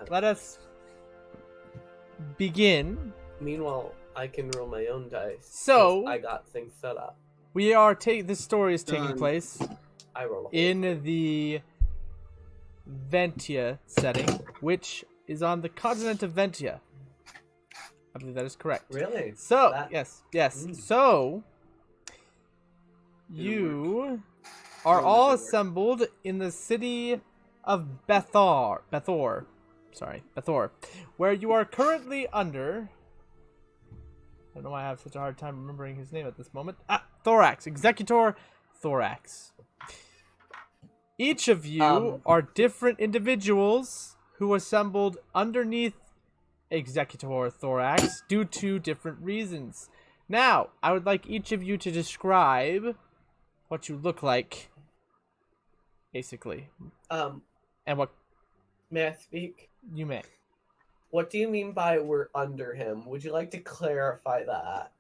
let us begin. Meanwhile, I can roll my own dice. So I got things set up. we are this story is taking place I roll in the Ventia setting, which is on the continent of Ventia. I believe that is correct. Really? So yes. So you are all assembled in the city of Bethor, where you are currently under. I don't know why I have such a hard time remembering his name at this moment. Thorax, Executor Thorax. Each of you are different individuals who assembled underneath Executor Thorax due to different reasons. Now, I would like each of you to describe what you look like, basically. And what... May I speak? You may. What do you mean by we're under him? Would you like to clarify that?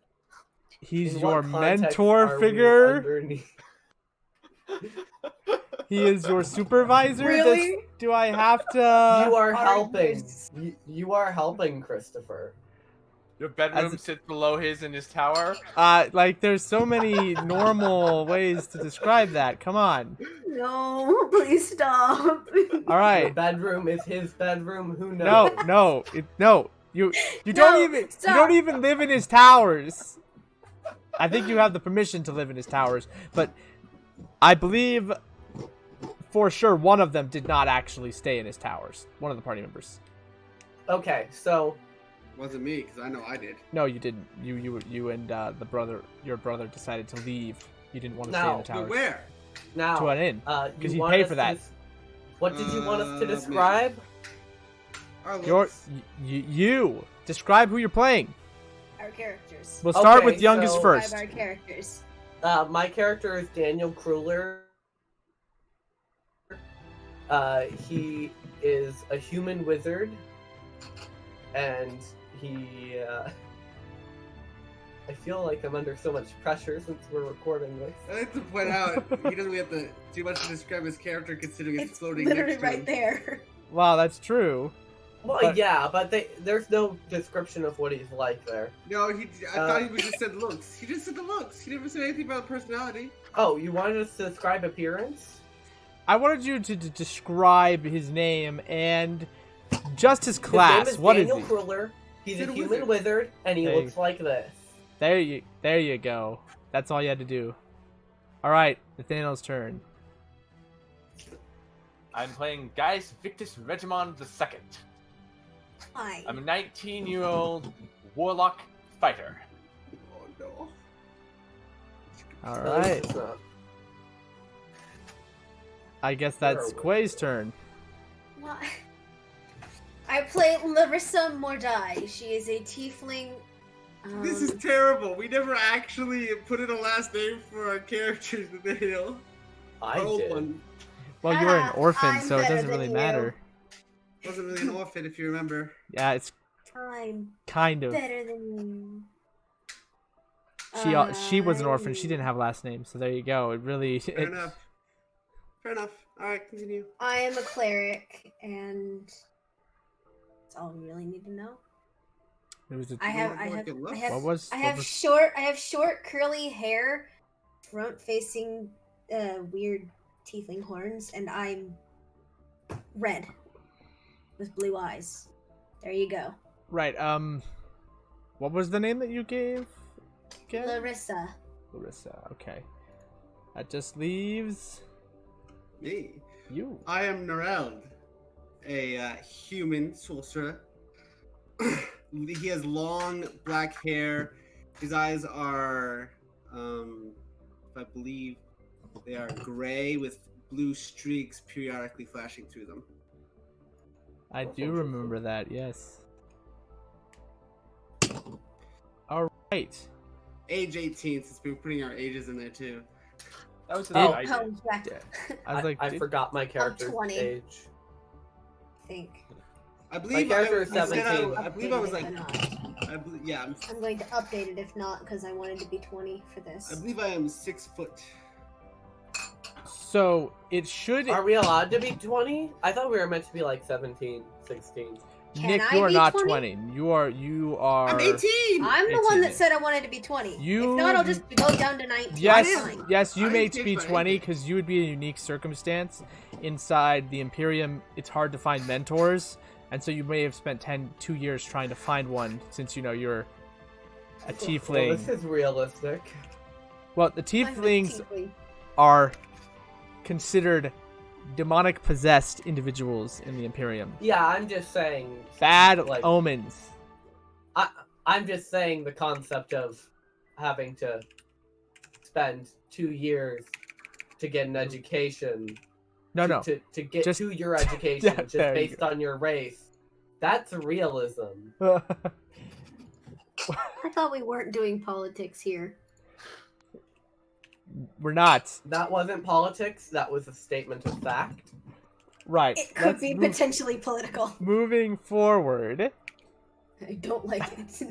He's your mentor figure? He is your supervisor? Really? Do I have to... You are helping. You are helping, Christopher. Your bedroom sits below his in his tower? Like, there's so many normal ways to describe that. Come on. No, please stop. All right. Your bedroom is his bedroom. Who knows? No. You don't even live in his towers. I think you have the permission to live in his towers, but I believe for sure one of them did not actually stay in his towers. One of the party members. Okay, so wasn't me, because I know I did. No, you didn't. You and your brother decided to leave. You didn't want to stay in the towers. But where? Now, to an inn, because you pay for that. What did you want us to describe? You describe who you're playing. Our characters. We'll start with youngest first. Our characters. My character is Daniel Crewler. He is a human wizard, and he. I feel like I'm under so much pressure since we're recording this. I like to point out he doesn't have to do much to describe his character, considering it's floating literally next to right him. there. Wow, that's true. Well, yeah, but there's no description of what he's like there. No, I thought he just said looks. He just said the looks. He never said anything about personality. Oh, you wanted us to describe appearance? I wanted you to describe his name and just his class. His name is what Daniel is he? Crewler. He's a human wizard, and he looks like this. There you go. That's all you had to do. All right, Nathaniel's turn. I'm playing Gaius Victus Regimond II. Hi. I'm a 19-year-old warlock fighter. Oh no. All right. I guess that's Quay's turn. What? I play Larissa Mordai. She is a tiefling. This is terrible. We never actually put in a last name for our characters, Nathaniel. I did. One. Well, you're an orphan, so it doesn't better really than matter. Wasn't really an orphan, if you remember. Yeah, it's I'm kind of. better than She was an orphan. She didn't have a last name, so there you go. It really. Fair enough. Fair enough. All right, continue. I am a cleric, and that's all we really need to know. It was I have short curly hair, front facing weird tiefling horns, and I'm red with blue eyes. There you go. Right. What was the name that you gave? Again? Larissa. Okay. That just leaves Me. you. I am Nareld, a human sorcerer. He has long black hair. His eyes are, I believe, they are gray with blue streaks periodically flashing through them. I do remember that. Yes. All right. Age 18, since we're putting our ages in there too. That was Oh. I did. I was like, I forgot my character's 20. age. I think. I believe My character is I said 17. I believe I was like, Yeah, I'm going to update it if not, because I wanted to be 20 for this. I believe I am 6 foot. so it should. Are we allowed to be 20? I thought we were meant to be like 17. 16. Can Nick, I you are be not 20? 20. You are. I'm 18. I'm the 18, one yeah. that said I wanted to be 20. You- If not, I'll just go down to 19. Yes, Fine. yes, you I may didn't be change my 20 age. because you would be a unique circumstance. Inside the Imperium, it's hard to find mentors, and so you may have spent 2 years trying to find one since you're a tiefling. Well, this is realistic. Well, the I'm a tieflings tiefling. are considered demonic possessed individuals in the Imperium. Yeah, I'm just saying. Bad like, omens. I'm just saying the concept of having to spend 2 years to get an education. No. To get Just- to your education Yeah, just there you based on your race. That's realism. I thought we weren't doing politics here. We're not. That wasn't politics. That was a statement of fact. Right. It could be potentially political. Moving forward. I don't like it.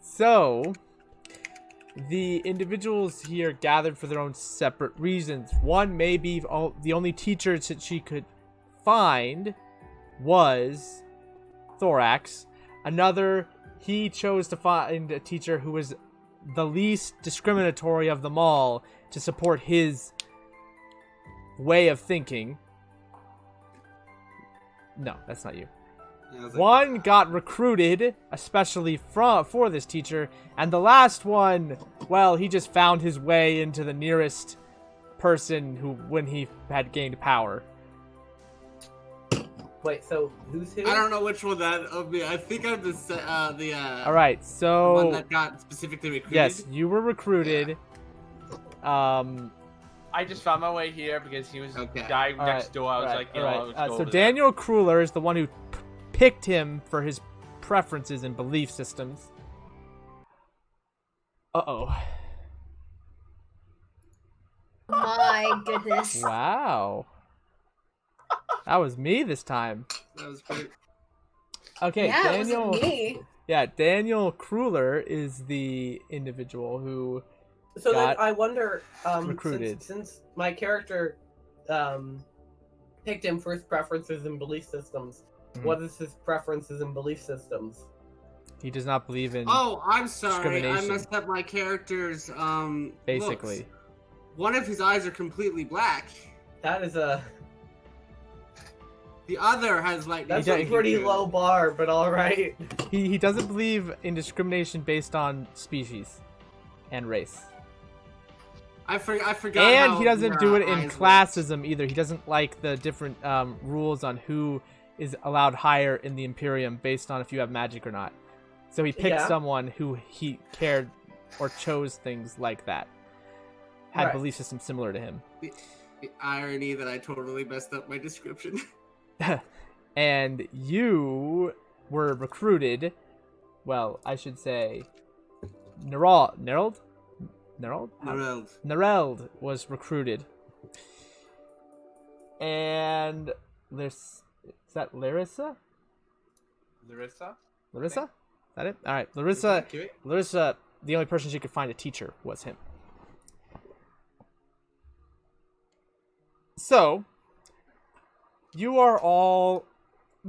So, the individuals here gathered for their own separate reasons. One may be the only teacher that she could find was Thorax. Another, he chose to find a teacher who was the least discriminatory of them all to support his way of thinking. No, that's not you. I was like, One got recruited, especially for this teacher, and the last one, well, he just found his way into the nearest person when he had gained power. Wait, so who's who? I don't know which one that of me. I think I'm All right, one so that got specifically recruited. yes, you were recruited. I just found my way here because he was the Okay. guy All next right, door. I was like, you know, all let's right. go So over there. Daniel Crewler is the one who picked him for his preferences and belief systems. Uh-oh. My goodness. Wow. That was me this time. That was great. Okay, Yeah, it Daniel. wasn't me. Yeah, Daniel Crewler is the individual who. So then got I wonder, recruited. since my character picked him for his preferences and belief systems, Mhm. what is his preferences and belief systems? He does not believe in. Oh, I'm sorry. I Discrimination. messed up my character's basically. looks. One of his eyes are completely black. That is a The other has like that's He a don't- pretty low bar, but all right. He doesn't believe in discrimination based on species and race. I forgot. And how he doesn't your do it in eyes classism either. He doesn't like the different rules on who is allowed higher in the Imperium based on if you have magic or not. So he picked Yeah. someone who he cared or chose things like that. Had Right. belief systems similar to him. The irony that I totally messed up my description. And you were recruited. Well, I should say, Nerald? Nareld. Nereld was recruited. And there's, is that Larissa? Larissa? Larissa? Is that it? All right, Larissa. The only person she could find a teacher was him. So, you are all,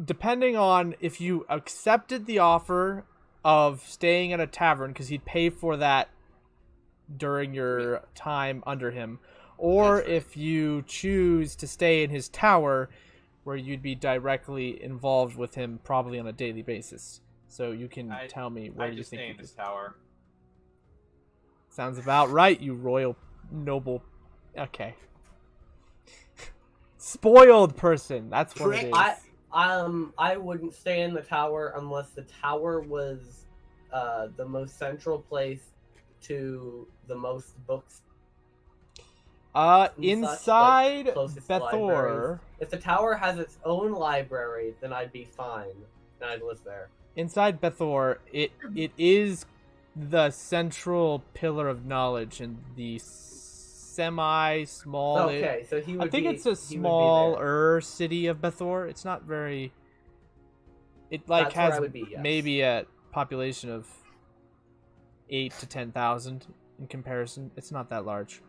depending on if you accepted the offer of staying at a tavern, because he'd pay for that during your time under him, or That's right. if you choose to stay in his tower, where you'd be directly involved with him probably on a daily basis. So you can tell me where I you just think stay you in could. this tower. Sounds about right, you royal noble. Okay. Spoiled person. That's what it is. I wouldn't stay in the tower unless the tower was the most central place to the most books. and such, like, Inside closest Bethor. libraries. If the tower has its own library, then I'd be fine. And I'd live there. Inside Bethor, it is the central pillar of knowledge and the semi-small. Okay, so he would I think be, it's a he would be there. smaller city of Bethor. It's not very. It like That's where I has would be, yes. maybe a population of 8 to 10,000 in comparison. It's not that large.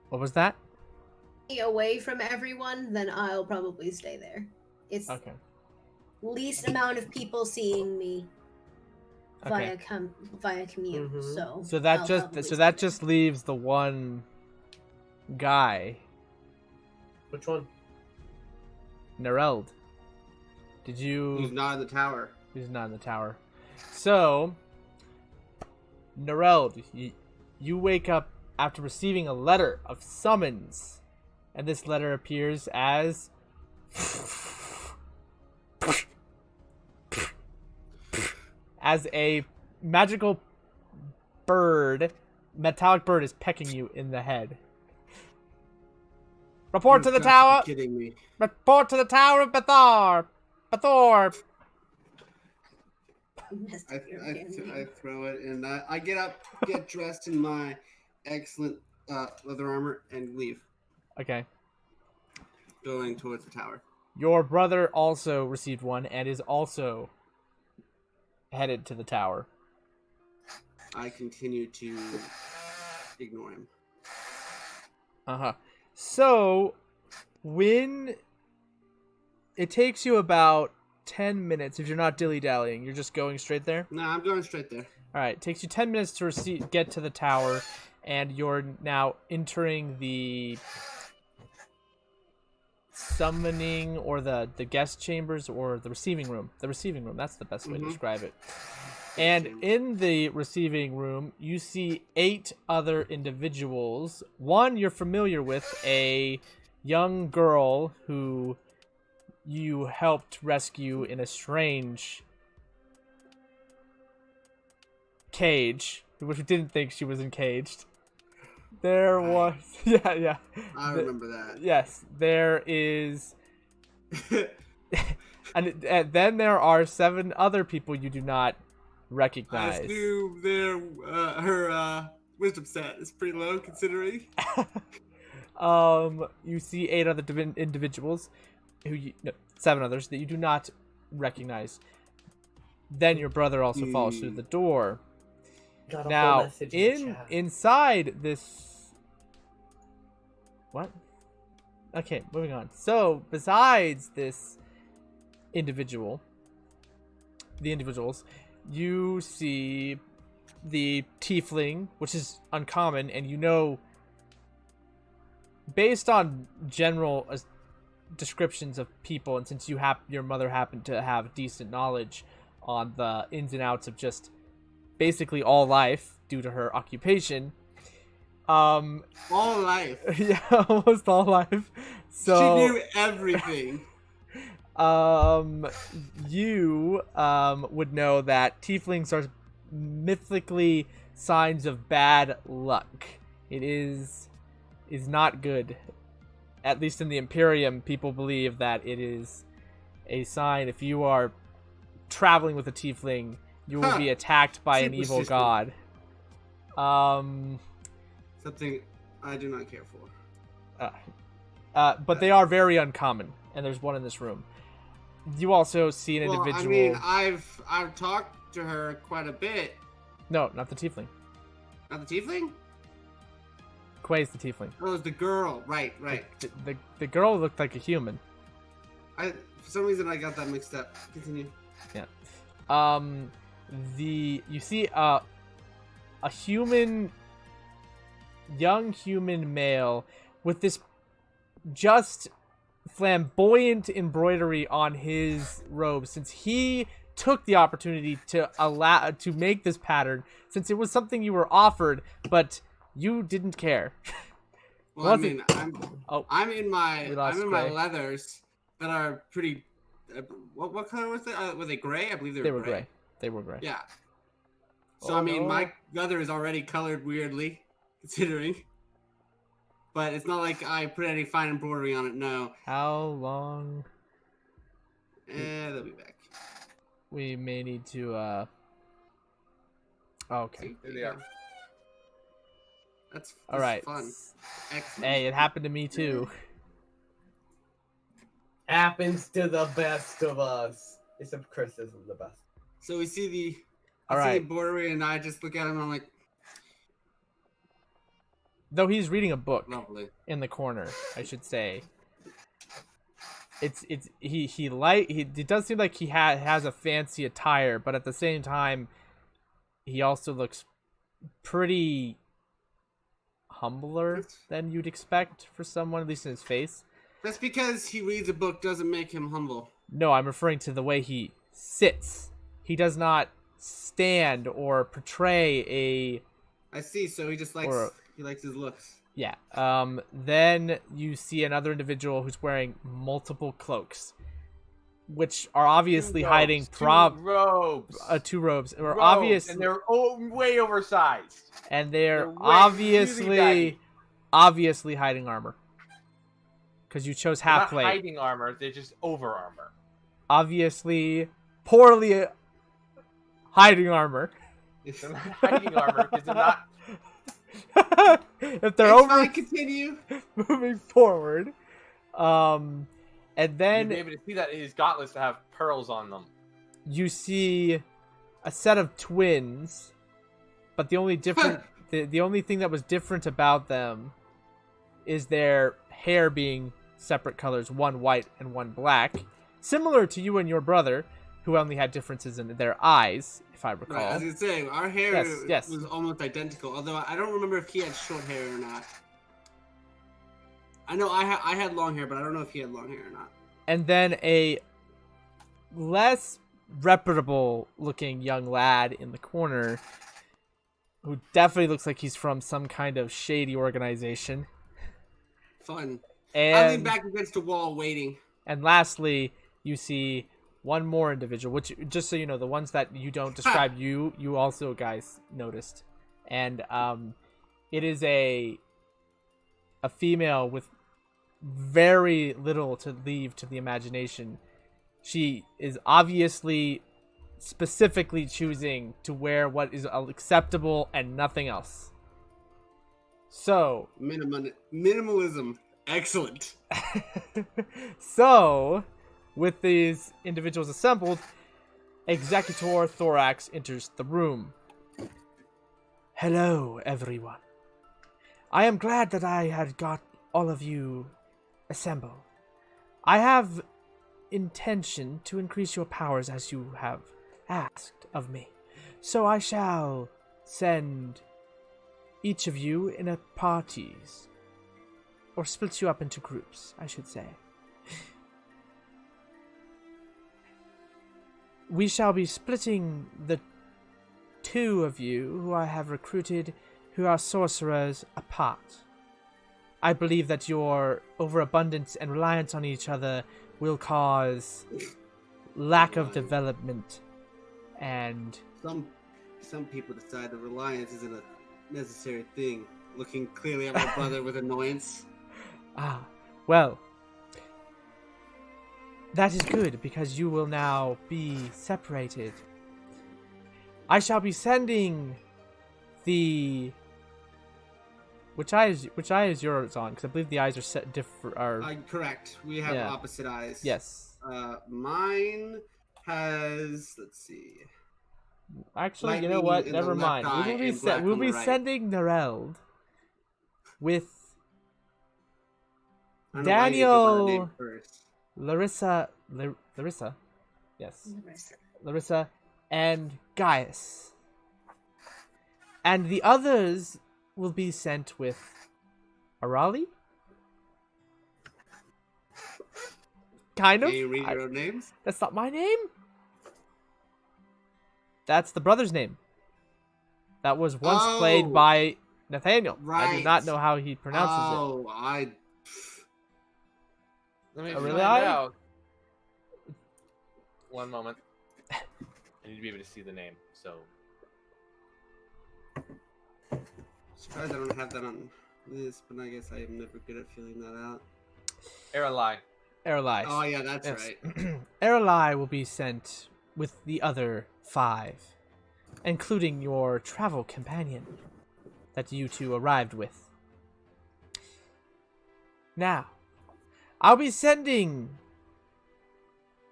What was that? away from everyone, then I'll probably stay there. It's Okay. least amount of people seeing me Okay. via commute. Mhm. So So that I'll just probably so stay that there. just leaves the one guy, Which one? Nereld. Did you? Who's not in the tower? He's not in the tower. So, Nereld, you wake up after receiving a letter of summons, and this letter appears as a magical bird, metallic bird is pecking you in the head. Report to the You've got tower. be kidding me. Report to the Tower of Bathor. Bathor. Messed I, up your I, game. I throw it, and I get up, get dressed in my excellent leather armor, and leave, Okay. going towards the tower. Your brother also received one and is also headed to the tower. I continue to ignore him. Uh-huh. So, when it takes you about 10 minutes, if you're not dilly-dallying, you're just going straight there? No, I'm going straight there. All right, it takes you 10 minutes to get to the tower, and you're now entering the summoning or the guest chambers or the receiving room. The receiving room, that's the best way to describe it. And in the receiving room, you see 8 other individuals. One you're familiar with, a young girl who you helped rescue in a strange cage, which we didn't think she was encaged. There was, yeah. I remember that. Yes, there is, and then there are 7 other people you do not I recognize. assume her wisdom set is pretty low, considering. You see 8 other individuals, 7 others that you do not recognize. Then your brother also falls through the door. Got a whole Now, message in the chat. inside this, what? Okay, moving on. So, besides this individuals, you see the tiefling, which is uncommon, and you know, based on general descriptions of people, and since your mother happened to have decent knowledge on the ins and outs of just basically all life due to her occupation, All life. yeah, almost all life. So She knew everything. you would know that tieflings are mythically signs of bad luck. It is not good. At least in the Imperium, people believe that it is a sign. If you are traveling with a tiefling, you will be attacked by an evil Superstition. god. Something I do not care for. But they are very uncommon, and there's one in this room. You also see an Well, individual. I mean, I've talked to her quite a bit. No, not the tiefling. Not the tiefling? Quay's the tiefling. Oh, it was the girl. Right. The girl looked like a human. For some reason I got that mixed up. Continue. Yeah. You see a young human male with this just flamboyant embroidery on his robe, since he took the opportunity to make this pattern, since it was something you were offered, but you didn't care. Well, I Was mean, it- I'm in my We lost my Gray. leathers that are pretty. What color was they? Were they gray? I believe They were gray. They were gray. Yeah. So Oh, I mean, no. my leather is already colored weirdly, considering. But it's not like I put any fine embroidery on it. No. How long? They'll be back. We may need to. Okay. See? There they are. That's All right. fun. Excellent. Hey, it happened to me too. Happens to the best of us. Except Chris isn't the best. So we see the. All I see right. the embroidery, and I just look at him, and I'm like, though he's reading a book Lovely. in the corner, I should say. It does seem like he has a fancy attire, but at the same time, he also looks pretty humbler than you'd expect for someone, at least in his face. That's because he reads a book doesn't make him humble. No, I'm referring to the way he sits. He does not stand or portray a... I see, so he just likes he likes his looks. Yeah. Then you see another individual who's wearing multiple cloaks, which are obviously hiding two robes. Two robes. Or Robes, obvious, and they're way oversized. and they're way really obviously hiding armor. Because you chose They're half not plate. hiding armor, they're just over armor. Obviously, poorly hiding armor. They're not hiding armor because they're not. If they're Fine, continue. moving forward, and then You'd be able to see that his gauntlets have pearls on them. you see a set of twins, but the only different the only thing that was different about them is their hair being separate colors, one white and one black, similar to you and your brother, who only had differences in their eyes, if I recall. Right, I was gonna say our hair Yes. was almost identical. Although I don't remember if he had short hair or not. I know I had long hair, but I don't know if he had long hair or not. And then a less reputable looking young lad in the corner, who definitely looks like he's from some kind of shady organization. Fun. I lean And back against the wall waiting. and lastly, you see one more individual, which, just so you know, the ones that you don't describe, you also guys noticed. And it is a female with very little to leave to the imagination. She is obviously specifically choosing to wear what is acceptable and nothing else. So, Minimalism. Excellent. so, with these individuals assembled, Executor Thorax enters the room. Hello, everyone. I am glad that I had got all of you assembled. I have intention to increase your powers as you have asked of me. So I shall send each of you in a parties, or split you up into groups, I should say. We shall be splitting the two of you who I have recruited, who are sorcerers, apart. I believe that your overabundance and reliance on each other will cause lack of development, and Some people decide that reliance isn't a necessary thing. Looking clearly at my brother with annoyance. well, that is good, because you will now be separated. I shall be sending the... Which eye is yours on? Because I believe the eyes are set different. Correct. We have opposite eyes. Yes. Mine has... Let's see. Actually, you lightning know what? in Never the mind. left eye and black We'll on be the right. sending Nareld with I don't know why you didn't give her a Daniel, name first. Larissa, yes, Larissa, and Gaius, and the others will be sent with Arali. Kind of. Can you read your own names? That's not my name. That's the brother's name. That was once played by Nathaniel. I do not know how he pronounces it. Let me really? find out. One moment. I need to be able to see the name, so... Surprised I don't have that on this, but I guess I am never good at filling that out. Erelai. Erelai. Oh yeah, that's Yes. right. Erelai will be sent with the other 5, including your travel companion that you two arrived with. Now, I'll be sending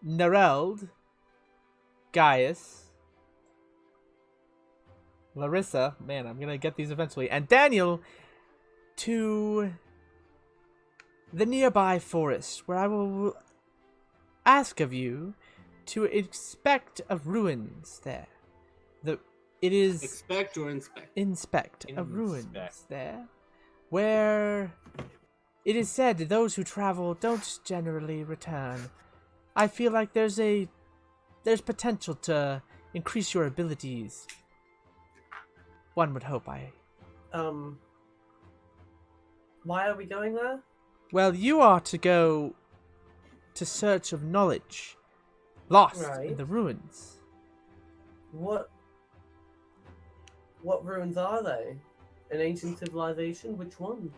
Nareld, Gaius, Larissa, man, I'm gonna get these eventually, and Daniel to the nearby forest, where I will ask of you to inspect of ruins there. It is Expect or inspect? inspect of Inspect. ruins there, where it is said those who travel don't generally return. I feel like there's potential to increase your abilities. One would hope. Why are we going there? Well, you are to go to search of knowledge, lost in Right. the ruins. What ruins are they? An ancient civilization? Which one?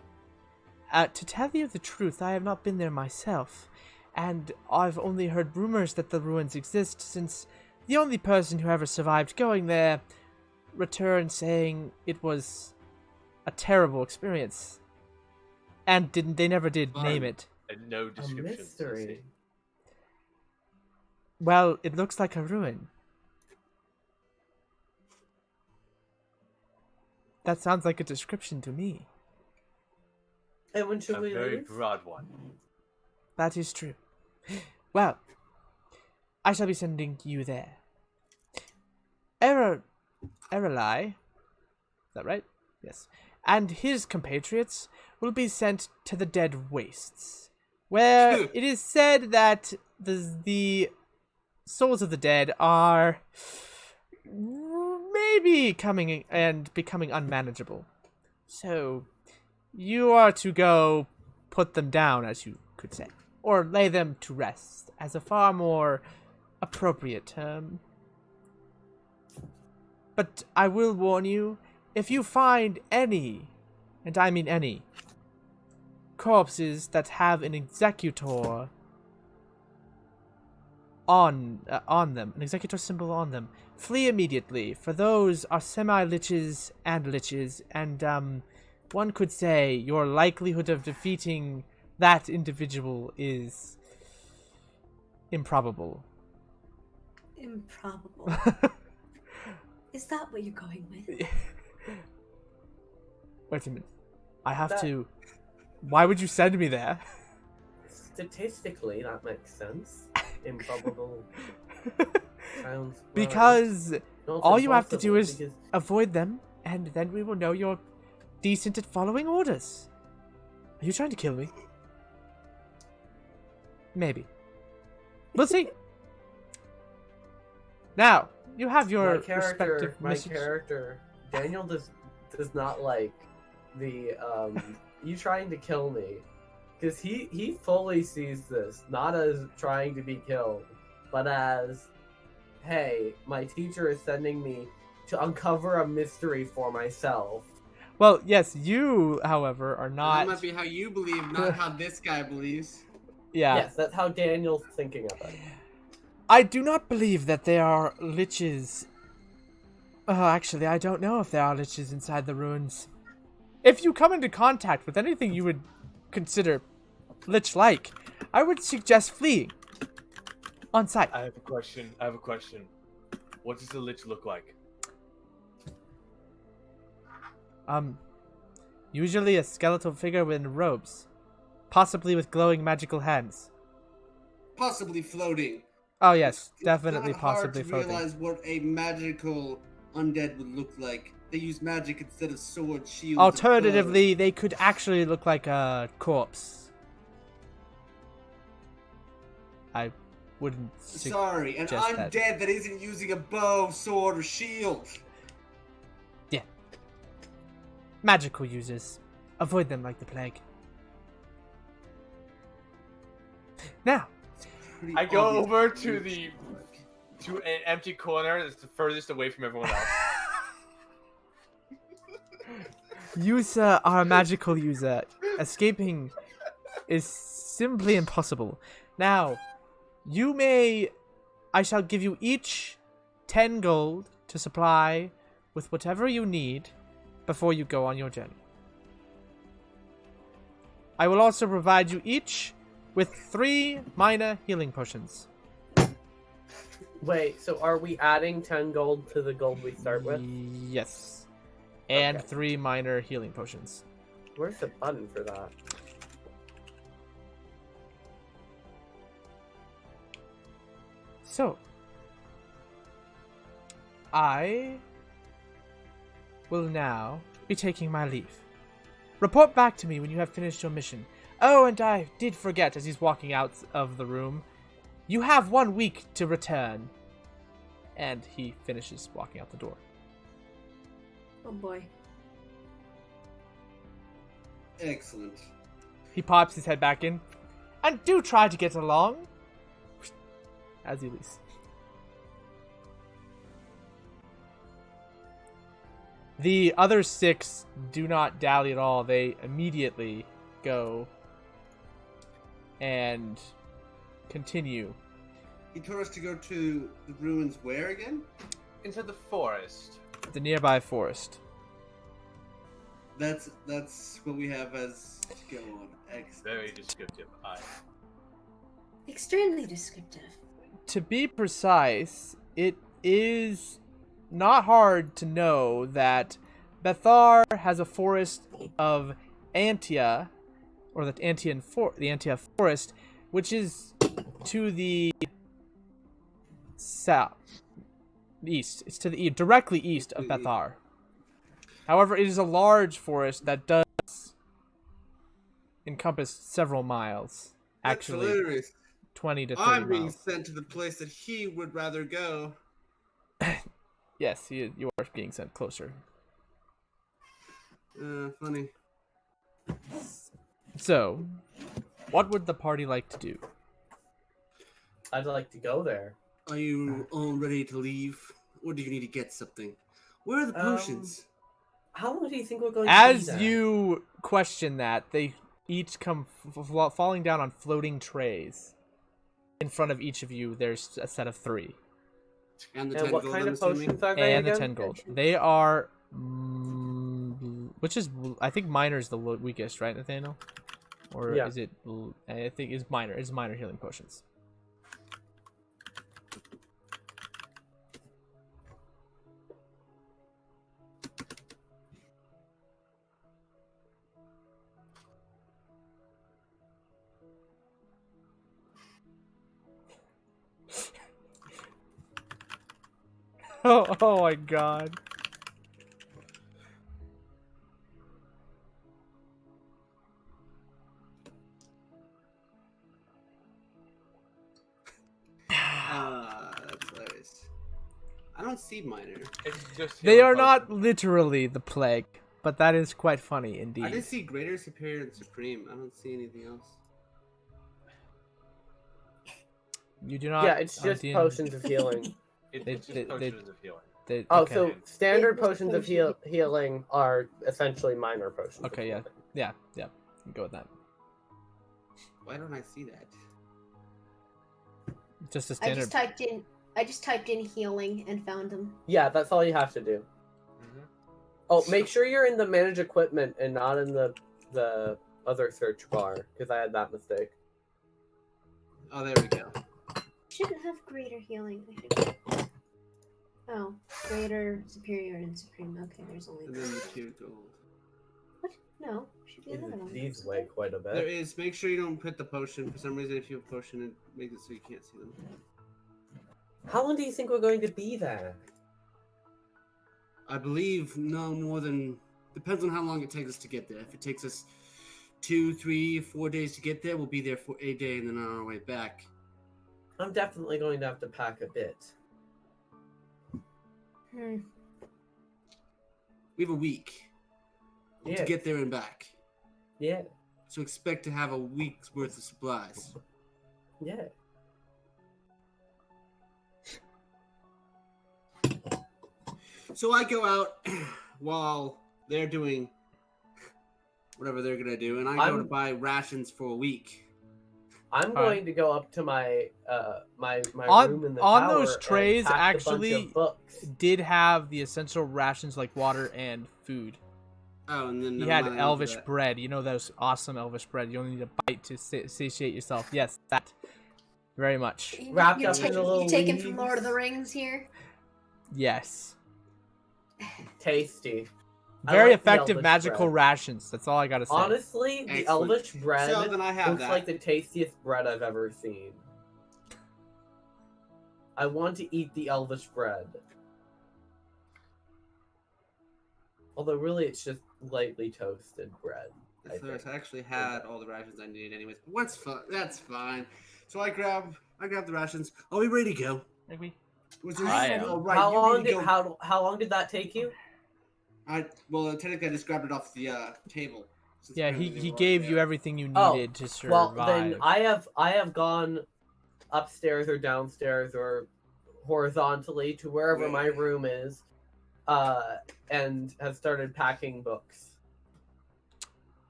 To tell you the truth, I have not been there myself, and I've only heard rumors that the ruins exist, since the only person who ever survived going there returned saying it was a terrible experience, and they never did name it. And no A descriptions. I mystery. see. Well, it looks like a ruin. That sounds like a description to me. And when should A we very leave? broad one. That is true. Well, I shall be sending you there. Erelai, is that right? Yes. And his compatriots will be sent to the Dead Wastes, where it is said that the souls of the dead are maybe coming and becoming unmanageable. So, you are to go put them down, as you could say, or lay them to rest, as a far more appropriate term. But I will warn you, if you find any, and I mean any, corpses that have an executor on them, an executor symbol on them, flee immediately, for those are semi-liches, and one could say your likelihood of defeating that individual is improbable. Improbable. Is that what you're going with? Wait a minute. I have That- to... Why would you send me there? Statistically, that makes sense. Improbable sounds right. Because Not all you have to do impossible, is avoid them, and then we will know you're decent at following orders. Are you trying to kill me? Maybe. We'll see. Now, you have your respective my missions. character, Daniel does not like the you trying to kill me, because he fully sees this not as trying to be killed, but as, hey, my teacher is sending me to uncover a mystery for myself. Well, yes, you, however, are not... That might be how you believe, not how this guy believes. Yeah. Yes, that's how Daniel's thinking of it. I do not believe that there are liches. Actually, I don't know if there are liches inside the ruins. If you come into contact with anything you would consider lich-like, I would suggest fleeing. On sight. I have a question. What does the lich look like? Usually a skeletal figure in robes. Possibly with glowing magical hands. Possibly floating. Oh yes, It's definitely not hard possibly to floating. realize what a magical undead would look like. They use magic instead of sword, shield. Alternatively, they could actually look like a corpse. I wouldn't Sorry, an suggest undead that. that isn't using a bow, sword, or shield. Yeah. Magical users. Avoid them like the plague. Now, Pretty I go obvious over what to it the looks like. to an empty corner that's the furthest away from everyone else. you, sir, are a magical user. Escaping is simply impossible. Now, I shall give you each 10 gold to supply with whatever you need before you go on your journey. I will also provide you each with 3 minor healing potions. Wait, so are we adding 10 gold to the gold we start with? Yes. And Okay. 3 minor healing potions. Where's the button for that? So, I will now be taking my leave. Report back to me when you have finished your mission. Oh, and I did forget, as he's walking out of the room, you have 1 week to return. And he finishes walking out the door. Oh boy. Excellent. He pops his head back in. And do try to get along. As he leaves. The other 6 do not dally at all. They immediately go and continue. He told us to go to the ruins where again? Into the forest. The nearby forest. That's what we have as to go on. Excellent. Very descriptive. Extremely descriptive. To be precise, it is not hard to know that Bethar has a forest of Antia, or the Antia forest, which is to the south, east. It's to the directly east of Bethar. However, it is a large forest that does encompass several miles. That's Actually, hilarious. 20 to 30 I'm being miles. sent to the place that he would rather go. Yes, you are being sent closer. Funny. So, what would the party like to do? I'd like to go there. Are you all ready to leave? Or do you need to get something? Where are the potions? How long do you think we're going to be As there? you question that, they each come falling down on floating trays. In front of each of you, there's a set of 3. And the And 10 what gold, kind I'm of assuming? potions are they And the again? 10 gold. They are... which is... I think minor's the weakest, right, Nathaniel? Or Yeah. is it... I think it's minor. It's minor healing potions. Oh my god. That's hilarious. I don't see minor. It's just They healing are not potions. literally the plague, but that is quite funny indeed. I just see greater, superior, and supreme. I don't see anything else. You do not... Yeah, it's just D&D potions of healing. It's just potions of healing. Oh, okay. so standard It was potions of potion. healing are essentially minor potions. Okay, of yeah. healing. Yeah, you can go with that. Why don't I see that? Just a I standard... just typed in healing and found them. Yeah, that's all you have to do. Mm-hmm. Oh, make sure you're in the manage equipment and not in the other search bar, because I had that mistake. Oh, there we go. Shouldn't have greater healing. Oh, greater, superior, and supreme. Okay, there's only And then the 2 gold. what? No, should be another one. These weigh quite a There bit. is. Make sure you don't put the potion. For some reason, if you have a potion, it makes it so you can't see them. How long do you think we're going to be there? I believe no more than... Depends on how long it takes us to get there. If it takes us 2, 3, 4 days to get there, we'll be there for a day and then on our way back. I'm definitely going to have to pack a bit. Hmm. We have a week Yeah. to get there and back. Yeah. So expect to have a week's worth of supplies. Yeah. So I go out while they're doing whatever they're gonna do, and I go to buy rations for a week. I'm Alright. going to go up to my my On- room in the on tower those and trays, pack a bunch actually, of books. did have the essential rations like water and food. Oh, and then He never had mind, elvish that. bread. You know those awesome elvish bread. You only need a bite to satiate yourself. Yes, that. Very much. Wrapped You're up in taking, the little you're taking from leaves. Lord of the Rings here. Yes. Tasty. Very like the effective Elvish magical bread. rations. That's all I gotta say. Honestly, the Excellent. Elvish bread So then I have looks that. like the tastiest bread I've ever seen. I want to eat the Elvish bread. Although really it's just lightly toasted bread. I think. I actually had all the rations I needed anyways. But what's fun? That's fine. So I grab the rations. Are we ready to go? Maybe. Was there I am. Oh, right. How you long need to did go. how long did that take you? Well, technically I just grabbed it off the table. Since Yeah, apparently they he were gave already you there. everything you Oh, needed to survive. Well, then I have gone upstairs or downstairs or horizontally to wherever Wait. my room is, and have started packing books.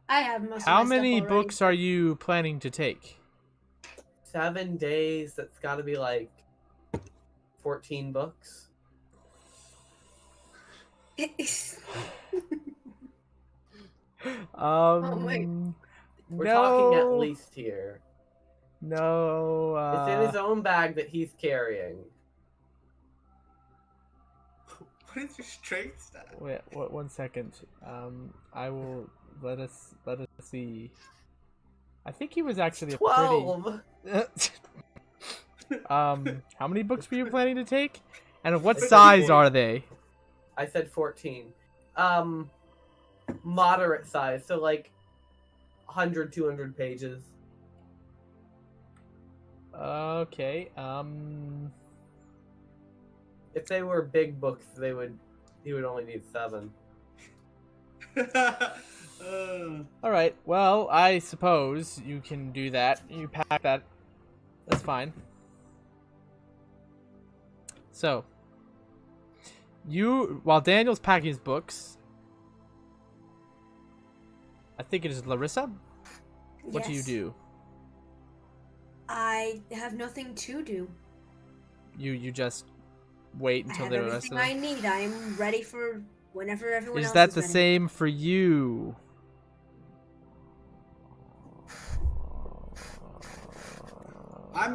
I have most How of my many stuff already. books are you planning to take? 7 days. That's got to be like 14 books. my- We're no, talking at least here. No. It's in his own bag that he's carrying. What is your strength stat? Wait, 1 second. I will let us see. I think he was actually a 12. pretty. How many books were you planning to take? And of what I said size 14. are they? I said 14. Moderate size, so like 100, 200 pages. Okay. If they were big books, he would only need 7. All right. Well, I suppose you can do that. You pack that. That's fine. So, while Daniel's packing his books, I think it is Larissa. What do you Yes. do? I have nothing to do. You just wait I until have the rest everything of I them. need. I'm ready for whenever everyone else Is that is the ready. same for you? I'm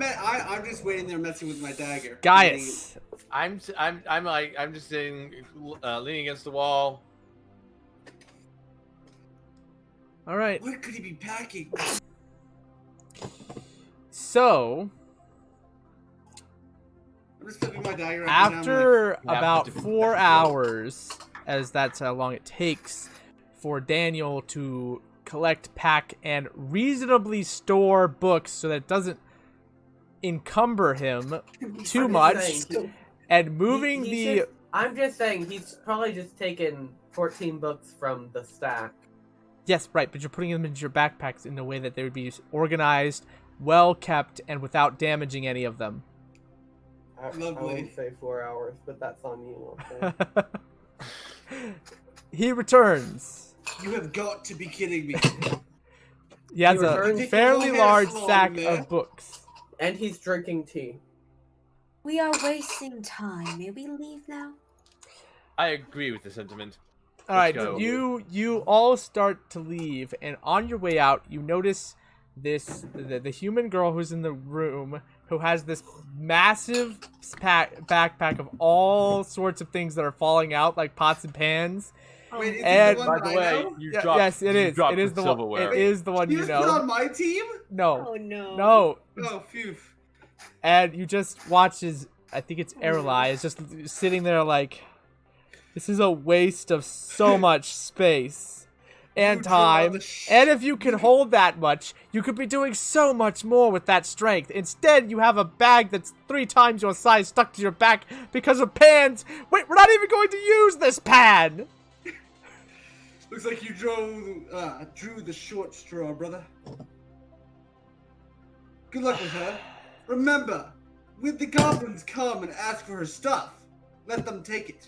just waiting there messing with my dagger. Gaius. I'm just sitting, leaning against the wall. All right. What could he be packing? So, I'm just flipping my dagger up and down, after Yeah, about but 4 hours, as that's how long it takes for Daniel to collect, pack, and reasonably store books so that it doesn't encumber him too I'm much, just saying, and moving I'm just saying he's probably just taken 14 books from the stack. Yes, right, but you're putting them into your backpacks in a way that they would be organized, well kept, and without damaging any of them. I Lovely. won't say 4 hours, but that's on you. Okay? He returns. You have got to be kidding me. He has He a returns- fairly large Small sack man. of books. And he's drinking tea. We are wasting time. May we leave now? I agree with the sentiment. All right, go. you all start to leave, and on your way out, you notice the human girl who's in the room who has this massive backpack of all sorts of things that are falling out, like pots and pans. Wait, is And- this the By one the that I way, know? you Yeah, dropped. yes, it you is. dropped It is the one. silverware. It is the one You you just put know. on my team? No, no. no, Oh, phew. and you just watch as I think it's Erlai is just sitting there like, this is a waste of so much space and You draw time. the And if you can hold that much, you could be doing so much more with that strength. Instead, you have a bag that's 3 times your size stuck to your back because of pans. Wait, we're not even going to use this pan. Looks like you drew the short straw, brother. Good luck with her. Remember, when the goblins come and ask for her stuff, let them take it.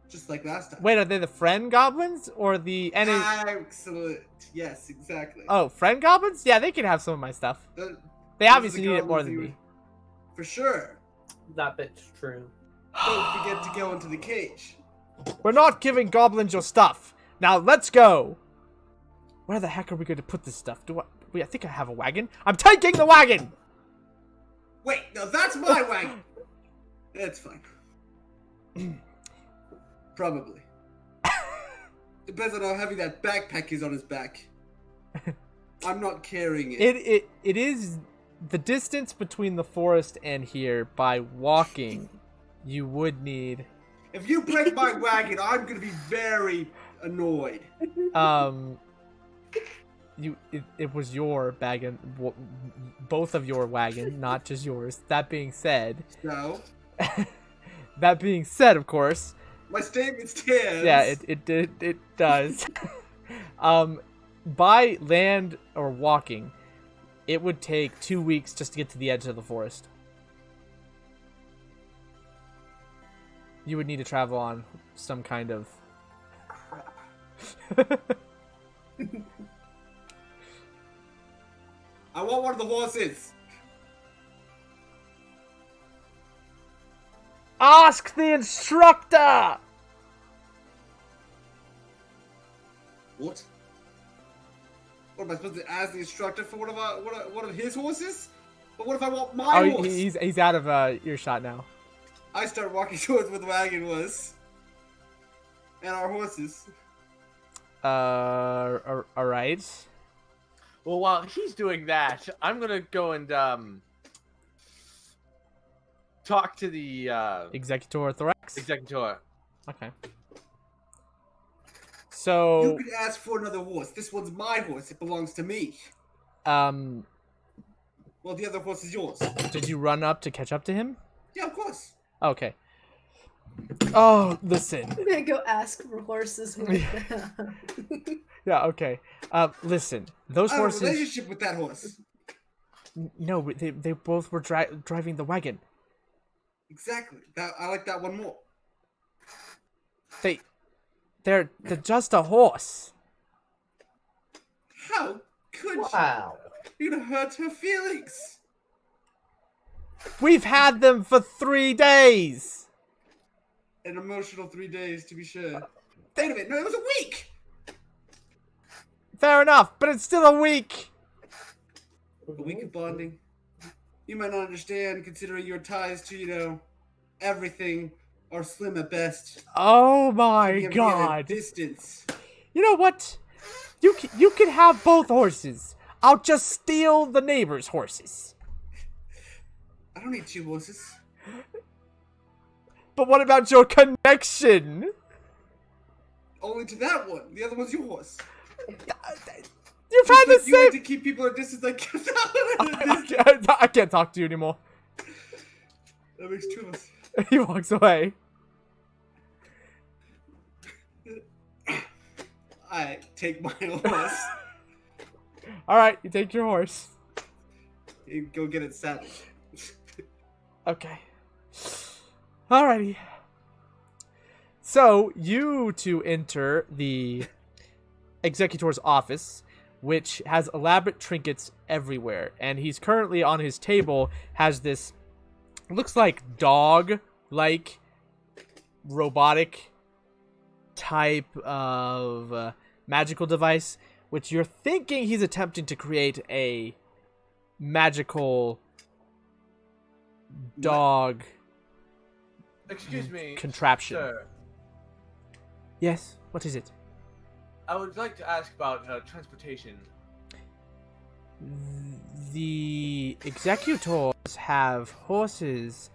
Just like last time. Wait, are they the friend goblins or the enemy? Excellent. Yes, exactly. Oh, friend goblins? Yeah, they can have some of my stuff. Those They are obviously the need it more goblins than you- me. For sure. That bit's true. Don't forget to go into the cage. We're not giving goblins your stuff. Now let's go. Where the heck are we going to put this stuff? Wait, I think I have a wagon. I'm taking the wagon. Wait, no, that's my wagon. That's fine. Probably. Depends on how heavy that backpack is on his back. I'm not carrying it. It is the distance between the forest and here by walking. You would need. If you break my wagon, I'm gonna be very annoyed. It was your wagon, both of your wagon, not just yours. That being said, So, that being said, of course, my statement stands. yeah, it does. By land or walking, it would take 2 weeks just to get to the edge of the forest. You would need to travel on some kind of. I want one of the horses. Ask the instructor. What? What am I supposed to ask the instructor for one of his horses? But what if I want my horse? He's out of earshot now. I start walking towards where the wagon was. And our horses. All right. Well, while he's doing that, I'm gonna go and talk to the Executor Thorax. executor. Okay. So. You could ask for another horse. This one's my horse. It belongs to me. Well, the other horse is yours. did you run up to catch up to him? Yeah, of course. Okay. Oh, listen. I'm gonna go ask for horses with them. Yeah, okay. Listen. Those I have a horses. relationship with that horse. No, they both were driving the wagon. Exactly. I like that one more. They're just a horse. How could Wow. you? You're gonna hurt her feelings. We've had them for 3 days. An emotional 3 days, to be sure. Wait a minute. No, it was a week. Fair enough, but it's still a week. A week of bonding. You might not understand, considering your ties to, everything are slim at best. Oh my You have to be at a god. distance. You know what? You can have both horses. I'll just steal the neighbor's horses. I don't need 2 horses. But what about your connection? Only to that one. The other one's yours. You've had the Just like you like to same. keep people at a distance, I kept that one at a distance. I can't talk to you anymore. That makes 2 of us. He walks away. I take my horse. All right, you take your horse. You go get it saddled. Okay. Alrighty. So, you two enter the Executor's office, which has elaborate trinkets everywhere. And he's currently on his table, has this, looks like dog-like robotic type of magical device, which you're thinking he's attempting to create a magical dog Excuse me, contraption. sir. Yes, what is it? I would like to ask about transportation. The executors have horses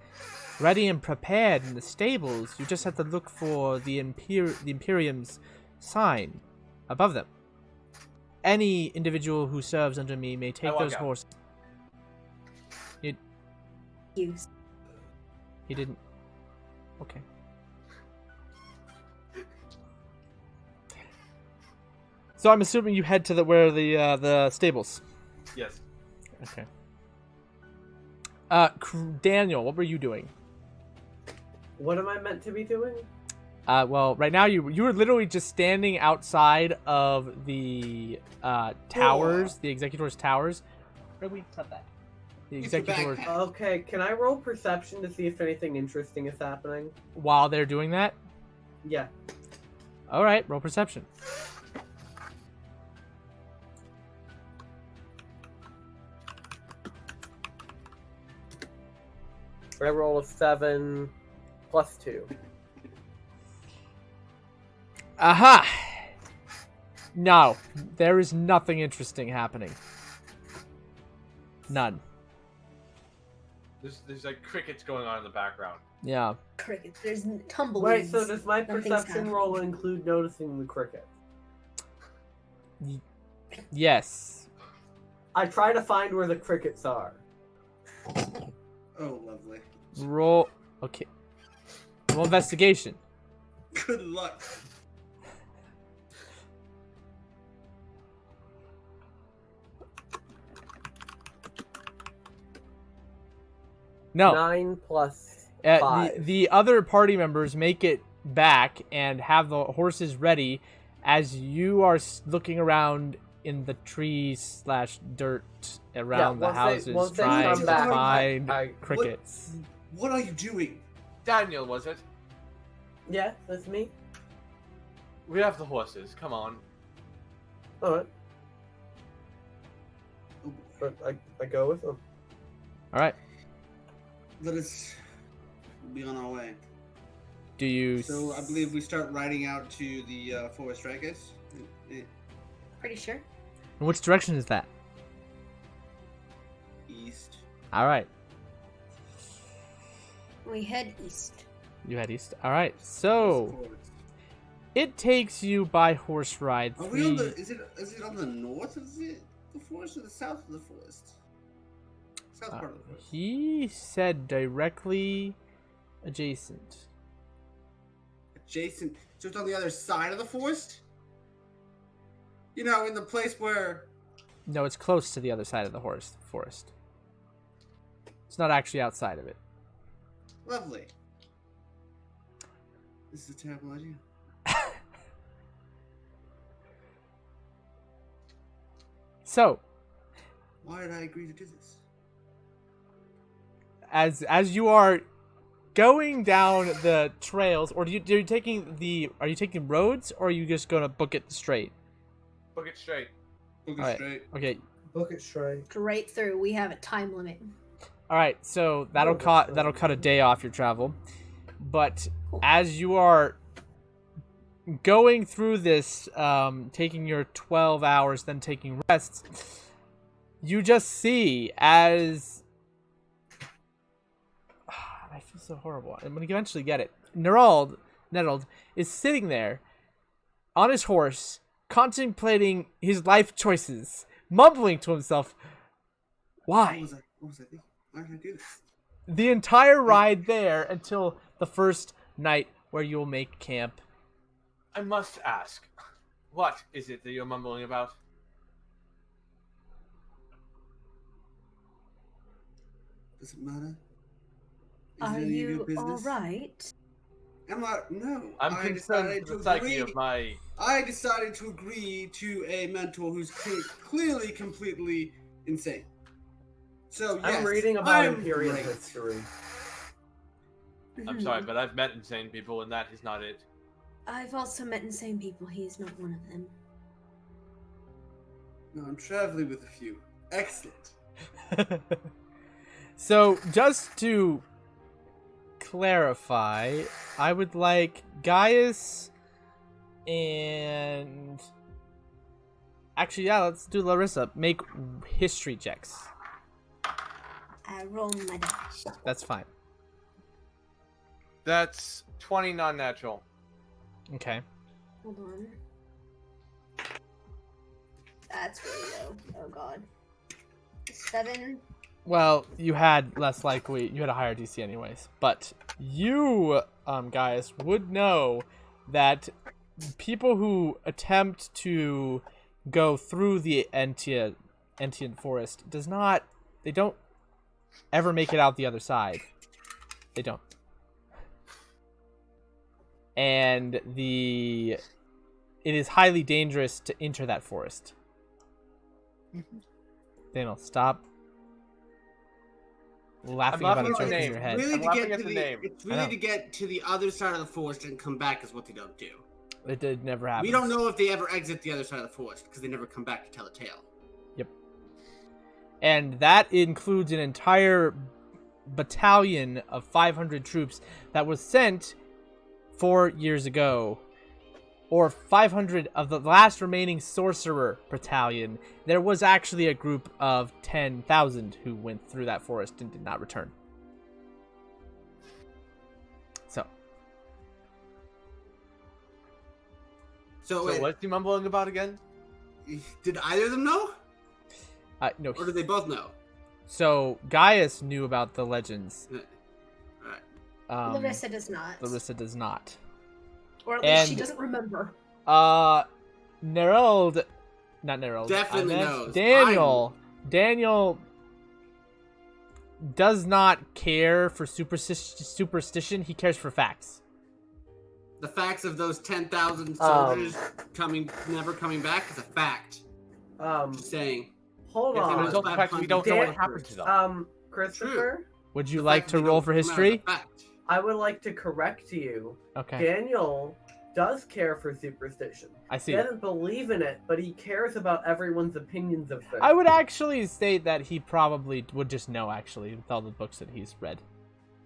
ready and prepared in the stables. You just have to look for the Imperium's sign above them. Any individual who serves under me may take walk those out. horses. Use. He didn't. Okay. So I'm assuming you head to the stables. Yes. Okay. Daniel, what were you doing? What am I meant to be doing? Well, right now you were literally just standing outside of the towers, the Executor's towers. Where we cut that? The It's the Executor's. backpack. Okay, can I roll perception to see if anything interesting is happening? While they're doing that, Yeah. all right, roll perception. I roll a 7 plus 2. Aha! No, there is nothing interesting happening. None. There's like crickets going on in the background. Yeah. Crickets. There's tumbleweeds. Wait, so does my Nothing's perception happening. roll include noticing the crickets? Yes. I try to find where the crickets are. Oh, lovely. Roll. Okay. Roll investigation. Good luck. No. 9 plus 5. The other party members make it back and have the horses ready as you are looking around in the trees / dirt around the houses once they trying come to back, find I- crickets. What are you doing? Daniel, was it? Yeah, that's me. We have the horses. Come on. Alright, Oh, but I go with them. All right. let us be on our way. Do you? So I believe we start riding out to the forest, right, guys? Pretty sure. In which direction is that? East. All right. We head east. You head east. All right. So Forest. it takes you by horse ride. Are we on the? Is it on the north of the forest or the south of the forest? South part of the forest. He said directly adjacent. Adjacent. So it's on the other side of the forest. You know, in the place where. No, it's close to the other side of the forest. It's not actually outside of it. Lovely. This is a terrible idea. So, Why did I agree to do this? as you are going down the trails, or are you taking roads, or are you just gonna book it straight? Book it straight. Book it Alright. straight. Okay. Book it straight. Straight through. We have a time limit. All right. So that'll Oh, that's that'll cut a day off your travel, but Cool. as you are going through this, taking your 12 hours, then taking rests, you just see as I feel so horrible. I'm gonna eventually get it. Nettled is sitting there on his horse, contemplating his life choices, mumbling to himself, "Why?" What was I thinking? Why did I do this? The entire ride there until the first night where you'll make camp. I must ask, what is it that you're mumbling about? Does it matter? Is Are it any of your you business? alright? Am I? No. I'm I concerned decided for to the psyche agree. of my... I decided to agree to a mentor who's clearly completely insane. So yes, I'm reading about I'm Imperial great. history. I'm sorry, but I've met insane people, and that is not it. I've also met insane people. He is not one of them. No, I'm traveling with a few. Excellent. So, just to clarify, I would like Gaius and... Actually, yeah, let's do Larissa. Make history checks. I roll my dice. That's fine. That's 20 non-natural. Okay. Hold on. That's really low. Oh god. 7. Well, you had less likely, you had a higher DC anyways. But you, guys, would know that people who attempt to go through the Entian forest they don't ever make it out the other side. They don't. And it is highly dangerous to enter that forest. Daniel, stop laughing I'm about a laughing joke at the in your name. head. Really I'm to laughing get at to the the name. it's I know. really to get to the other side of the forest and come back is what they don't do. It did never happen. We don't know if they ever exit the other side of the forest because they never come back to tell a tale. And that includes an entire battalion of 500 troops that was sent 4 years ago or 500 of the last remaining sorcerer battalion, there was actually a group of 10,000 who went through that forest and did not return. So So wait, what's he mumbling about again? did either of them know? No. Or did they both know? So Gaius knew about the legends. Alright. Larissa does not. Larissa does not. Or at least she And- doesn't remember. Nerold, not Nerold. Definitely I meant knows. Daniel does not care for superstition. He cares for facts. The facts of those 10,000 soldiers never coming back is a fact. Just saying. Hold If they on. were Result of the fact we don't know what Dan- happened to them. Christopher, Would you The like fact to they roll don't for come out is a history? fact. I would like to correct you. Okay, Daniel does care for superstition. I see. He doesn't believe in it, but he cares about everyone's opinions of things. I would actually state that he probably would just know, actually, with all the books that he's read.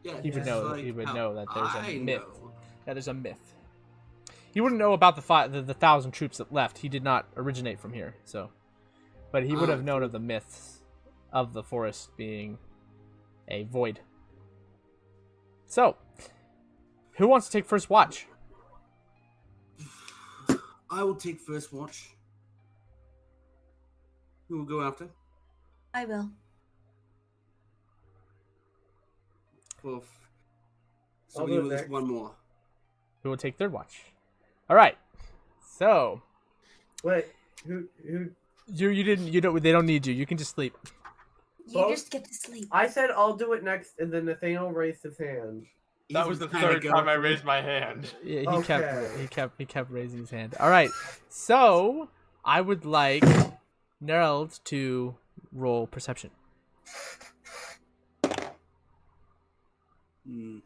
Yeah, He would just know. like He would how know that there's I a myth. know. That is a myth. He wouldn't know about the 1,000 troops that left. He did not originate from here, so. But he would have known of the myths of the forest being a void. So, who wants to take first watch? I will take first watch. Who will go after? I will. Well, so I'll we do it will list next. one more. Who will take third watch? All right. So, Wait, who? they don't need you. You can just sleep. You Both? just get to sleep. I said I'll do it next, and then Nathaniel raised his hand. That He's was the kinda third going time I for it. raised my hand. Yeah, Okay. he kept raising his hand. All right. So, I would like Nerald to roll perception. Hmm.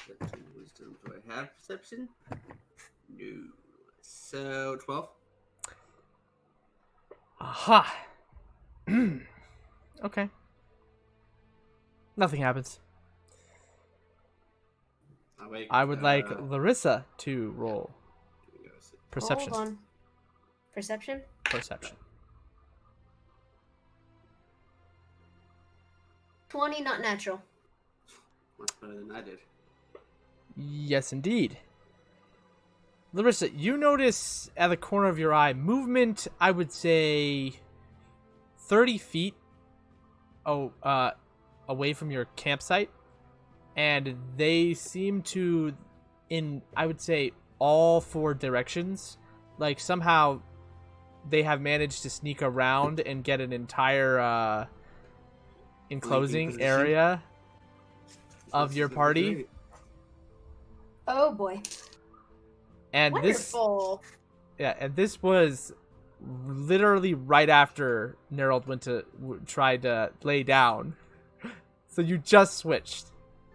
Perception, wisdom. Do I have perception? No. So 12. Aha. Okay. Nothing happens. I would like Larissa to roll perception. Hold on. Perception? Perception. 20, not natural. Much better than I did. Yes, indeed. Larissa, you notice at the corner of your eye movement, I would say 30 feet away from your campsite. And they seem to, I would say, all four directions. Like, somehow they have managed to sneak around and get an entire enclosing position. area of This your is party. great. Oh boy. And Wonderful. this was literally right after Nerold tried to lay down. So you just switched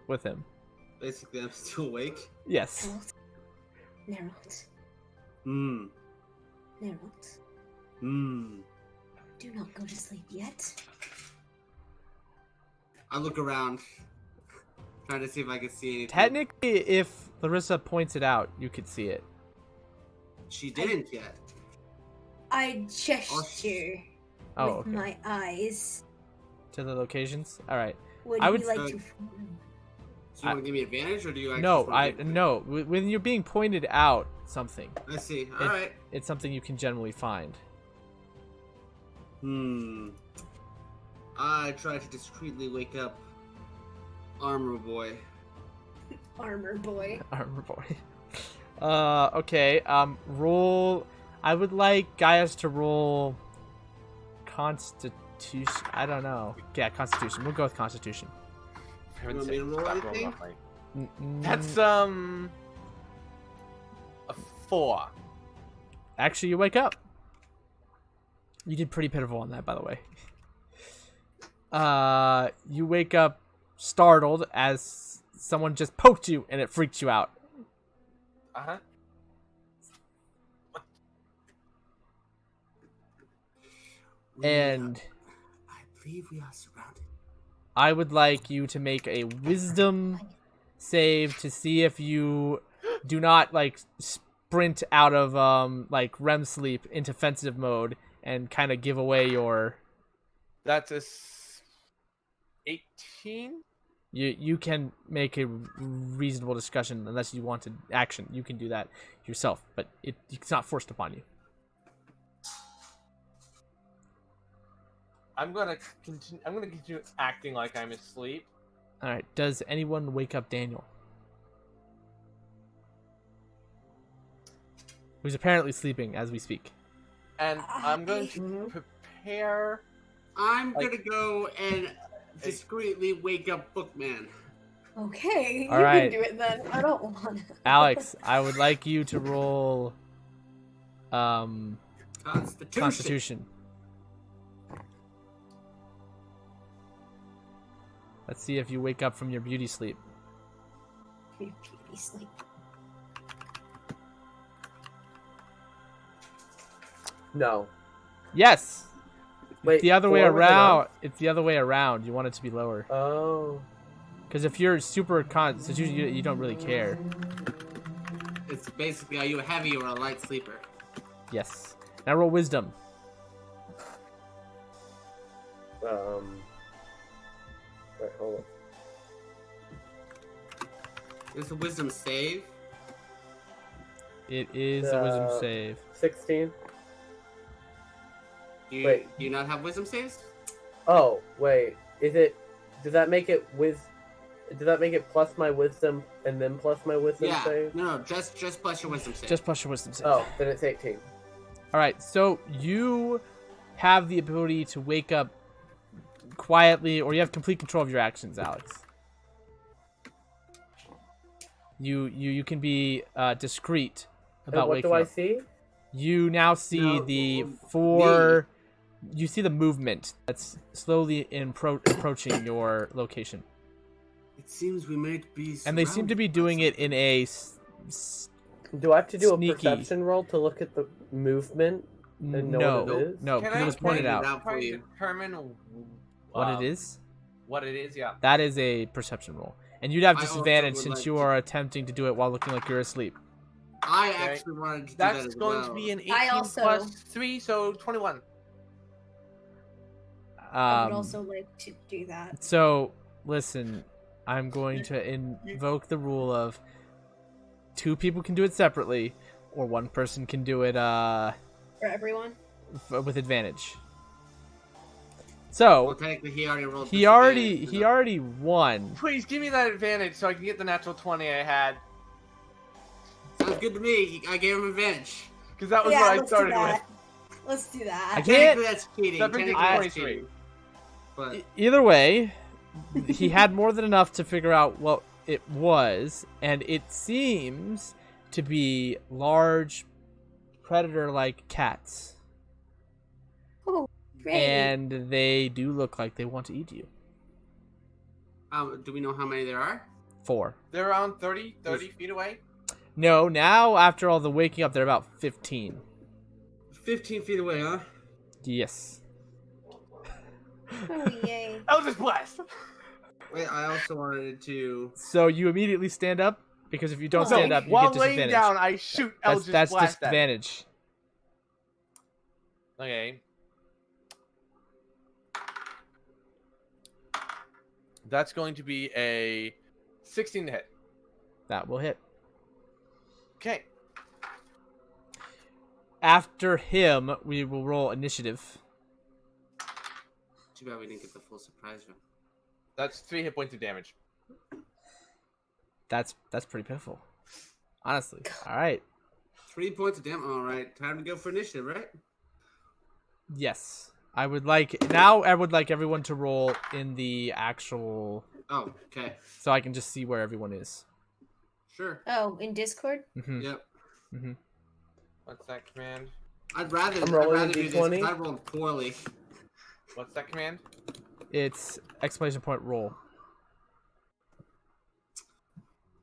with him. Basically, I'm still awake. Yes. Neralt. Hmm. Neralt. Hmm. Do not go to sleep yet. I look around, trying to see if I can see anything. Technically, if Larissa points it out, you could see it. She didn't yet. I gesture Oh, with okay. my eyes. To the locations? All right. Would I you would- like Uh, to? So you want to give me advantage, or do you actually? No, just wanna give me- no. When you're being pointed out something, I see. All right. it's something you can generally find. I try to discreetly wake up Armor Boy. Armor boy. Armor boy. Okay. Roll. I would like Gaius to roll Constitution. I don't know. Yeah, Constitution. We'll go with Constitution. For heaven's You want me to sake, roll stop rolling anything? off my- That's a 4. Actually, you wake up. You did pretty pitiful on that, by the way. You wake up startled as someone just poked you and it freaked you out. Uh-huh. And I believe we are surrounded. I would like you to make a wisdom save to see if you do not like sprint out of like REM sleep into defensive mode and kind of give away your. That's a 18. You can make a reasonable discussion unless you want to action. You can do that yourself, but it's not forced upon you. I'm gonna continue acting like I'm asleep. All right. Does anyone wake up Daniel? Who's apparently sleeping as we speak. And I'm going to prepare. I'm gonna go and discreetly wake up Bookman. Okay, All you right. can do it then. I don't want to. Alex, I would like you to roll Constitution. Let's see if you wake up from your beauty sleep. Beauty sleep. No. Yes. Wait, It's the other way 4 was around. enough? It's the other way around. You want it to be lower. Oh. Because if you're super Constitution, you don't really care. It's basically, are you a heavy or a light sleeper? Yes. Now roll Wisdom. Wait, hold on. It's a wisdom save. It is a Wisdom save. 16. Do Wait. do you not have wisdom saves? Oh, wait. Does that make it plus my wisdom and then plus my wisdom Yeah. save? No, just plus your wisdom save. Just plus your Wisdom save. Oh, then it's 18. All right. So you have the ability to wake up quietly, or you have complete control of your actions, Alex. You can be discreet about And what waking do I up. see? You now see No, the me. four. You see the movement that's slowly approaching your location, It seems we might be. and they seem to be doing it in a. Do I have to do Sneaky. a perception roll to look at the movement and know what it is? No, because it was pointed out. for you. Determine What it is? What it is, yeah. That is a perception roll, and you'd have I also disadvantage would since like you to- are attempting to do it while looking like you're asleep. I Okay. actually wanted to do that That's as going well. to be an 18 I also- plus 3, so 21. I would also like to do that. So, listen, I'm going to invoke the rule of 2 people can do it separately, or 1 person can do it For everyone? with advantage. So, Well, technically, he already rolled. he disadvantage, already won. Please give me that advantage so I can get the natural 20 I had. Sounds good to me. I gave him advantage. Because that was Yeah, what I let's do started that. Let's do I that. can't- Technically, that's cheating. That brings it to Technically, that's 23. cheating. But Either way, he had more than enough to figure out what it was, and it seems to be large predator-like cats. Oh, great. And they do look like they want to eat you. do we know how many there are? 4. They're around 30 feet away. No, now after all the waking up, they're about 15. 15 feet away, huh? Yes. Oh, yay. Eldritch Blast! Wait, I also wanted to. So you immediately stand up, because if you don't No, stand up, you While get laying disadvantage. down, I shoot Eldritch That's Blast at it. disadvantage. Okay. That's going to be a 16 to hit. That will hit. Okay. After him, we will roll initiative. Too bad we didn't get the full surprise round. That's 3 hit points of damage. That's pretty pitiful. Honestly. All right. 3 points of damage. All right, time to go for initiative, right? Yes. I would like everyone to roll in the actual, Oh, okay. so I can just see where everyone is. Sure. Oh, in Discord? Mm-hmm. Yep. Mm-hmm. What's that command? I'd rather I'm rolling do this D20. because I rolled poorly. What's that command? It's exclamation point roll.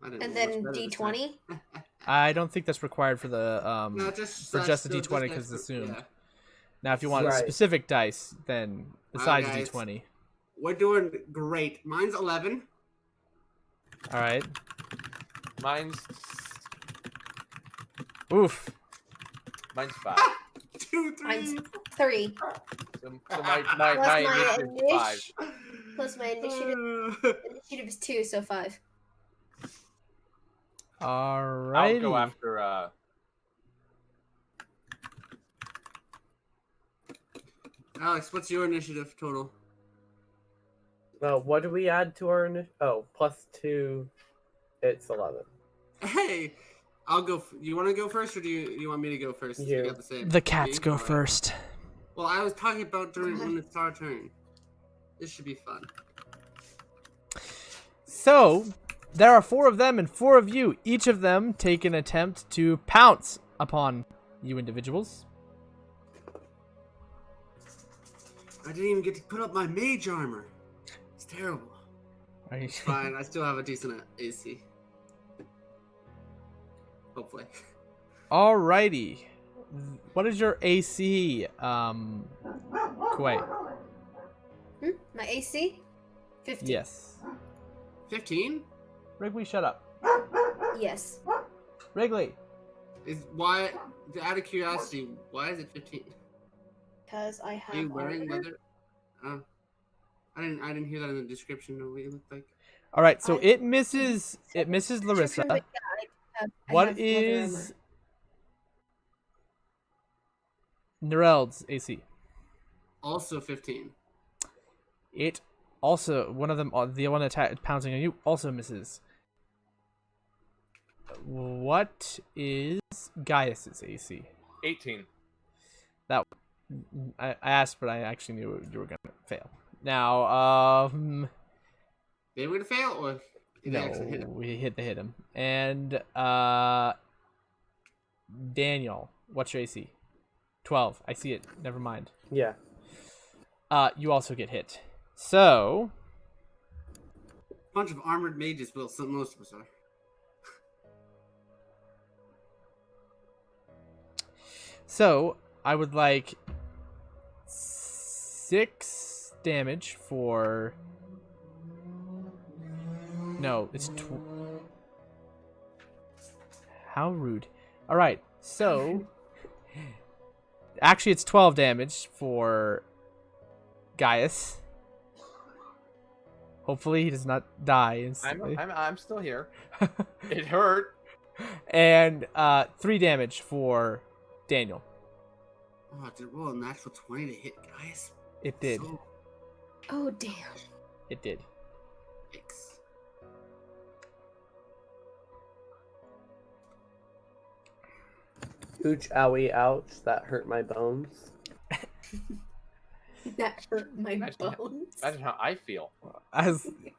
I didn't And roll then much better this time. D20? I don't think that's required for the No, just for just still- a D20 just because it's extra- assumed. yeah. Now, if you want Right. specific dice, then besides guys. D20. We're doing great. Mine's 11. All right. Mine's Oof. 5. 2, 3. Mine's 3. So my Plus my initiative is 5. Plus my initiative is 2, so 5. All I'll right. go after. Alex, what's your initiative total? What do we add to our initiative? Oh, +2. It's 11. Hey, I'll go. You want to go first, or do you want me to go first? You. We got the same. The cats Me? go Alright. first. Well, I was talking about during when it's our turn. This should be fun. So, there are 4 of them and 4 of you. Each of them take an attempt to pounce upon you individuals. I didn't even get to put up my mage armor. It's terrible. Are you- Fine, I still have a decent AC. Hopefully. Alrighty. What is your AC, Kuei? My AC? 50. Yes. 15? Wrigley, shut up. Yes. Wrigley. Is why? Out of curiosity, why is it 15? Because I Are have you wearing armor. leather? Oh, I didn't hear that in the description of what you look like. All right, so I- it misses Larissa. I What have leather is armor. Nereld's AC? Also 15. It also, one of them, the one pouncing on you, also misses. What is Gaius's AC? 18. That I asked, but I actually knew you were gonna fail. Now, They were gonna fail, or they actually hit no, him? we hit him. And Daniel, what's your AC? 12. I see it. Never mind. Yeah. You also get hit. So, Bunch of armored mages. Well, most of us are. I would like 6 damage for. No, it's. How rude. All right, so. Actually, it's 12 damage for Gaius. Hopefully, he does not die instantly. I'm still here. It hurt. And 3 damage for Daniel. Oh, did it roll a natural 20 to hit, guys? It did. So, Oh, damn. It did. yikes. Ooch, owie, ouch. That hurt my bones. That hurt my Imagine- bones. Imagine how I feel. As Like,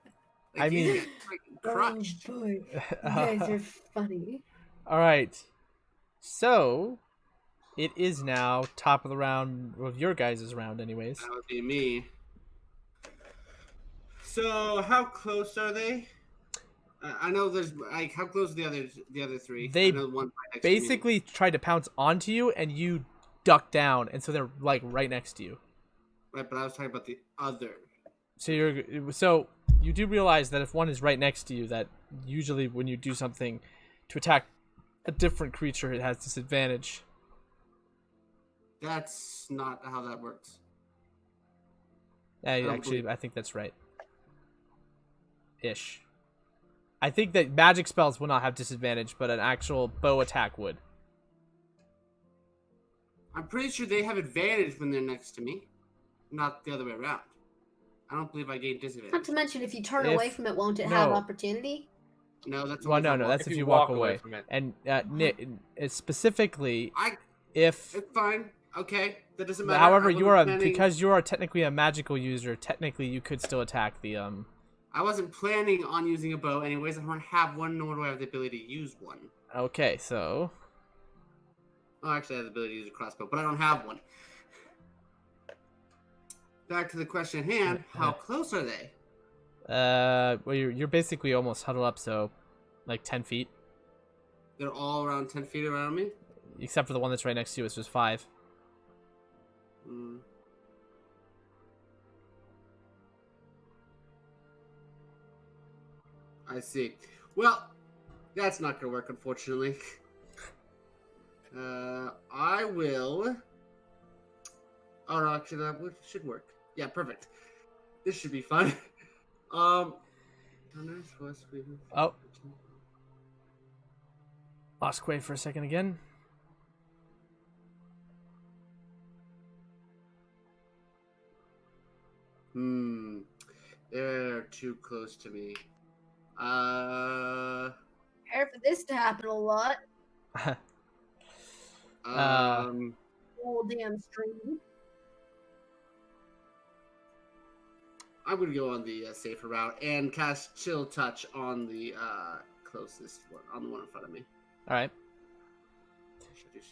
I mean- you get, like, crushed. Oh, boy. You guys are funny. all right. So, it is now top of the round of your guys' round, anyways. That would be me. So, how close are they? I know there's like how close are the other 3? They I know one right next to me. Basically, tried to pounce onto you, and you duck down, and so they're like right next to you. Right, but I was talking about the other. So you do realize that if one is right next to you, that usually when you do something to attack a different creature, it has disadvantage. That's not how that works. Actually, believe- I think that's right. Ish. I think that magic spells will not have disadvantage, but an actual bow attack would. I'm pretty sure they have advantage when they're next to me, not the other way around. I don't believe I gain Not disadvantage. to mention, if you turn If- away from it, won't it have no. opportunity? No, that's Well, only no, if I no, walk. that's if you walk away. from it. And Nick, specifically, I. if It's fine. Okay, that doesn't matter. however I you wasn't are planning- because you are technically a magical user, technically you could still attack the I wasn't planning on using a bow, anyways. I don't have one, nor do I have the ability to use one. Okay, so Oh, actually, I have the ability to use a crossbow, but I don't have one. Back to the question at hand: how close are they? well, you're basically almost huddled up, so like 10 feet, They're all around 10 feet around me. except for the one that's right next to you, it's just 5. Hmm. I see. Well, that's not gonna work, unfortunately. I will. Oh, no, actually, that should work. Yeah, perfect. This should be fun. Oh. Lost Quay for a second again. They're too close to me. Prepare for this to happen a lot. Whole damn stream. I'm gonna go on the safer route and cast Chill Touch on the closest one, on the one in front of me. All right.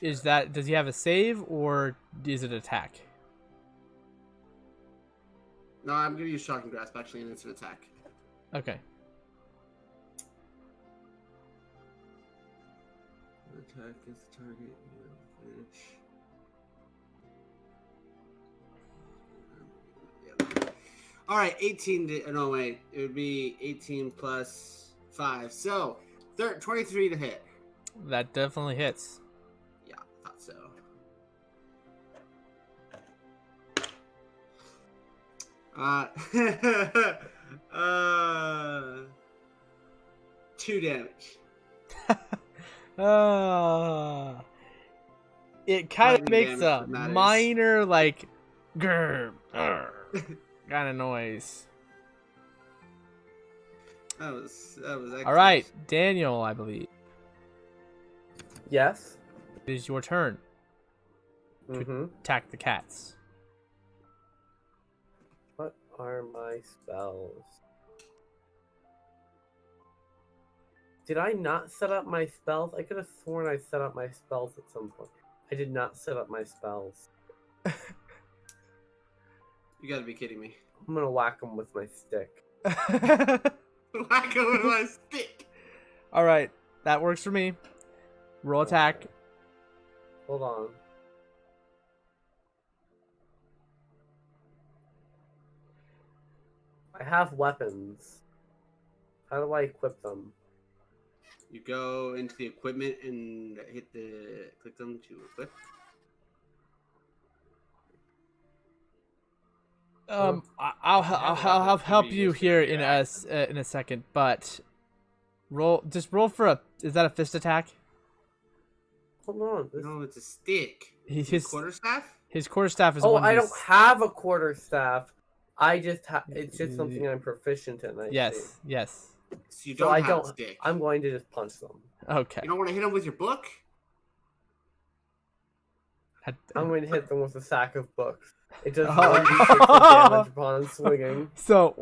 Does he have a save or is it attack? No, I'm gonna use Shocking Grasp actually, and it's an attack. Okay. Attack is the target. Finish. All right, 18. No, wait. It would be 18 plus 5. So, 23 to hit. That definitely hits. Yeah, I thought so. Uh, 2 damage. It kind of Lightning makes a damage matters. minor, like, grr, kind of noise. That was excellent. All right, Daniel, I believe. Yes. It is your turn Mm-hmm. to attack the cats. What are my spells? Did I not set up my spells? I could have sworn I set up my spells at some point. I did not set up my spells. You gotta be kidding me. I'm gonna whack them with my stick. Whack him with my stick. All right, that works for me. Roll attack. Hold on. I have weapons. How do I equip them? You go into the equipment and click them to equip. I'll help you here in a second, but just roll for is that a fist attack? Hold on. No, it's a stick. His quarterstaff? His quarterstaff is. Oh, one I of these- don't have a quarterstaff. I just it's just something I'm proficient in. Yes, yes. So you So don't I have don't. a stick. I'm going to just punch them. Okay. You don't want to hit them with your book? I'm going to hit them with a sack of books. It does Oh. 1d6 of damage upon swinging. So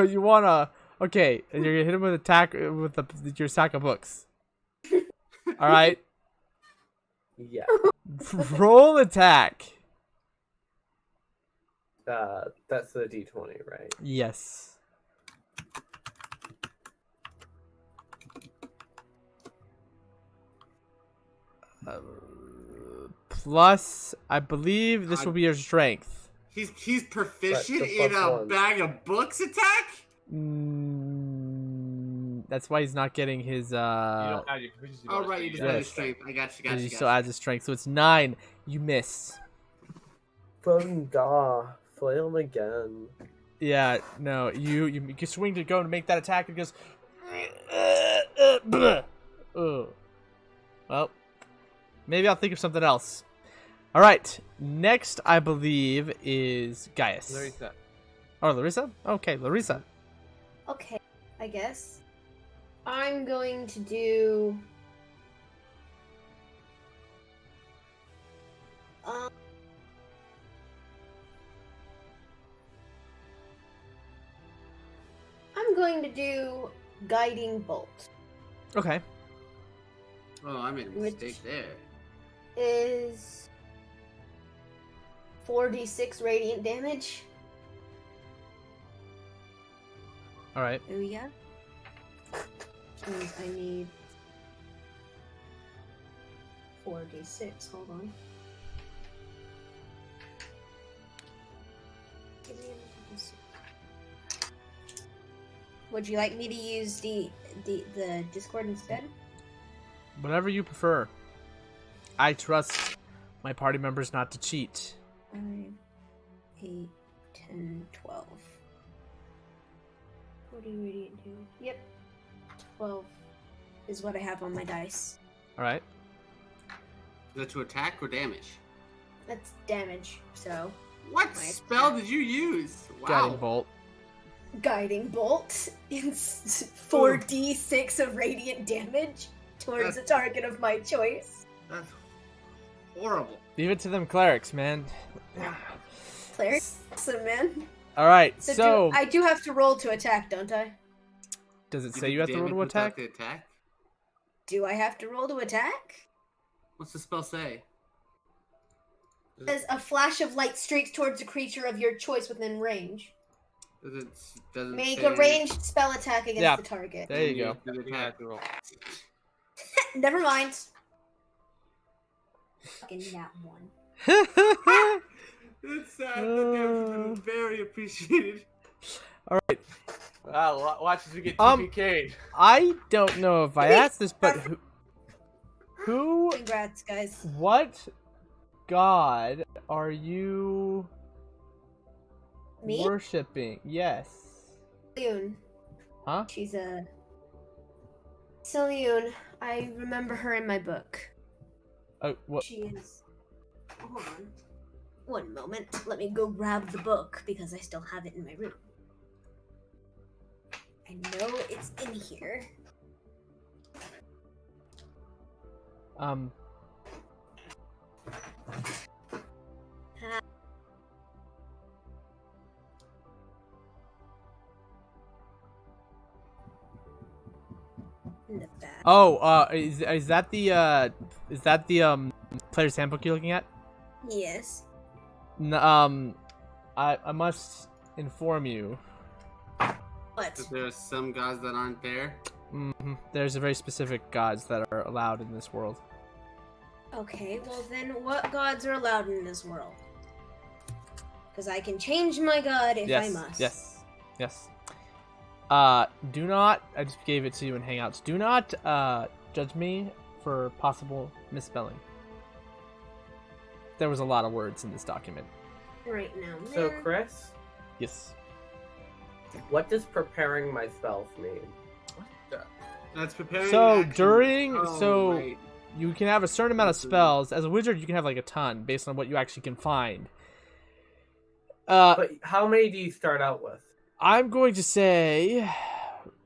you wanna and you're gonna hit him with attack with your sack of books. All right. Yeah. Roll attack. That's the d20, right? Yes. Plus, I believe this will be your strength. He's proficient That's the in plus a one. bag of books attack? That's why he's not getting his. You don't have your proficiency Oh, bonus, right, but you just have added Yes. strength. I got you. He still adds his strength, so it's 9. You miss. Funga. Flail him again. Yeah, no, you swing to go to make that attack and it goes. Oh. Well, maybe I'll think of something else. All right, next I believe is Gaius. Larissa. Oh, Larissa? Okay, Larissa. Okay, I guess. I'm going to do... I'm going to do Guiding Bolt. Okay. Oh, I made a mistake there. Is 4d6 radiant damage. All right. Oh yeah. And I need 4d6. Hold on. Give me another d6. Would you like me to use the Discord instead? Whatever you prefer. I trust my party members not to cheat. 5, 8, 10, 12. 40 radiant damage. Yep. 12 is what I have on my dice. Alright. Is that to attack or damage? That's damage, so. What My spell attack. did you use? Wow. Guiding bolt. Guiding bolt. It's 4d6 of radiant damage towards a target of my choice. That's horrible. Leave it to them clerics, man. Clerics, so man. Alright, So, so I do have to roll to attack, don't I? does it You say did you have to roll damage to without attack? the attack? Do I have to roll to attack? What's the spell say? As a flash of light streaks towards a creature of your choice within range. Doesn't Make say a ranged spell attack against Yeah. the target. There you go. the Yeah, attack. cool. Never mind. Fucking that one. It's sad. The damage has been very appreciated. Alright. Wow, watch as we get Um, TPK'd. I don't know if I asked this, but who Congrats, guys. what god are you Me? worshipping? Yes. Leon. Huh? She's a. Leon. I remember her in my book. What? She is. Hold on. One moment. Let me go grab the book because I still have it in my room. I know it's in here. In the back. Oh, is that the player's handbook you're looking at? Yes. I must inform you. What? That there are some gods that aren't there. There's a very specific gods that are allowed in this world. Okay, well then what gods are allowed in this world? Because I can change my god if I must. Yes. Do not, I just gave it to you in Hangouts. Do not judge me for possible misspelling. There was a lot of words in this document. Right now. So, there. Chris, Yes. what does preparing my spells mean? That's preparing. So action. during, Oh, right. you can have a certain amount of spells. As a wizard, you can have like a ton based on what you actually can find. But how many do you start out with? I'm going to say,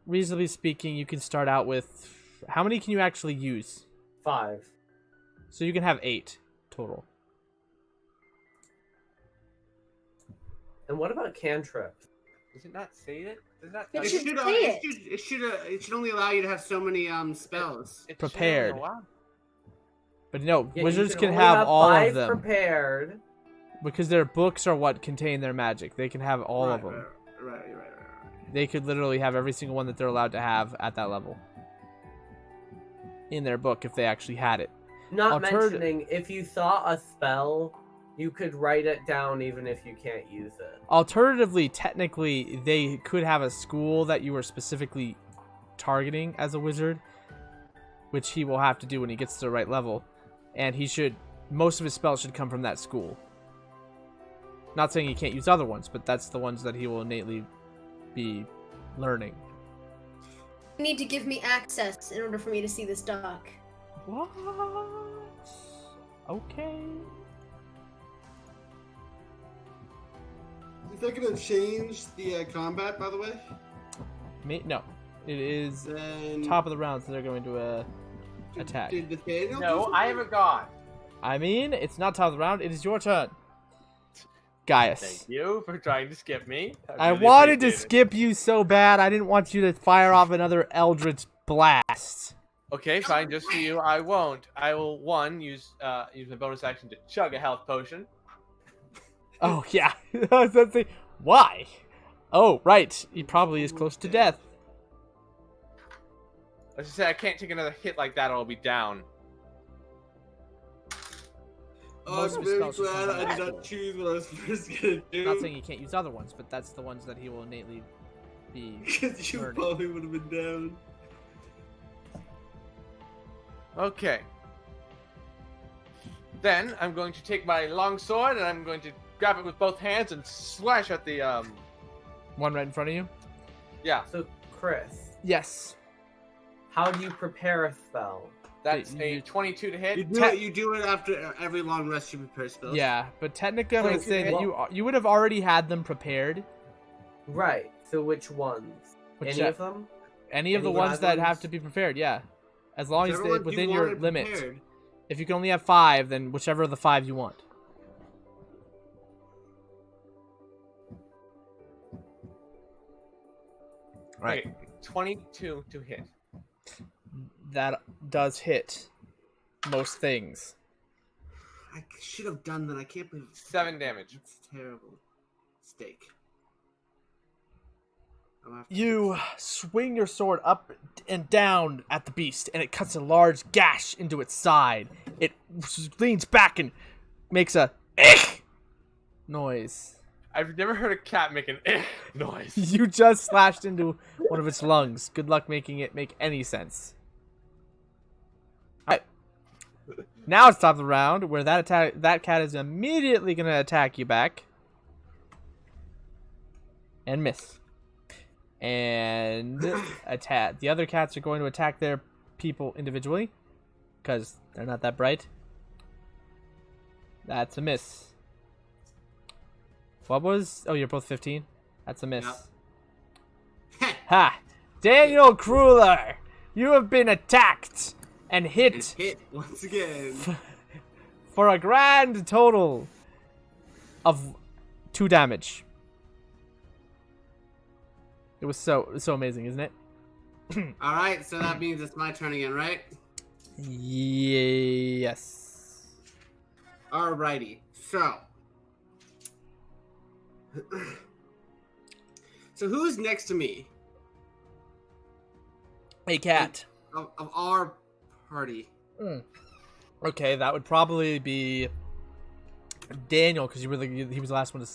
reasonably speaking, you can start out with, how many can you actually use? 5. So you can have 8 total. And what about cantrips? Does it not say it? Does that? It It should should, say it. it should only allow you to have so many spells. It's Prepared. showing a lot. But no, Yeah, you wizards can only have all 5 of them. prepared. Because their books are what contain their magic. They can have all of them. Right. They could literally have every single one that they're allowed to have at that level. In their book, if they actually had it. Not Altered- mentioning, if you saw a spell, you could write it down even if you can't use it. Alternatively, technically, they could have a school that you were specifically targeting as a wizard. Which he will have to do when he gets to the right level. And most of his spells should come from that school. Not saying he can't use other ones, but that's the ones that he will innately be learning. You need to give me access in order for me to see this doc. What? Okay. Is that gonna change the combat, by the way? No. It is Then top of the round, so they're going to attack. Did Nathaniel do No, I something? have a god. I mean, it's not top of the round. It is your turn. Gaius. Thank you for trying to skip me. I really wanted to appreciate it. skip you so bad. I didn't want you to fire off another Eldritch Blast. Okay, fine. Just for you, I won't. I will use my bonus action to chug a health potion. Oh, yeah. I was about to say, why? Oh, right. He probably is close to death. Let's just say I can't take another hit like that or I'll be down. Oh, Most I'm of his very spells should glad come from I that did school. not choose what I was first gonna do. Not saying he can't use other ones, but that's the ones that he will innately be Because you learning. probably would have been down. Okay. Then I'm going to take my long sword and I'm going to grab it with both hands and slash at the One right in front of you? Yeah, So, Chris, Yes. how do you prepare a spell? that's You- a 22 to hit. You do it after every long rest you prepare spells. Yeah, but technically I'm going to Wait, say that what? you would have already had them prepared. Right. So, which ones? Which, Any of them? Any of the Any ones live that ones? have to be prepared, yeah. As long as Whichever they're ones you within your wanted limit. prepared. If you can only have 5, then whichever of the 5 you want. Right. Okay, 22 to hit. That does hit most things. I should have done that. I can't believe 7 damage. it's terrible. Steak. I'll have to You fix swing your sword up and down at the beast, and it cuts a large gash into its side. It leans back and makes a "ich" noise. I've never heard a cat make an noise. You just slashed into one of its lungs. Good luck making it make any sense. Alright. Now it's top of the round where that cat is immediately gonna attack you back. And miss. And attack. The other cats are going to attack their people individually. Because they're not that bright. That's a miss. What was... Oh, you're both 15? That's a miss. Yep. Ha! Daniel Crewler! You have been attacked and And hit hit once again. for a grand total of 2 damage. It was so amazing, isn't it? All right, so that means it's my turn again, right? Yes. Alrighty. So. So who's next to me A cat. of our party? Okay, that would probably be Daniel because he was the last one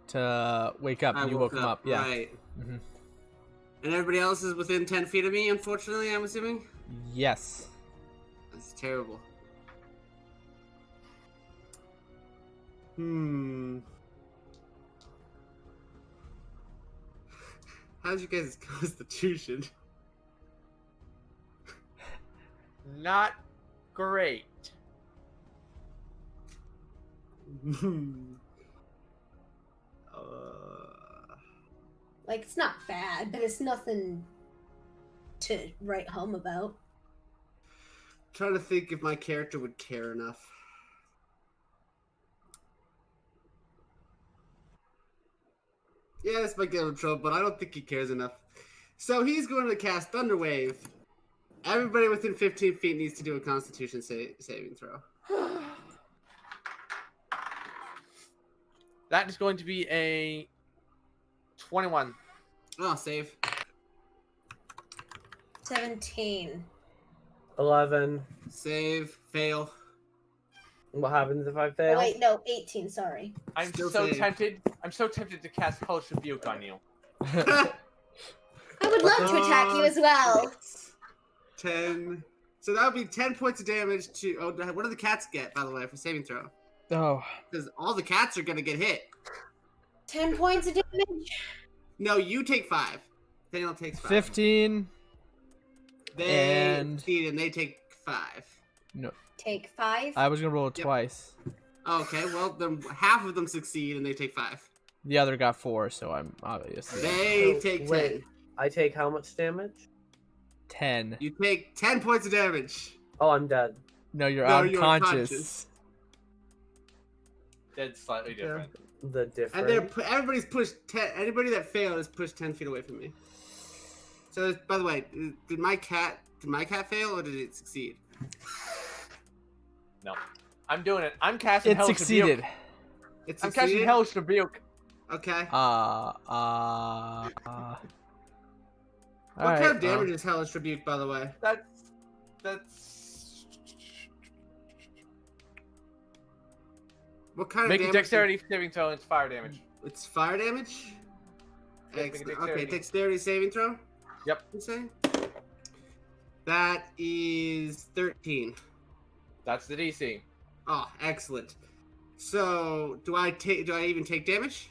to wake up. And you woke him up. Yeah. Right. Mhm. And everybody else is within 10 feet of me, unfortunately, I'm assuming? Yes. That's terrible. How's your guys' constitution? Not great. uh, Like, it's not bad, but it's nothing to write home about. trying to think if my character would care enough. Yeah, this might get him in trouble, but I don't think he cares enough. So he's going to cast Thunder Wave. Everybody within 15 feet needs to do a Constitution saving throw. That is going to be a 21. Oh, save. 17. 11. Save. Fail. What happens if I Oh, fail? wait, no, 18, sorry. I'm Still so save. tempted. I'm so tempted to cast Hellish Rebuke on you. I would love to attack you as well. 10. So that would be 10 points of damage to... Oh, what do the cats get, by the way, for saving throw? Oh. Because all the cats are going to get hit. 10 points of damage. No, you take 5. Daniel takes 5. 15. They and- succeed and they take 5. No. Take 5. I was gonna roll it Yep. twice. Okay, well, then half of them succeed and they take 5. The other got 4, so I'm obviously They So, take 10. wait. I take how much damage? 10. You take 10 points of damage. Oh, I'm dead. No, you're No, you're unconscious. unconscious. That's slightly different. The difference. And they're everybody's pushed 10. Anybody that failed is pushed 10 feet away from me. So, by the way, did my cat fail or did it succeed? No, I'm doing it. I'm casting It Hellish succeeded. Rebuke. It I'm succeeded. casting Hellish Rebuke. Okay. What What kind of damage is Hellish Rebuke, by the way? That's What kind make of a damage? dexterity saving throw. It's fire damage. It's fire damage. Okay, dexterity saving throw? Yep. You say? That is 13. That's the DC. Oh, excellent. So, do I even take damage?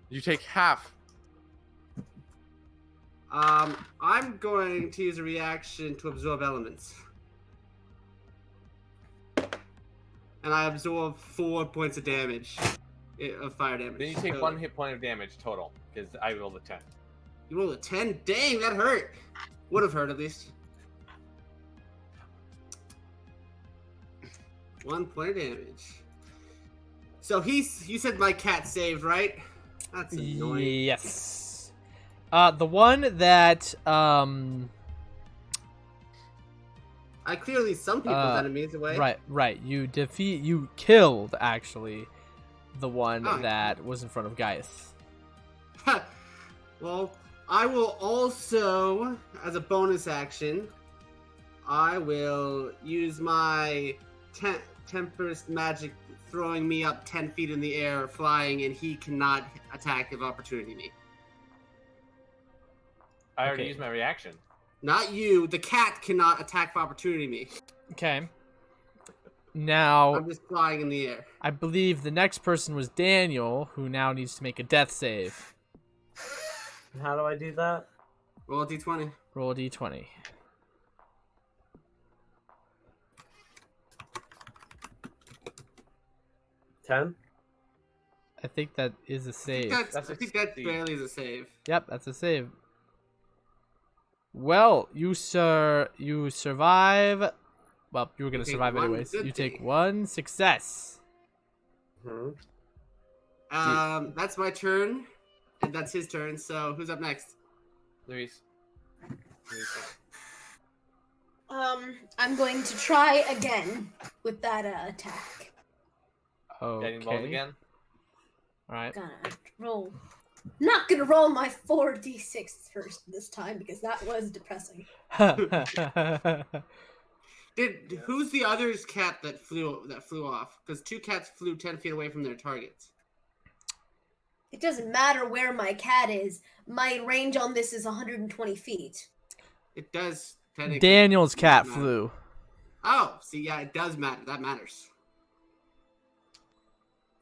You take half. I'm going to use a reaction to absorb elements. And I absorb 4 points of damage. Of fire damage. Then you take 1 hit point of damage total, because I rolled a 10. You rolled a 10? Dang, that hurt. Would have hurt at least. 1 point of damage. So you said my cat saved, right? That's annoying. Yes. The one that I clearly some people's enemies away. Right. You killed actually the one Oh. that was in front of Gaius. Well, I will also, as a bonus action, I will use my Tempest magic, throwing me up 10 feet in the air, flying, and he cannot attack of opportunity me. I already Okay. used my reaction. Not you. The cat cannot attack of opportunity me. Okay. Now, I'm just flying in the air. I believe the next person was Daniel, who now needs to make a death save. How do I do that? Roll a d20. Roll a d20. $10? I think that is a save. I That's a think that succeed. barely is a save. Yep, that's a save. Well, you survive. Well, you were gonna take survive one anyways. good You take thing. 1 success. Hmm. That's my turn, and that's his turn. So who's up next? Luis. I'm going to try again with that attack. Getting rolled Okay. again. All right. Gonna roll. Not gonna roll my 4d6 first this time because that was depressing. Who's the other's cat that flew off? Because 2 cats flew 10 feet away from their targets. It doesn't matter where my cat is. My range on this is 120 feet. It does technically. Daniel's cat matter. flew. Oh, see, yeah, it does matter. That matters.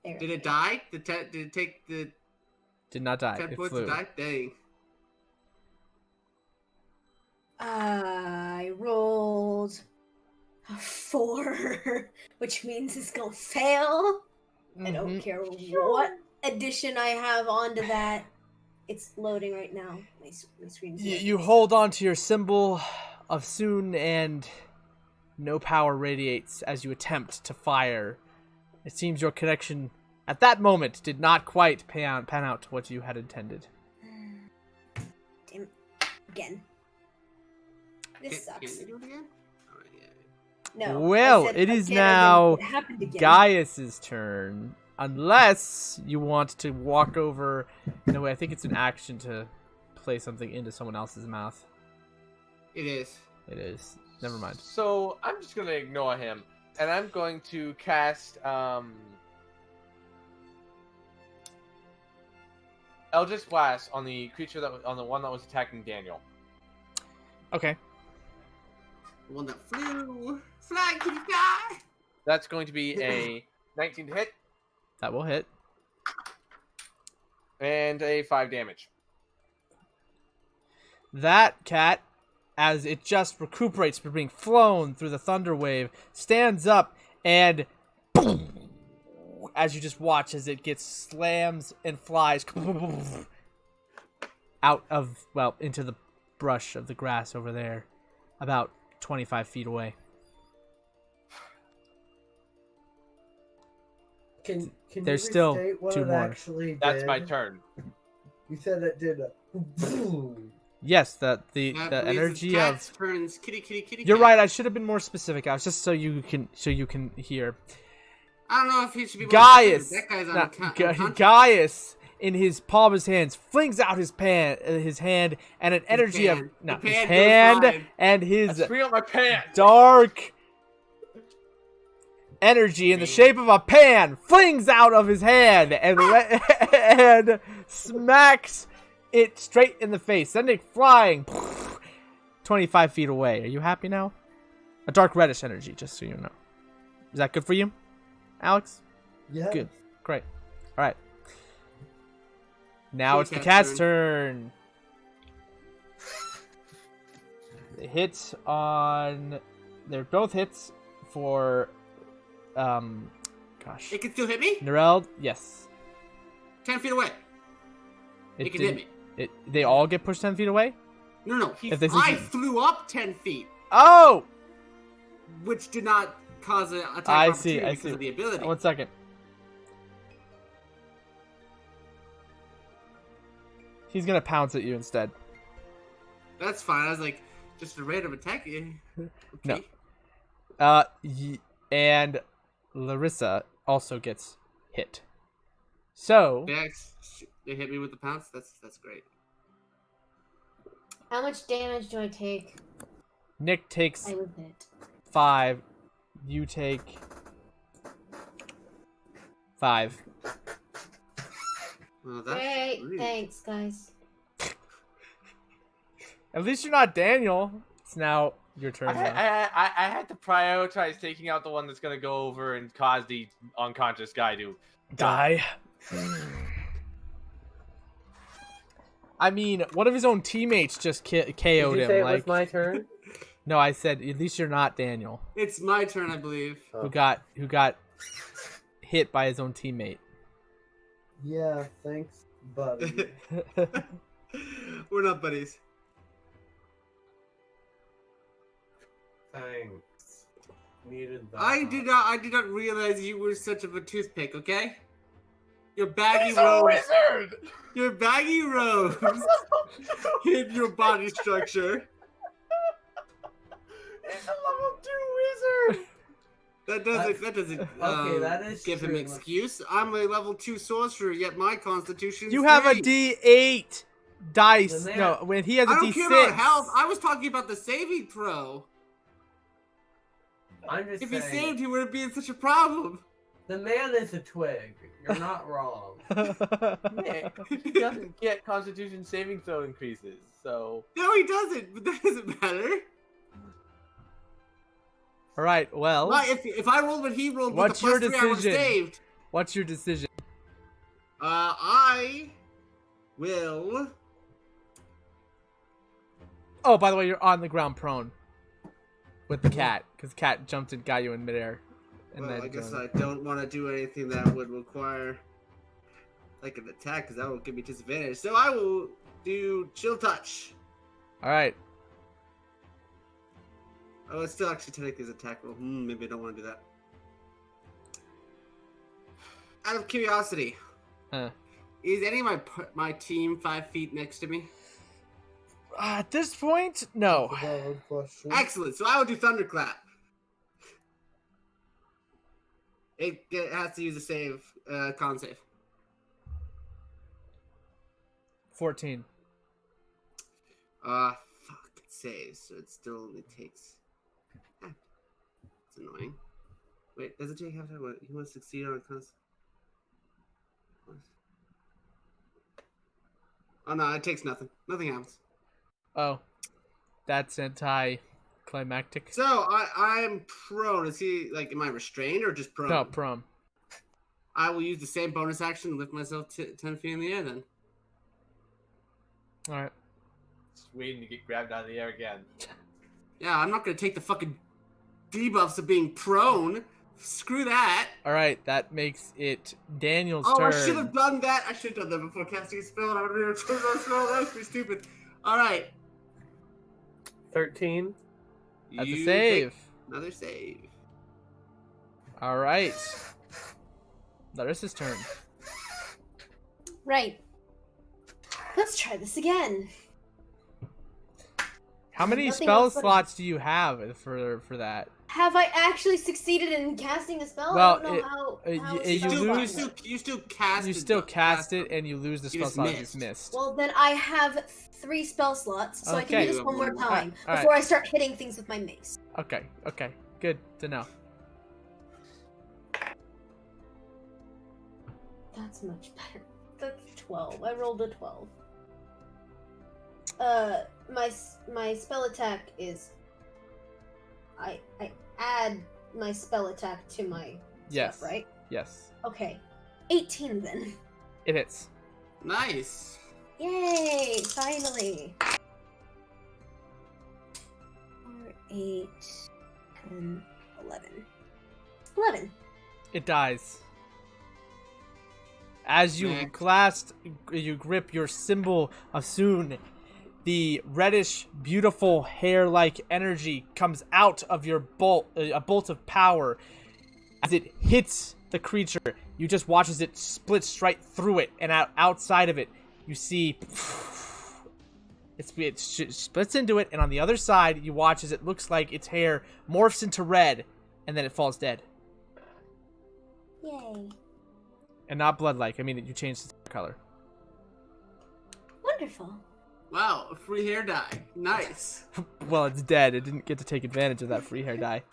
There. Did it die? Did it take the Did not die. 10 It points flew. to die? Dang. I rolled a 4, which means it's gonna fail. I don't Mhm. care what addition I have onto that. It's loading right now. My screen's loading. You hold on to your symbol of soon, and no power radiates as you attempt to fire. It seems your connection at that moment did not quite pan out to what you had intended. Damn it. Again. This Can sucks. they do it again? Oh, yeah. No. Well, I said it is again, now it happened again. Gaius's turn. Unless you want to walk over. No, I think it's an action to play something into someone else's mouth. It is. It is. Never mind. So I'm just gonna ignore him, and I'm going to cast Eldritch Blast on the creature on the one that was attacking Daniel. Okay. The one that flew. Fly, kitty, fly! That's going to be a 19 to hit That will hit. and a 5 damage. That cat, as it just recuperates from being flown through the thunder wave, stands up and boom, as you just watch as it gets slams and flies out of, well, into the brush of the grass over there, about 25 feet away. Can There's you still restate what 2 it more. actually did? That's my turn. You said it did a boom. Yes, the That means energy this of. cat turns kitty, kitty, kitty. You're cat. right. I should have been more specific. I was just so you can hear. I don't know if he should be. more Gaius, specific. That guy's no, unconscious. Gaius, in his palm of his hands, flings out his hand, and an energy of pan. no, The his pan goes hand live. and I his scream out my pants. dark energy in the shape of a pan flings out of his hand and smacks it straight in the face, sending it flying 25 feet away. Are you happy now? A dark reddish energy, just so you know. Is that good for you, Alex? Yeah. Good. Great. All right. Now it's the cat's turn. The hits on... They're both hits for... Gosh. It can still hit me? Nareld, yes. 10 feet away. It can hit me. They all get pushed 10 feet away? No. I flew up 10 feet. Oh! Which did not cause an attack I opportunity see. because of the ability. 1 second. He's gonna pounce at you instead. That's fine. I was like, just a random attack. Okay. No. And Larissa also gets hit. So They hit me with the pounce. That's great. How much damage do I take? Nick takes I was hit. 5. You take 5. Well, that's Great, rude. thanks, guys. At least you're not Daniel. It's now your turn. now. I had to prioritize taking out the one that's gonna go over and cause the unconscious guy to Die. I mean, one of his own teammates just KO'd Did you him. say it Like, was my turn? no, I said at least you're not Daniel, It's my turn, I believe. who got hit by his own teammate. Yeah, thanks, buddy. We're not buddies. Thanks. Needed that. I did not realize you were such of a toothpick. Okay. Your baggy He's a robes. wizard! Your baggy robes hid your body structure. He's a level 2 wizard! That doesn't Okay, that is give him true. excuse. I'm a level 2 sorcerer, yet my constitution. You have a D8 dice. The man- No, when he has a I don't D6. care about health. I was talking about the saving throw. I'm just If he saying, saved, he wouldn't be in such a problem. the man is a twig. You're not wrong. Nick, he doesn't get constitution saving throw increases, so... No, he doesn't. But that doesn't matter. All right. Well, If I rolled what he rolled with What's the plus your 3, I would have decision? saved. what's your decision? I will. Oh, by the way, you're on the ground prone with the cat, because cat jumped and got you in midair. And Well, then I guess I don't want to do anything that would require like an attack, because that will give me disadvantage. So I will do chill touch. All right. Oh, it's still actually technically his attack roll. Maybe I don't want to do that. Out of curiosity, is any of my team 5 feet next to me? At this point, no. Valid question. Excellent. So I will do thunderclap. It has to use a save, con save. 14. Fuck, it saves, so it still only takes. It's annoying. Wait, does it take half time? What, you want to succeed on a con? Oh no, it takes nothing. Nothing happens. Oh, that's anti-climactic. So I'm prone. Is he like? Am I restrained or just prone? No, prone. I will use the same bonus action to lift myself 10 feet in the air. Then. All right. Just waiting to get grabbed out of the air again. Yeah, I'm not gonna take the fucking debuffs of being prone. Screw that. All right. That makes it Daniel's Oh, turn. I should have done that. I should have done that before casting a spell. I would have returned that spell. That was pretty stupid. All right. 13. That's a You save. take another save. All right. Larissa's turn. Right. Let's try this again. How many Nothing spell else but- slots do you have for that? Have I actually succeeded in casting a spell? Well, I don't know how you it's done. lose- You still cast. You still cast it, and you lose the You spell just slot you missed. just missed. Well, then I have 3 spell slots, so I can Okay. do this one more time Alright. before I start hitting things with my mace. Okay. Good to know. That's much better. That's 12. I rolled a 12. My spell attack is. I add my spell attack to my Yes. stuff, right? Yes. Okay. 18 then. It hits. Nice. Yay! Finally. 4, 8, 10, 11. 11. It dies. As you you grip your symbol of Soon, the reddish, beautiful hair-like energy comes out of your bolt, a bolt of power. As it hits the creature, you just watch as it splits right through it, and outside of it, you see it splits into it, and on the other side, you watch as it looks like its hair morphs into red, and then it falls dead. Yay. And not blood-like. I mean, you changed the color. Wonderful. Wow, a free hair dye. Nice. Well, it's dead. It didn't get to take advantage of that free hair dye.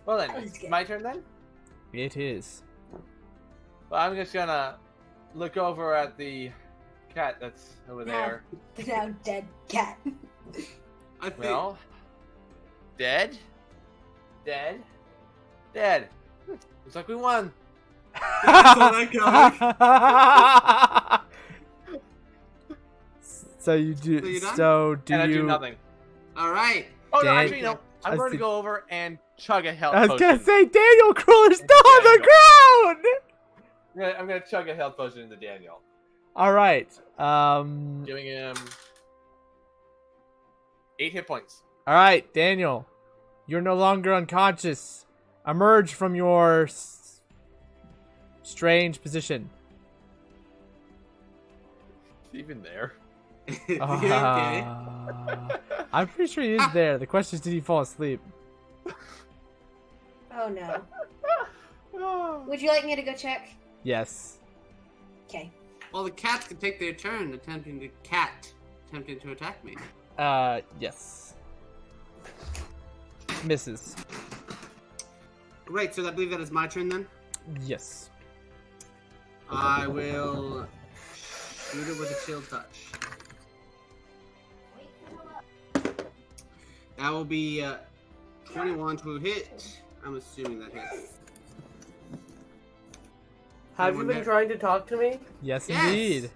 Well That was then, good. my turn then? It is. Well, I'm just gonna look over at the cat that's over there. The now dead cat. I think. Well, dead? Dead? Dead. Looks like we won. That's all I So you do. So you done? So do And I you? do nothing. All right. Oh no, Dan- actually no. I'm That's going to the- go over and chug a health I was potion. gonna say Daniel Crewler's still on the ground. I'm gonna chug a health potion into Daniel, All right. giving him 8 hit points. All right, Daniel. You're no longer unconscious. Emerge from your strange position. Is he even there? Okay. I'm pretty sure he is there. The question is, did he fall asleep? Oh no. Would you like me to go check? Yes. Okay. Well, the cats can take their turn attempting to attack me. Yes. Misses. Great. So I believe that is my turn then. Yes. I will shoot it with a chill touch. That will be 21 to hit. I'm assuming that hits. Have you been trying to talk to me? Yes, Yes. indeed.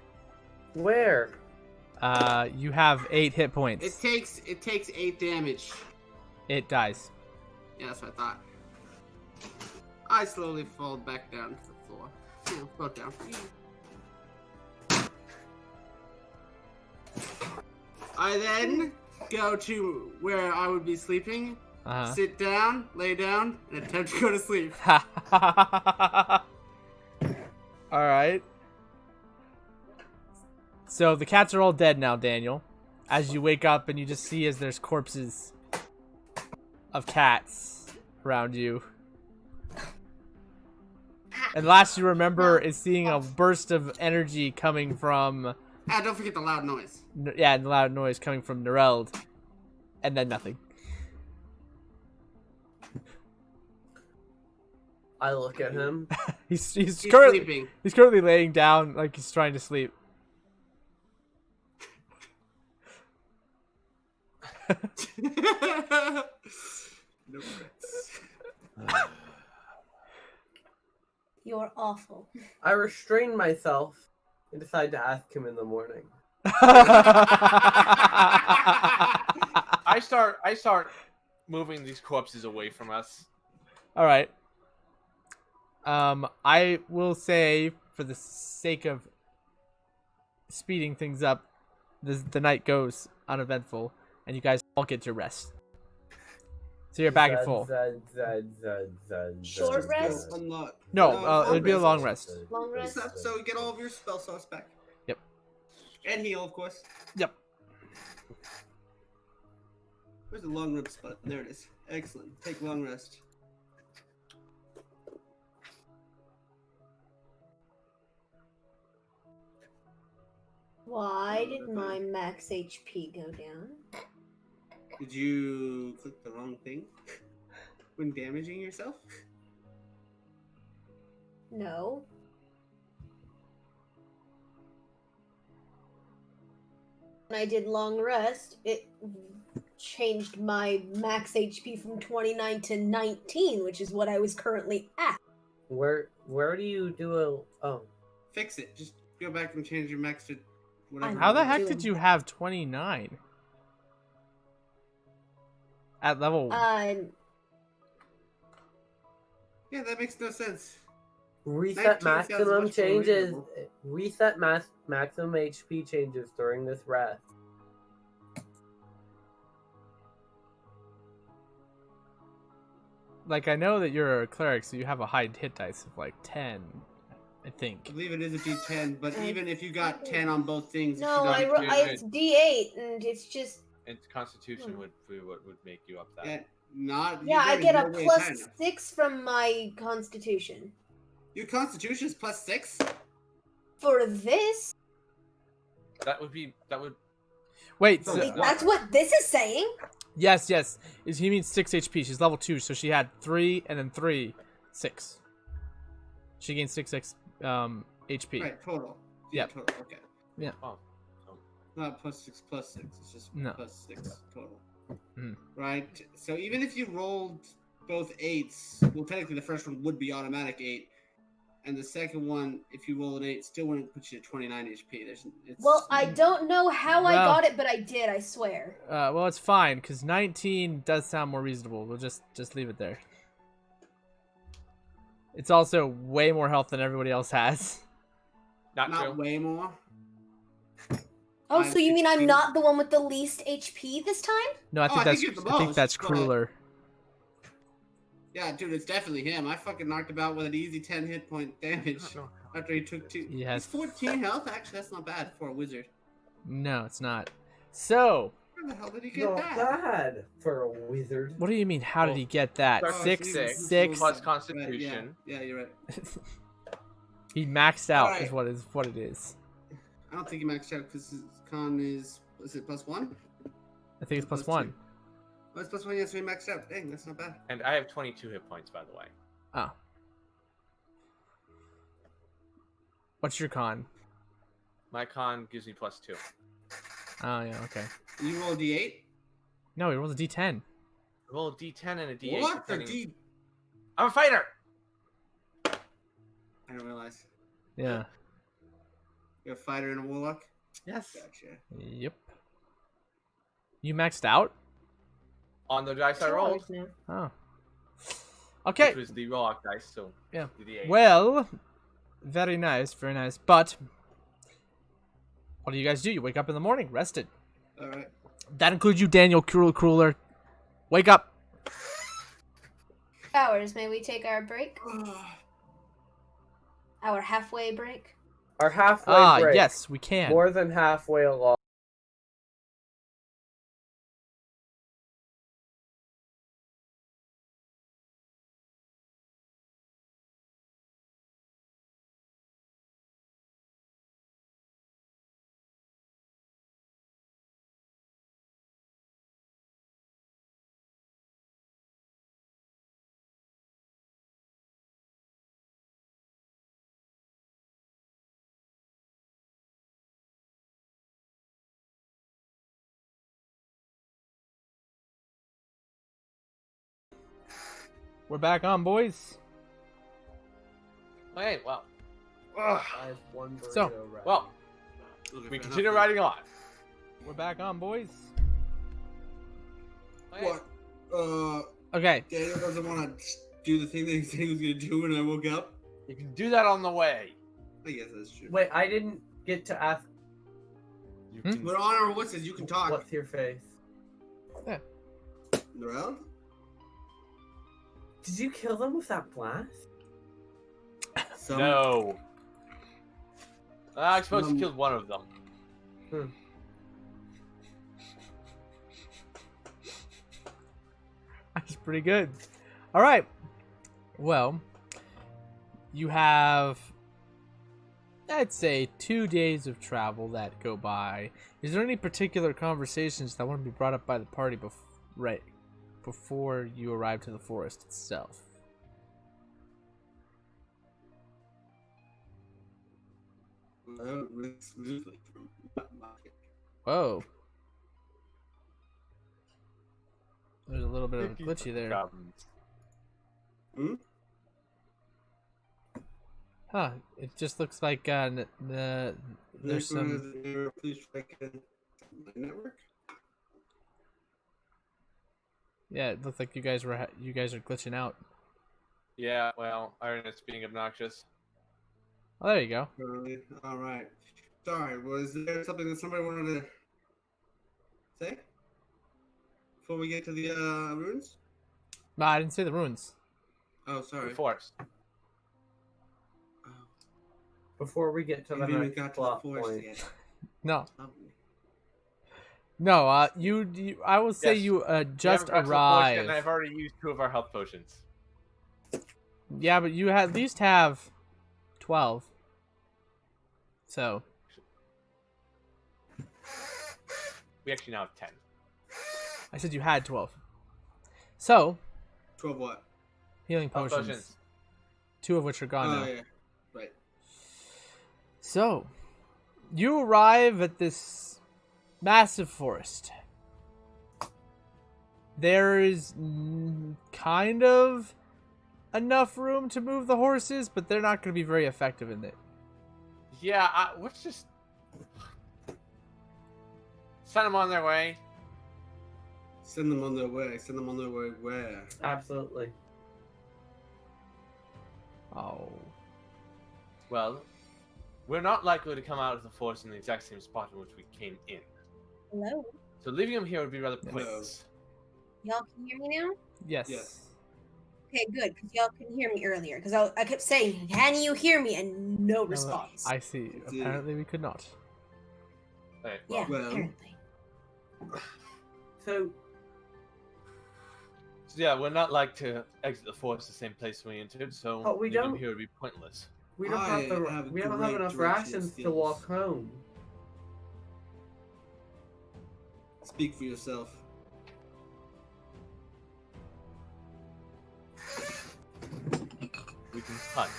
Where? You have 8 hit points. It takes 8 damage. It dies. Yeah, that's what I thought. I slowly fall back down to the floor. Float down. I then go to where I would be sleeping, Uh-huh. sit down, lay down, and attempt to go to sleep. All right. So the cats are all dead now, Daniel. As you wake up and you just see as there's corpses of cats around you. And last you remember is seeing a burst of energy coming from, Ah, don't forget the loud noise. yeah, and loud noise coming from Nereld. And then nothing. I look at him. He's He's currently sleeping. he's currently laying down like he's trying to sleep. No regrets. You're awful. I restrain myself and decide to ask him in the morning. I start moving these corpses away from us. All right. I will say, for the sake of speeding things up, the night goes uneventful, and you guys all get your rest. So you're back at full. Short rest? Unlock. No, it'd be a long rest. Long rest. So you get all of your spell slots back. Yep. And heal, of course. Yep. Where's the long rest spot? There it is. Excellent. Take long rest. Why did my max HP go down? Did you click the wrong thing when damaging yourself? No. When I did long rest, it changed my max HP from 29 to 19, which is what I was currently at. Where do you do a... Oh. Fix it. Just go back and change your max to whatever. How the heck doing did you that. have 29? At level... Yeah, that makes no sense. Reset 19 sounds maximum much more changes. reasonable. Reset maximum HP changes during this rest. Like, I know that you're a cleric, so you have a high hit dice of like 10, I I think. believe it is a D10, but even if you got 10 on both things, if No, you got it's D8, and it's just... And Constitution would be what would make you up that. Yeah, not. Yeah, I there get is a no way plus high enough. 6 from my constitution. Your Constitution is plus 6. For this? That would. Wait, So so, it's That's what this is saying? yes. He means 6 HP. She's level 2, so she had 3 and then 3, 6. She gained 6 HP. Right, total. Yeah. Total. Okay. Oh. Not plus 6 plus 6. It's just No. plus 6 total. Mhm. Right. So even if you rolled both 8s, well, technically the first one would be automatic 8, and the second one, if you roll an 8, still wouldn't put you at 29 HP. Well, I don't know how I Well- got it, but I did, I swear. Well, it's fine, because 19 does sound more reasonable. We'll just leave it there. It's also way more health than everybody else has. Not Not true. way more. Oh, I'm so you mean I'm 16. not the one with the least HP this time? No, I think I that's think you're the I think most, that's but- Crewler. Yeah, dude, it's definitely him. I fucking knocked him out with an easy 10 hit point damage No. after he took 2. He has- He's 14 health. Actually, that's not bad for a wizard. No, it's not. So, Where the hell did he get Not that? bad for a wizard. what do you mean? How did Well, he get that? starts with 6, six, 6. plus Right, Constitution. yeah, you're right. He maxed out. Alright. Is what it is. I don't think he maxed out because his con is it plus 1? I think it's plus Plus 1. 2. Oh, it's plus 1, yeah, so he maxed out. Dang, that's not bad. And I have 22 hit points, by the way. Oh. What's your con? My con gives me plus 2. Oh yeah, okay. You roll a d8? No, he rolls a D10. Roll a D10 and a D8. What? The depending- D... I'm a fighter. I didn't realize. Yeah. You're a fighter and a warlock? Yes. Gotcha. Yep. You maxed out? On the dice I rolled, Oh. Okay. which was the Rock dice, so Yeah. the D8. Well, very nice, very nice. But what do you guys do? You wake up in the morning, rested. Alright. That includes you, Daniel Crewler. Wake up. Hours, may we take our break? Our halfway break? Our halfway break. Yes, we can. More than halfway along. We're back on, boys. Okay, well. I have one burrito So, left. Well, we continue riding on. We're back on, boys. Okay. What? Okay. Daniel doesn't want to do the thing that he said he was going to do when I woke up? You can do that on the way. I guess that's true. Wait, I didn't get to ask You Hmm? can But on our what's this? You can talk. what's your face. Well, Did you kill them with that blast? some... No. I suppose you Um, killed one of them. That's pretty good. All right. Well, you have, I'd say, 2 days of travel that go by. Is there any particular conversations that want to be brought up by the party before you arrive to the forest itself? really smoothly from my Whoa. There's a little bit of a glitchy there. Problems. Hmm? Huh. It just looks like there's some... Please check my network. Yeah, it looks like you guys are glitching out. Yeah, well, our internet's being obnoxious. Oh, there you go. All right. Sorry, was there something that somebody wanted to say before we get to the ruins? No, I didn't say the ruins. Oh, sorry. The forest. Oh, Before we get to the we haven't next got to the plot forest point, yet. No. Lovely. No, I will say Yes. you We haven't just got to the forest yet, arrived. and I've already used 2 of our health potions. Yeah, but you at least have 12. So, We actually now have 10. I said you had 12. So, 12 what? healing Health potions. potions. 2 of which are gone Oh, now. yeah. Right. So, you arrive at this massive forest. There is kind of enough room to move the horses, but they're not going to be very effective in it. Yeah, let's just send them on their way. Send them on their way. Send them on their way where? absolutely. Oh. Well, we're not likely to come out of the forest in the exact same spot in which we came in. Hello? So leaving them here would be rather Hello. pointless. Y'all can hear me now? Yes. Yes. Okay, good, because y'all couldn't hear me earlier. Because I kept saying, can you hear me? And no response. I see. Apparently we could not. Okay, yeah, well. apparently. So, yeah, we're not like to exit the forest the same place we entered, so But we leaving don't- them here would be pointless. we don't I have have we don't great have enough directional rations to skills. walk home. Speak for yourself. We can hunt.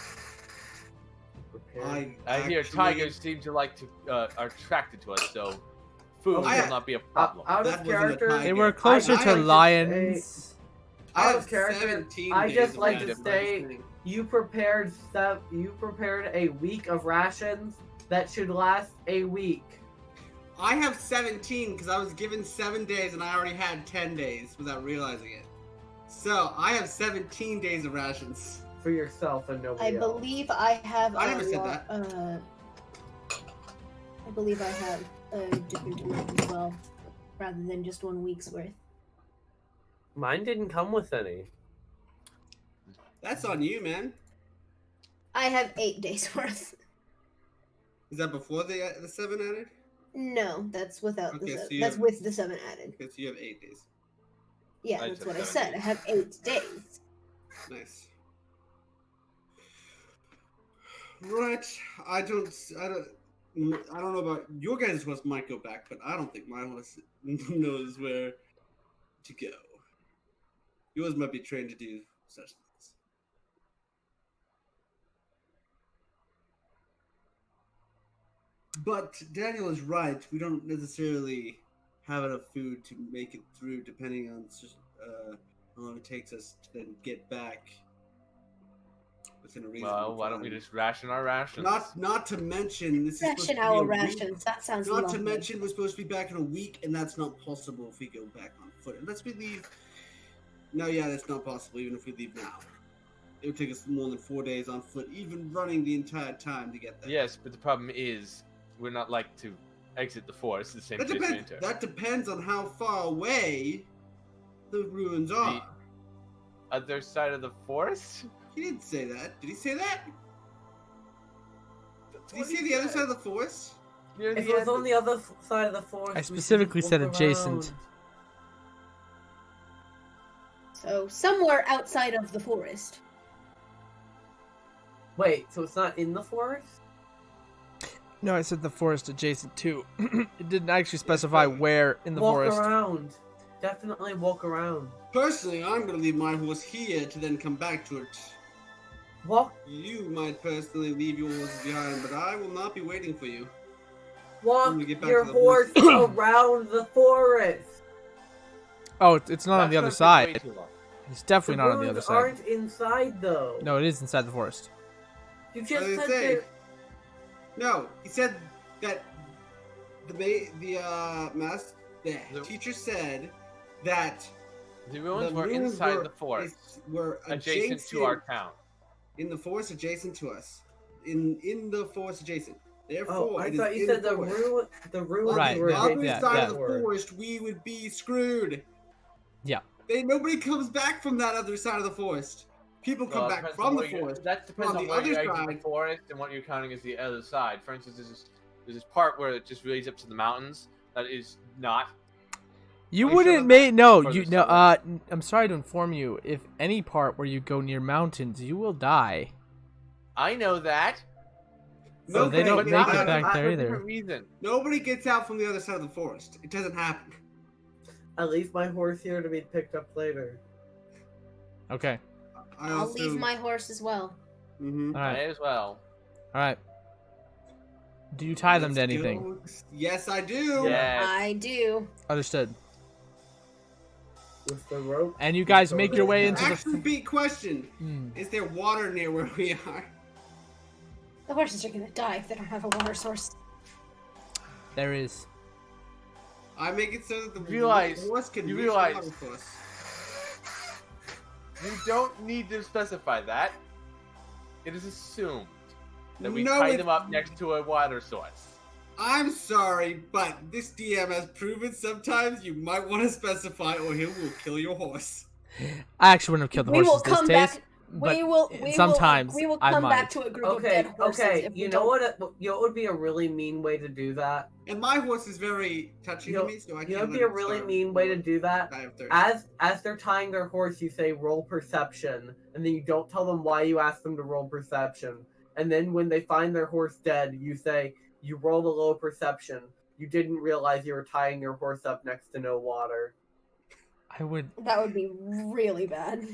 Prepared. I hear actually- tigers seem to like to are attracted to us, so food I- will not be a problem. Out That of wasn't a character, tiger. They were closer I to like to lions. I Out have of character, 17 I days just of like to random stay- life. you prepared a week of rations that should last a week. I have 17 because I was given 7 days and I already had 10 days without realizing it. So I have 17 days of rations. For yourself and I nobody else. believe I have I never said that. I believe I have a different amount as well, rather than just 1 week's worth. Mine didn't come with any. That's on you, man. I have 8 days worth. Is that before the 7 added? No, that's without Okay, the so 7. you That's have- with the 7 added. Okay, so you have 8 days. Yeah, I that's just what I have said. 7 I have 8 days. Nice. Right. I don't know about your guys' horse might go back, but I don't think my horse knows where to go. Yours might be trained to do such things. But Daniel is right. We don't necessarily have enough food to make it through, depending on how long it takes us to then get back within a reasonable Well, why don't we time. just ration our rations? Not to mention this is supposed Ration to be our a week. rations. That sounds Not lovely. to mention we're supposed to be back in a week, and that's not possible if we go back on foot. Unless we leave. No, yeah, that's not possible. Even if we leave now, it would take us more than 4 days on foot, even running the entire time to get there. Yes, but the problem is we're not like to exit the forest the same That place we depends. enter. That depends on how far away the ruins are. Other side of the forest? He didn't say that. Did he say that? That's Did he what say the other said. side of the forest? Near If the it was end on of- the other side of the forest, I we could specifically just said walk adjacent. around. So, somewhere outside of the forest. Wait, so it's not in the forest? No, I said the forest adjacent to. It didn't actually specify but where in the Walk forest. around. Definitely walk around. Personally, I'm going to leave my horse here to then come back to it Walk, You might personally leave your horses behind, but I will not be waiting for you. walk When we get back your to the horse woods. around the forest. Oh, it's not on the other That's gonna take way side. too long. It's definitely The not on the other ruins side. aren't inside though. No, it is inside the forest. You What just did it said say? that. No, he said that the teacher said that The ruins the were ruins inside were- the forest, were adjacent to our town. in the forest adjacent to us. In the forest adjacent. Therefore, Oh, I it is thought you in said the forest. ruins Right, were On the adjacent other yeah, to side yeah. of the forest, we would be screwed. Yeah. Nobody comes back from that other side of the forest. People come Well, it back depends from on the where you- forest. That depends On on the where other you exit the side- forest and what you're counting as the other side. For instance, there's this part where it just leads up to the mountains that is not. You Are you sure wouldn't about make no. Further You no. south. I'm sorry to inform you. If any part where you go near mountains, you will die. I know that, So they Nobody- don't but make not it for- back not there for a either. different reason. Nobody gets out from the other side of the forest. It doesn't happen. I leave my horse here to be picked up later. Okay. I'll leave my horse as well. Mm-hmm. All I right. as well. All right. Do you tie them to anything? Yes, I do. Yeah. I do. Understood. With the rope. And you guys make your way into Actually, the. big question. Hmm. Is there water near where we are? The horses are gonna die if they don't have a water source. There is. I make it so that the Realize- horse can you reach realize- the water source. You don't need to specify that. It is assumed that we No, tie it- them up next to a water source. I'm sorry, but this DM has proven sometimes you might want to specify or he will kill your horse. I actually wouldn't have killed the We will horses this come days. back. But Sometimes sometimes we will I come might. back to a group of Okay, dead horses. okay. If we You know don't- what? You know what would be a really mean way to do that? And my horse is very touchy You to know, me, so I you can't know, what'd let be a it really starve mean way to or do that. die of thirst. As they're tying their horse, you say roll perception, and then you don't tell them why you asked them to roll perception. And then when they find their horse dead, you say you rolled a low perception. You didn't realize you were tying your horse up next to no water. I would. That would be really bad.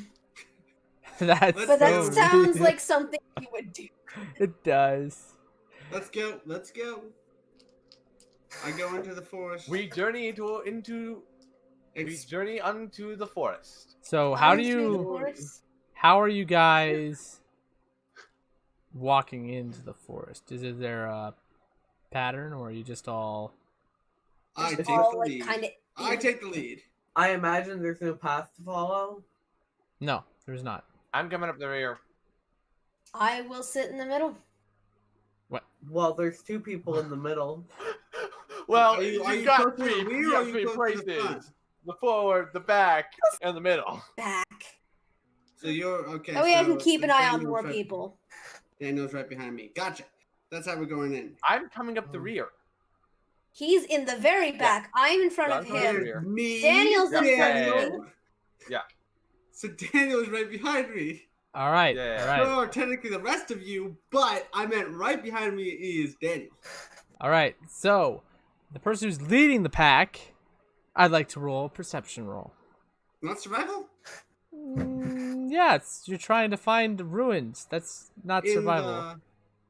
That's. But that So- sounds like something you would do. It does. Let's go. Let's go. I go into the forest. We journey we journey unto the forest. So how do Onto the you? horse. How are you guys walking into the forest? Is there a pattern, or are you just all? I Just take all the like lead. kind of. I take the lead. I imagine there's no path to follow. No, there's not. I'm coming up the rear. I will sit in the middle. Well, there's two people in the middle. Well, Are you you've got close to the three. rear You or got are you three close to the front? places: the forward, the back, and the middle. Back. So you're okay. That way I so can keep an eye on Daniel's more right- people. Daniel's right behind me. Gotcha. That's how we're going in. I'm coming up the rear. He's in the very back. I'm in front Yeah, of I'm coming up the him. rear. Me. Daniel's in front of Daniel. me. Yeah. So Daniel's right behind me. All right. Yeah. All right. Or technically the rest of you, but I meant right behind me is Daniel. All right. So, the person who's leading the pack, I'd like to roll a perception roll. Not survival? Yeah, you're trying to find ruins. That's not In survival. the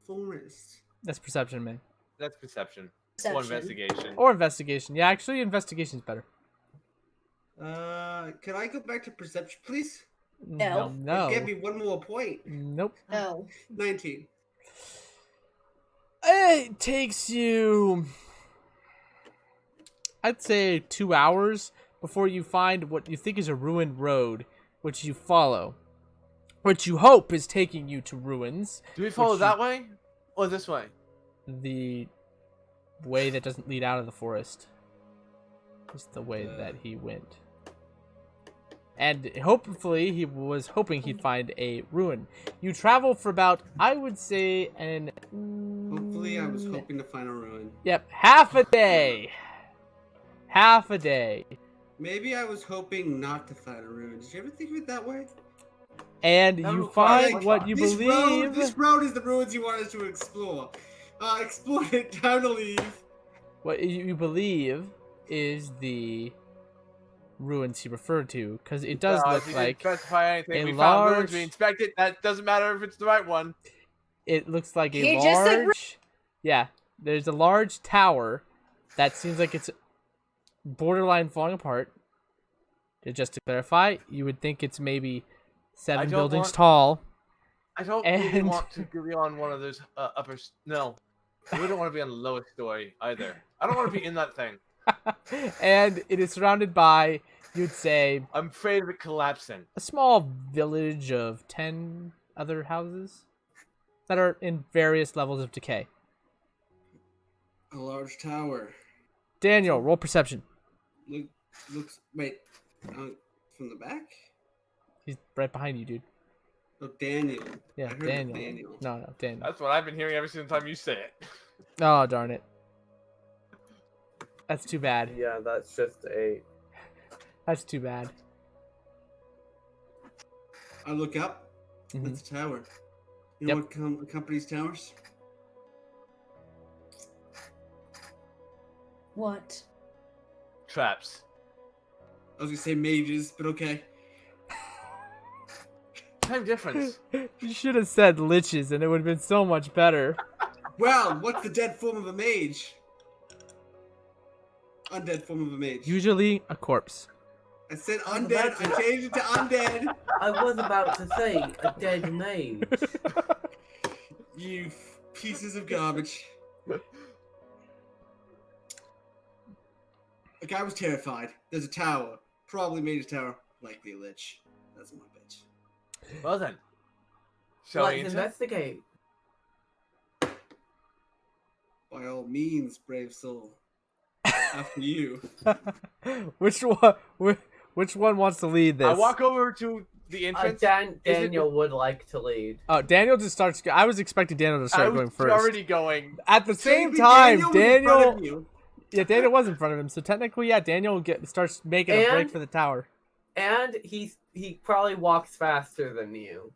forest. That's perception, man. That's perception. Or Perception. investigation. Or investigation. Yeah, actually, investigation's better. Can I go back to perception, please? No. No. Give me one more point. Nope. No. 19. It takes you, I'd say, 2 hours before you find what you think is a ruined road, which you follow, which you hope is taking you to ruins. Do we follow Which that way or this way? The way that doesn't lead out of the forest is the way that he went. And hopefully, he was hoping he'd find a ruin. You travel for about, I would say, Hopefully, I was hoping to find a ruin. Yep, half a day. Half a day. Maybe I was hoping not to find a ruin. Did you ever think of it that way? And That you requires find a what you This believe. This road is the ruins you want us to explore. Explore it. Time to leave. What you believe is the ruins he referred to, because it does If look you like didn't specify anything. a We found ruins. large- We inspected. That doesn't matter if it's the right one. it looks like a He just said large. Yeah, there's a large tower that seems like it's borderline falling apart. Just to clarify, you would think it's maybe 7 don't buildings want- tall. I don't really And- want to be on one of those upper. No, we don't want to be on the lowest story either. I don't want to be in that thing. And it is surrounded by, you'd say, I'm afraid of it collapsing. a small village of 10 other houses that are in various levels of decay. A large tower. Daniel, roll perception. Looks. Wait. From the back? He's right behind you, dude. Oh, Daniel. Yeah, I heard Daniel. No, Daniel. That's what I've been hearing every single time you say it. Oh, darn it. That's too bad. Yeah, that's just a. That's too bad. I look up. Mhm. That's a tower. You know Yep. what company's towers? What? Traps. I was gonna say mages, but okay. Time difference. You should have said liches, and it would have been so much better. Well, what's the dead form of a mage? Undead form of a mage. Usually a corpse. I said I was undead. about to- I changed it to undead. I was about to say a dead mage. You pieces of garbage. A guy was terrified. There's a tower. Probably mage tower. Likely a lich. That's my bitch. Well then. Shall we Let's enter? investigate. By all means, brave soul. After you. Which one wants to lead this? I walk over to the entrance. Daniel would like to lead. Oh, Daniel just starts. I was expecting Daniel to I start was going first. already going. At the same Technically, time, was in front of Daniel. you. Yeah, Daniel was in front of him, so technically, yeah, Daniel starts making a break And- for the tower. And he probably walks faster than you.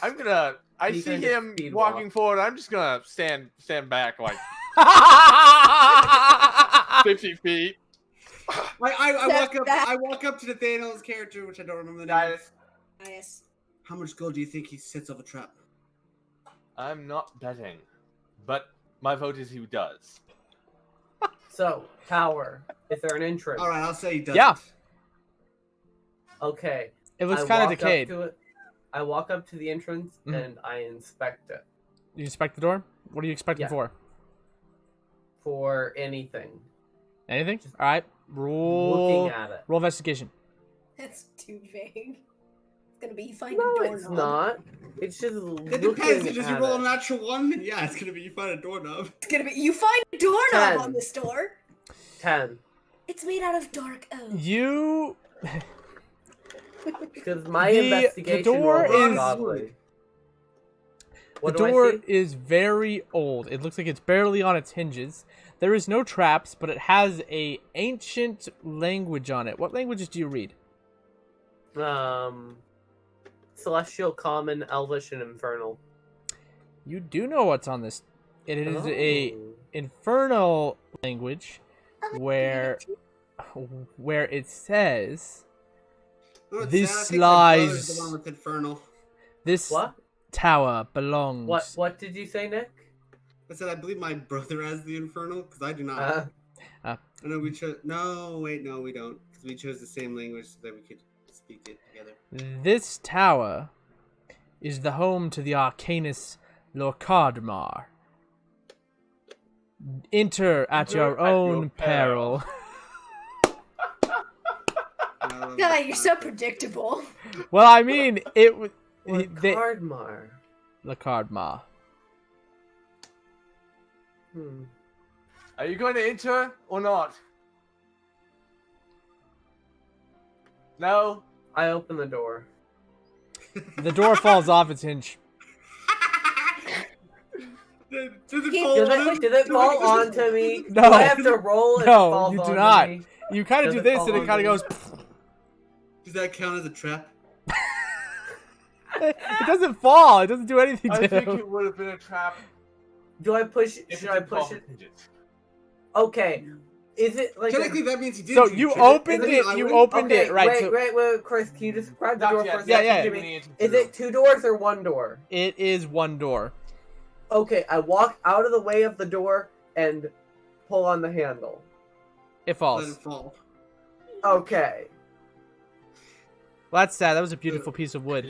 I'm gonna. I He's see gonna just him speed walking walk. forward. I'm just gonna stand back like 50 feet. I walk up to Nathaniel's character, which I don't remember the name. Guys, Nice. How much gold do you think he sets off a trap? I'm not betting, but my vote is he does. So, tower. Is there an entrance? All right, I'll say he does. Yeah. Okay. It looks I kind of walk up decayed. to it. I walk up to the entrance Mhm. and I inspect it You inspect the door? What are you expecting Yeah. for? for anything. Anything? All right. Looking at it. Roll investigation. That's too vague. It's gonna be you find No, a doorknob. it's not. It's just It looking depends. Does you at roll a it. natural one? Then yeah, it's gonna be you find a doorknob. It's gonna be you find a doorknob 10. on this door. 10. It's made out of dark oak. You. Because my The investigation door roll was is- godly. The What do I door see? is very old. It looks like it's barely on its hinges. There is no traps, but it has a ancient language on it. What languages do you read? Celestial, Common, Elvish, and Infernal. You do know what's on this. It is a Oh. infernal language where it says No, it's This sad. I think my brother's lies- the one with infernal. this What? tower belongs. What did you say, Nick? I said I believe my brother has the infernal because I do not. I know we chose. No, wait, no, we don't. Because we chose the same language so that we could speak it together. This tower is the home to the Arcanus Lorcardmar. Enter at your own peril. God, you're so predictable. Well, I mean, it was Cardmar. Lorcardmar. Are you going to enter or not? No. I open the door. The door falls off its hinge. Does it He- fall Does on him? it fall onto me? No. Do I have to roll if No, it falls you do onto not. me? You kind of Does do it this, fall and it kind of onto goes. Does that count as a trap? It doesn't fall. It doesn't do anything I to think him. it would have been a trap Do I push? if Should it I didn't fall push it? from hinges. Okay. Is it like Technically, that means he did. So do you trick. opened Isn't it. an You island? opened okay, it, right? Wait, Chris, can you describe the Not door yet, for a Yeah, second yeah. to me? Is it 2 doors or 1 door? It is 1 door. Okay, I walk out of the way of the door and pull on the handle. It Let falls. it fall. Okay. Well, that's sad. That was a beautiful piece of wood.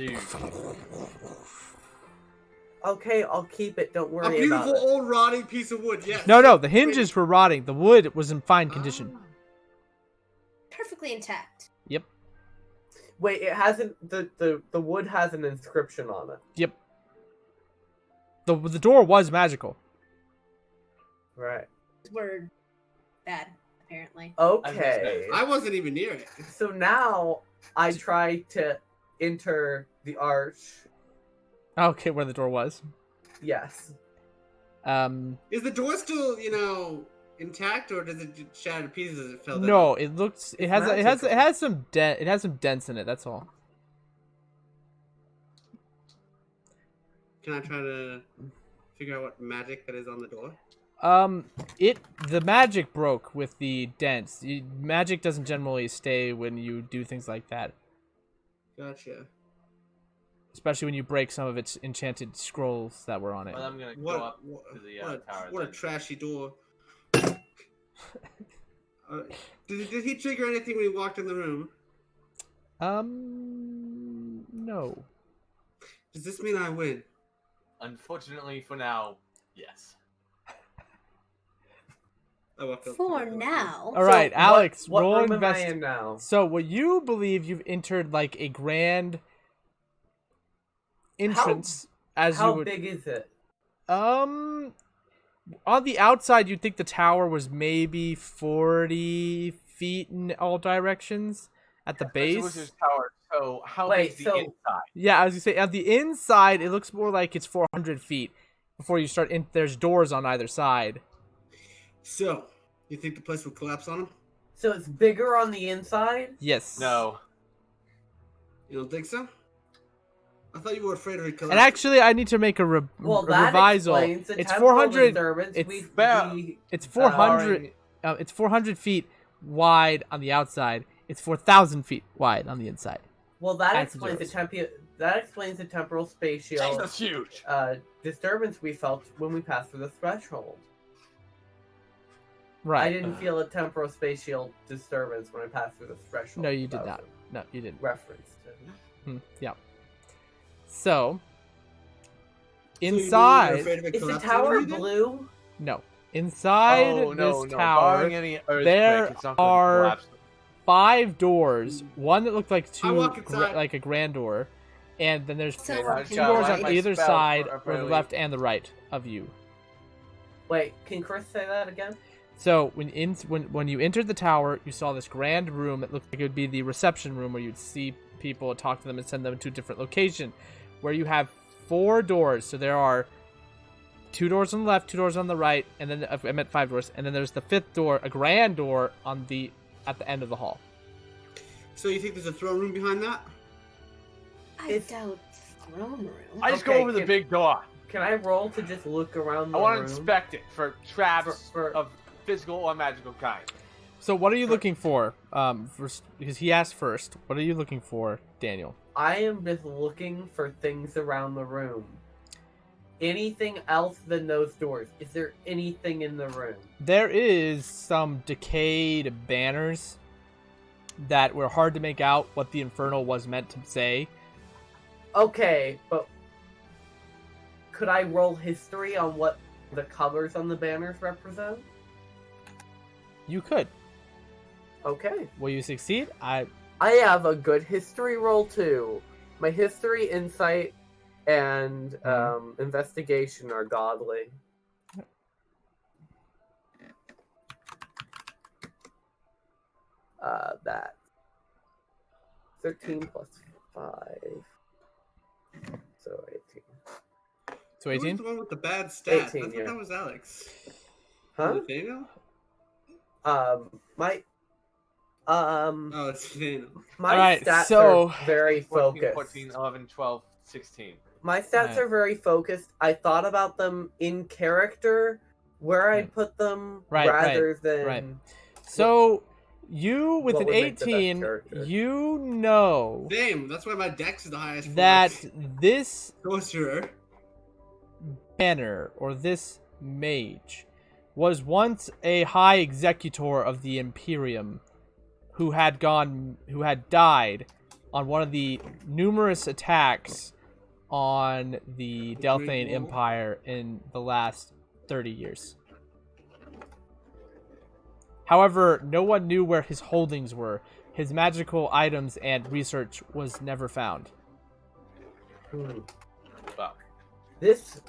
Okay, I'll keep it. Don't A worry beautiful about it. old rotting piece of wood. Yes. No, the hinges were rotting. The wood was in fine condition. Perfectly intact. Yep. Wait, it hasn't. The wood has an inscription on it. Yep. The door was magical. Right. Were bad, apparently. Okay. I wasn't even near it. So now I try to enter the arch. Okay, where the door was. Yes. Is the door still, intact, or does it shatter to pieces as it fell down? No, it looks. It has. It has. It magical. has some dent. It has some dents in it. That's all. Can I try to figure out what magic that is on the door? The magic broke with the dents. Magic doesn't generally stay when you do things like that, Gotcha. especially when you break some of its enchanted scrolls that were on it. Well, I'm gonna go What? up to the tower. What a then. trashy door. Did he trigger anything when he walked in the room? No. Does this mean I win? Unfortunately, for now, yes. I walk up For to the door. now. All right, So Alex, what roll room am I invest. in now? So, what you believe you've entered like a grand entrance, as How you would. big is it? On the outside, you'd think the tower was maybe 40 feet in all directions at the It's a base. wizard's tower. So how Wait, big's the so- inside? Yeah, I was gonna say on the inside, it looks more like it's 400 feet before you start. There's doors on either side. So, you think the place will collapse on him? So it's bigger on the inside? Yes. No. You don't think so? I thought you were afraid of it collapsing. And actually, I need to make a, Well, a that revisal. explains the It's temporal 400. disturbance. it's- It's Barring- 400. It's 400 feet wide on the outside. It's 4,000 feet wide on the inside. Well, that That's explains the zeros. that explains the temporal spatial That's huge. disturbance we felt when we passed through the threshold. I Right. didn't feel a temporal spatial disturbance when I passed through the threshold. No, you did That not. was No, you didn't. a reference to. Yeah. So, So you mean you're inside, afraid of it Is the collapsing tower on you then? blue? no. Inside Oh, no, this no. tower, Barring any earthquake, there it's not gonna are collapse. 5 doors. One that looked like I walk inside. like a grand door, and then there's So two we're doors Alright. on either Spell side, for or the early. left and the right of you. Wait, can Chris say that again? So when you entered the tower, you saw this grand room that looked like it would be the reception room where you'd see people, talk to them, and send them to a different location, where you have 4 doors. So there are 2 doors on the left, 2 doors on the right, and then I meant 5 doors, and then there's the 5th door, a grand door at the end of the hall. So you think there's a throne room behind that? I It's- doubt throne room. I just Okay, go over the can- big door. Can I roll to just look around the I want to room? inspect it for traps For- of physical or magical kind. So what are you looking for? First, because he asked first. What are you looking for, Daniel? I am just looking for things around the room. Anything else than those doors? Is there anything in the room? There is some decayed banners that were hard to make out what the Infernal was meant to say. Okay, but could I roll history on what the colors on the banners represent? You could. Okay. Will you succeed? I have a good history roll too. My history, insight, and investigation are godly. That 13 plus 5, so 18. So Who's 18? the one with the bad stats? 18, I thought yeah. that was Alex. Huh? Nathaniel? My Oh, it's Nathaniel. my Alright, stats so- are very 14, focused. 14, 11, 12, 16. My stats Right. are very focused. I thought about them in character, where I'd put them Right, rather than. right. So, you with What an would make the best 18, character? you know Same. That's why my dex is the highest. for that this sorcerer. banner or this mage was once a high executor of the Imperium who had died on one of the numerous attacks on the Delthane Wall. Empire in the last 30 years. However, no one knew where his holdings were. His magical items and research was never found. Fuck. This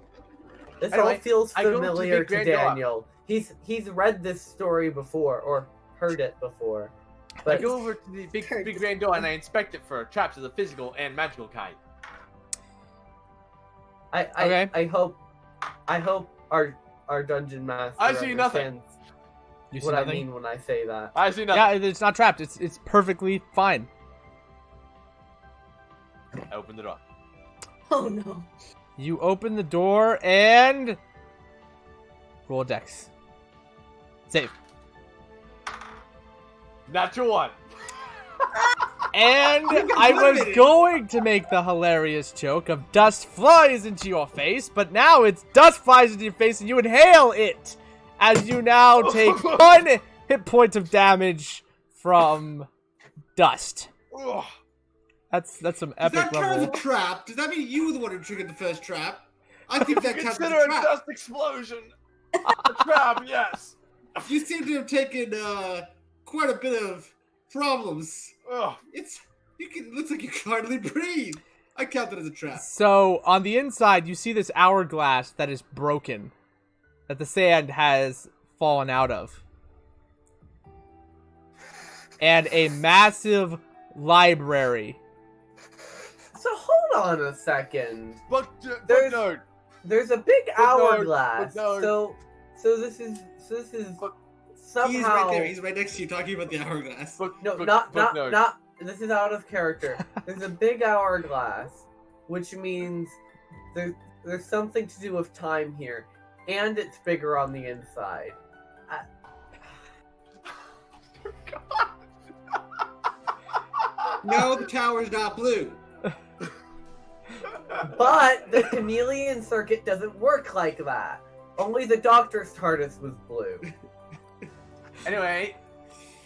all Anyway, feels I go to the familiar big to grand door. Daniel. He's read this story before or heard it before. I But go over to the big grand door and I inspect it for traps of the physical and magical kind. Okay. I hope our dungeon master I see nothing. understands You see what nothing? I mean when I say that. I see nothing. Yeah, it's not trapped. It's perfectly fine. I open the door. Oh no. You open the door and roll a dex. Save. Natural one. And I was going to make the hilarious joke of dust flies into your face, but now it's dust flies into your face and you inhale it as you now take 1 hit point of damage from dust. Ugh. That's some Does epic that count as a level. trap? Does that mean you were the one who triggered the first trap? I think that counts as Consider a a trap. dust explosion. A trap, yes. You seem to have taken quite a bit of problems. Ugh. Looks like you can hardly breathe. I count that as a trap. So on the inside, you see this hourglass that is broken, that the sand has fallen out of, and a massive library. So hold on a second. But There's- no. There's a big hourglass. Footnote. So this is somehow He's right there. He's right next to you talking about the hourglass. not this is out of character. There's a big hourglass, which means there's something to do with time here, and it's bigger on the inside. No, the tower's not blue. But the chameleon circuit doesn't work like that. Only the doctor's TARDIS was blue. Anyway,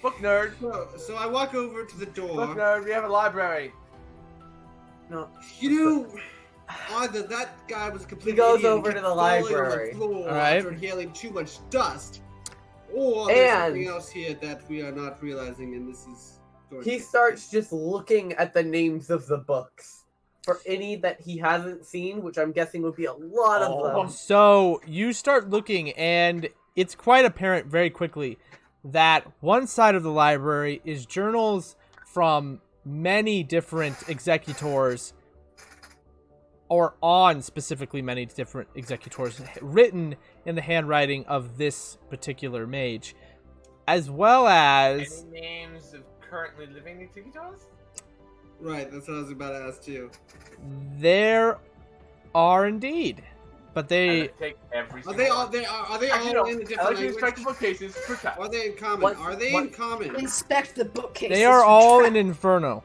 book nerd. So I walk over to the Book door. nerd. We have a library. No, You know, either that guy was completely goes idiot and over to kept the falling library. on the floor Alright. after inhaling too much dust, or there's And- something else here that we are not realizing, and this is. he starts just looking at the names of the books for any that he hasn't seen, which I'm guessing would be a lot of them. So you start looking, and it's quite apparent very quickly that one side of the library is journals from many different executors, or on specifically many different executors, written in the handwriting of this particular mage, as well as Any names of currently living executors? Right, that's what I was about to ask too. there are indeed, but I they would take every Are single they all? one. Are they Actually, all no. in the I different like to inspect the language? bookcases for traps. Are they in common? What- Are they what- in common? Inspect the bookcases. they are for all traps. in Inferno.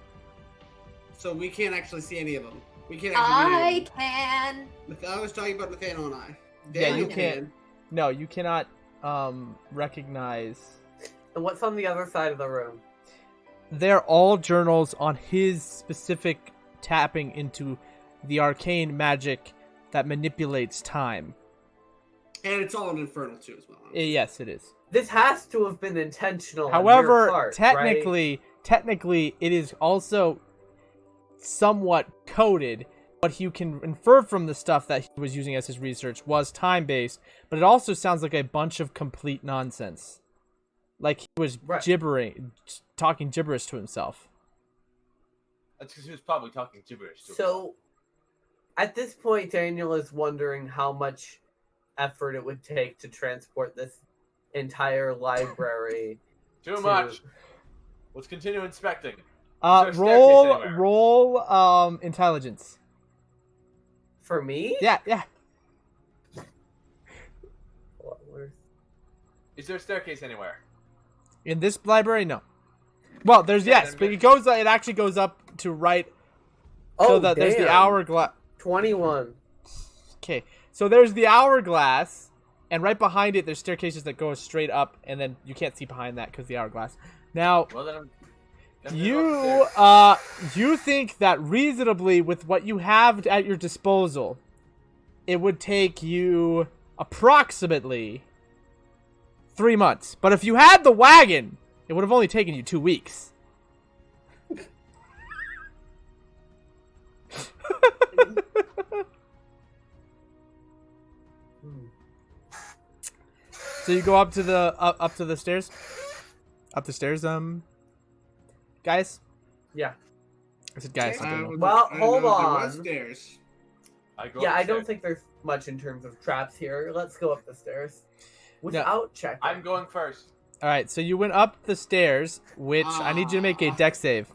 So we can't actually see any of them. We can't actually. I can. I was talking about Nathaniel and I. Yeah, you Daniel can't. No, you cannot recognize. And what's on the other side of the room? They're all journals on his specific tapping into the arcane magic that manipulates time. And it's all in Infernal too, as well. Yes, it is. This has to have been intentional. on your However, part, right? technically, it is also somewhat coded. What you can infer from the stuff that he was using as his research was time-based, but it also sounds like a bunch of complete nonsense. Like he was Right. talking gibberish to himself. That's because he was probably talking gibberish to him. So, at this point, Daniel is wondering how much effort it would take to transport this entire library. Too much. Let's continue inspecting. there a Roll staircase anywhere? intelligence. For me? Yeah. Where's- Is there a staircase anywhere? In this library, no. Well, there's Yeah, yes, then but good. it goes. It actually goes up to right. So that there's the damn. hourglass. 21. Okay, so there's the hourglass, and right behind it, there's staircases that go straight up, and then you can't see behind that because the hourglass. Now, Well, then I'm gonna go upstairs. you think that reasonably, with what you have at your disposal, it would take you approximately 3 months. But if you had the wagon, it would have only taken you 2 weeks. So you go up to the up to the stairs. Up the stairs, guys. Yeah. I said guys. Stairs? I don't know. Well, I hold know there on. was stairs. I go Yeah, I upstairs. don't think there's much in terms of traps here. Let's go up the stairs. Without checking. I'm going first. All right, so you went up the stairs, which I need you to make a dex save.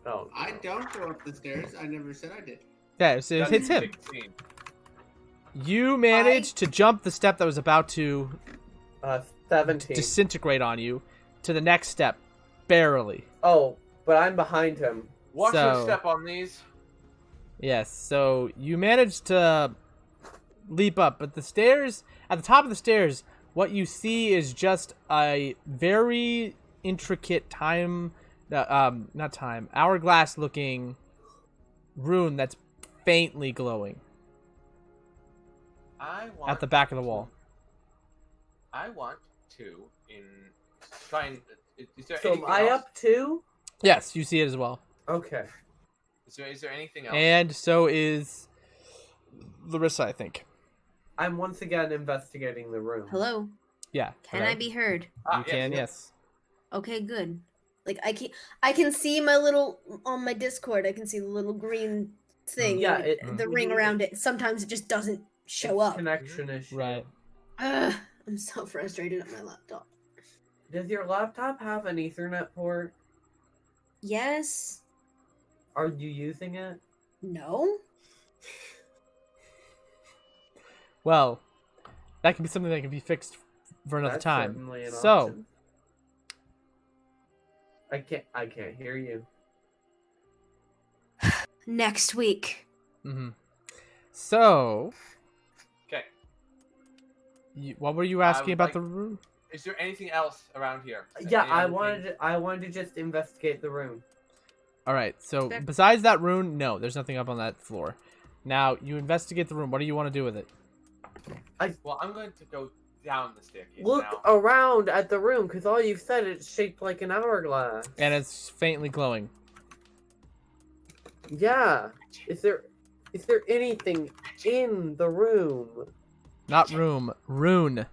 Oh. I don't go up the stairs. I never said I did. Yeah, so it That's hits him. 16. You managed to jump the step that was about to 17. disintegrate on you to the next step, barely. Oh, but I'm behind him. Watch So- your step on these. Yes, so you managed to leap up, but the stairs, at the top of the stairs, what you see is just a very intricate hourglass looking rune that's faintly glowing I want at the back of the wall. I want to try and. Is there So am anything I else? up too? Yes, you see it as well. Okay. Is there anything else? And so is Larissa, I think. I'm once again investigating the room. Hello. Yeah. Can I be heard? You can, yes. Okay, good. Like I can see my little on my Discord. I can see the little green thing. Yeah, and the ring around it. Sometimes it just doesn't show up. Connection issue. Right. Ugh, I'm so frustrated at my laptop. Does your laptop have an Ethernet port? Yes. Are you using it? No. Well, that can be something that can be fixed for another That's time. certainly an So, option. I can't hear you. Next week. so, Okay. what were you asking would about like- the room? Is there anything else around here? Yeah, Any I other things? wanted to just investigate the room. All right. So Okay. besides that rune, no, there's nothing up on that floor. Now you investigate the room. What do you want to do with it? Well, I'm going to go down the staircase Look now. around at the room, because all you've said it's shaped like an hourglass. And it's faintly glowing. Yeah. Is there anything in the room? Not room, rune.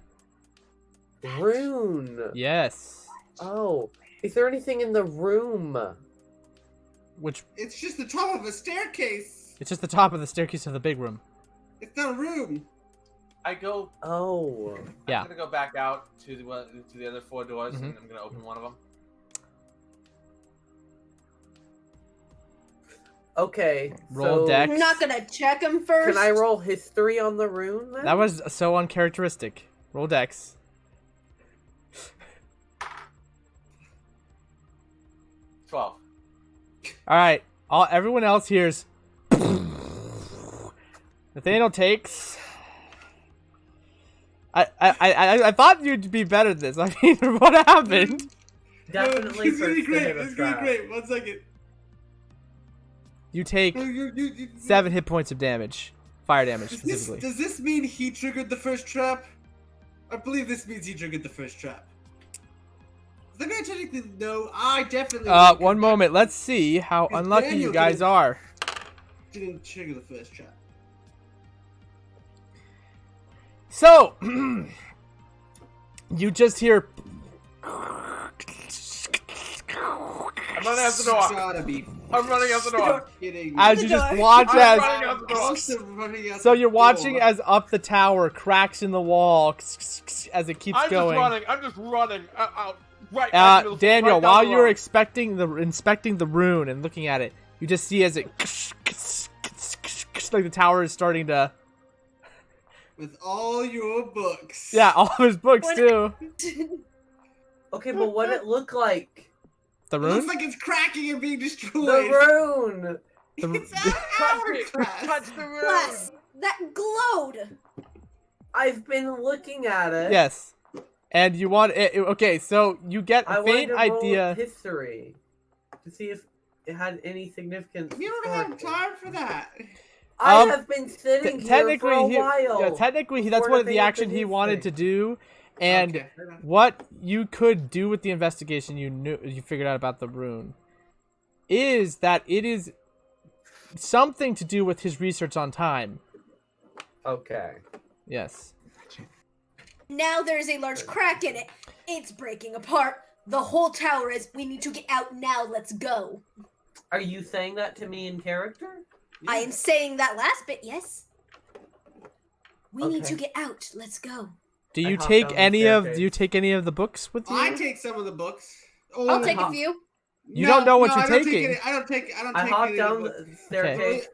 Rune. Yes. Oh. Is there anything in the room? Which It's just the top of a staircase. it's just the top of the staircase of the big room. It's not a room. I go. Oh. Yeah. I'm gonna go back out to the other 4 doors, Mhm. and I'm gonna open one of them. Okay. Roll so dex. I'm not gonna check them first. Can I roll history on the rune then? That was so uncharacteristic. Roll dex. 12. All right. Everyone else hears. Nathaniel takes. I thought you'd be better at this. I mean, what happened? Definitely It's gonna be first to great. hit a It's gonna trap. be great. 1 second. You take You- 7 hit points of damage, fire damage Does this, specifically. does this mean he triggered the first trap? I believe this means he triggered the first trap. Is that gonna technically no? I definitely. One moment. Let's see how Because unlucky Daniel you guys didn't- are. Didn't trigger the first trap. So, you just hear. I'm running out the door. Gotta be I'm running out the door. kidding me. As you just watch I'm as. running out the door. Also running out So the you're watching door. as up the tower, cracks in the wall, as it keeps I'm going. just running out. Right. back into the- Daniel, right down while the you're road. inspecting the rune and looking at it, you just see as it like the tower is starting to. with all your books. Yeah, all of his books When- too. Okay, but what it look like? The It rune? looks like it's cracking and being destroyed. The rune. It's The- an hourglass. Touch the room. Plus, that glowed. I've been looking at it. Yes. And you want it. Okay, so you get I a wanted faint to roll idea. history to see if it had any significance. You don't have historically. time for that. I Um, have been sitting here Technically, for a while. yeah, technically, that's before what the thing action he happened wanted to do, and Okay, fair enough. what you could do with the investigation you figured out about the rune is that it is something to do with his research on time. Okay. Yes. Now there's a large crack in it. It's breaking apart. The whole tower is. We need to get out now. Let's go. Are you saying that to me in character? I am saying that last bit, yes. We need Okay. to get out. Let's go. Do I you hopped take down the any of staircase. do you take any of the books with you? I take some of the books. Oh, I'll take a huh. few. You don't know what no, you're I don't take taking. any- I don't take. I don't I take hopped any down of the the books. staircase.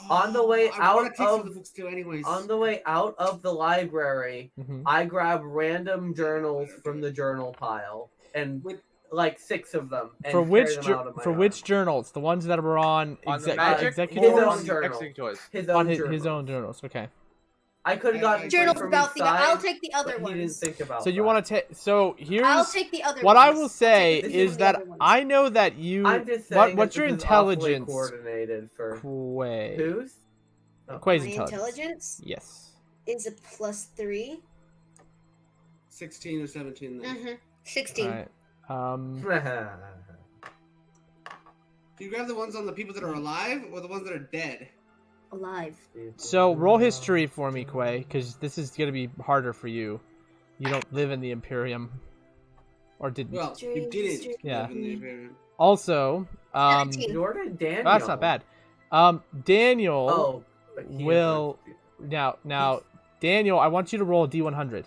Oh, On the way I wanna out take some of- the books too, anyways. On the way out of the library, Mhm. I grab random journals from the journal pile and With- like 6 of them. And For carry which them jour- out of my for arm. which journals? The ones that were on, On the exec- magic executors? His or own on the journal. executors? His On own his journal. own journals. Okay. I could have gotten Journals from about each the. I'll side, take the other but he didn't ones. think about So you that. want to take? So here's I'll take the other what ones. I will I'll say take the is from the that other ones. I know that you. I'm just saying What's that your this is awfully intelligence? coordinated for Quay. who's? Quay's My intelligence Yes. is a +3. 16 or 17 then. Mm-hmm. 16. All right. Do you grab the ones on the people that are alive or the ones that are dead? Alive. So roll history for me, Quay, because this is gonna be harder for you. You don't live in the Imperium, or didn't? Well, you didn't History. Yeah. live in the Imperium. Also, 17. Nor did Daniel. that's not bad. Daniel Oh, but he will is now. Daniel, I want you to roll a D100.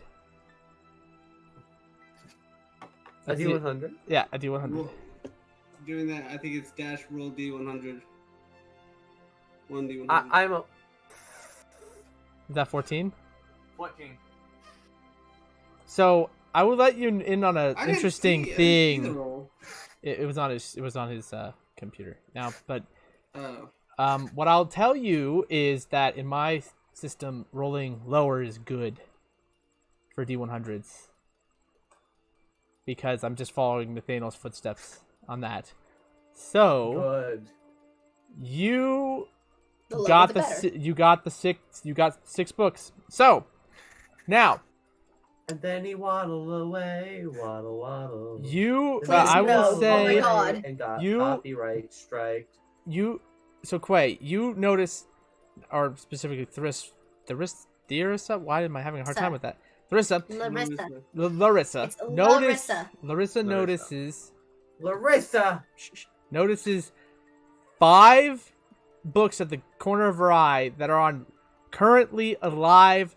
a That's the- D100. Yeah, a D100. Roll- Doing that, I think it's dash roll D100. 1D100. I'm a. Is that 14? 14. So I will let you in on an I didn't interesting see- I didn't see the thing. roll. It was on his computer now, but Oh. what I'll tell you is that in my system, rolling lower is good for D100s because I'm just following Nathaniel's footsteps on that. So Good. you The lower got the the better. you got 6 books. So now And then he waddled away, waddle, waddle. you And then I he will waddled say Oh my God. and got you- copyright striked. So Quay, you notice, or specifically Theresa? Why am I having a hard time with that? Theresa, Larissa. Larissa. It's Notice, Larissa. Larissa notices Larissa! notices 5 books at the corner of her eye that are on currently alive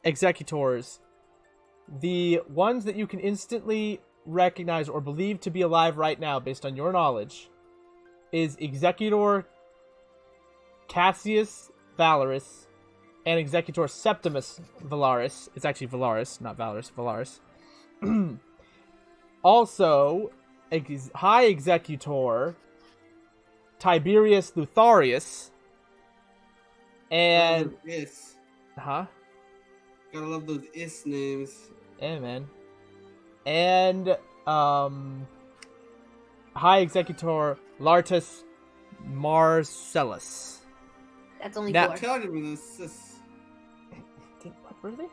executors. The ones that you can instantly recognize or believe to be alive right now, based on your knowledge, is Executor Cassius Valaris and Executor Septimus Valaris. It's actually Valaris, not Valaris, Valaris. Also, High Executor Tiberius Lutharius and Is. huh? Gotta love those is names. Yeah, man. And High Executor Lartus Marcellus. That's only Now- 4. Tell you this. What were they?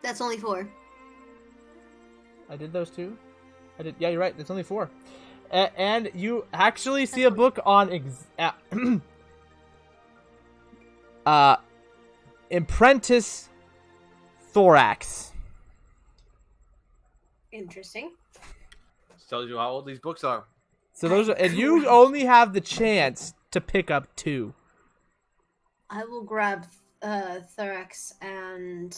That's only 4. I did those two. I did. Yeah, you're right. There's only 4. And you actually see a book on Apprentice Thorax. Interesting. This tells you how old these books are. So those are, and you only have the chance to pick up 2. I will grab Thorax and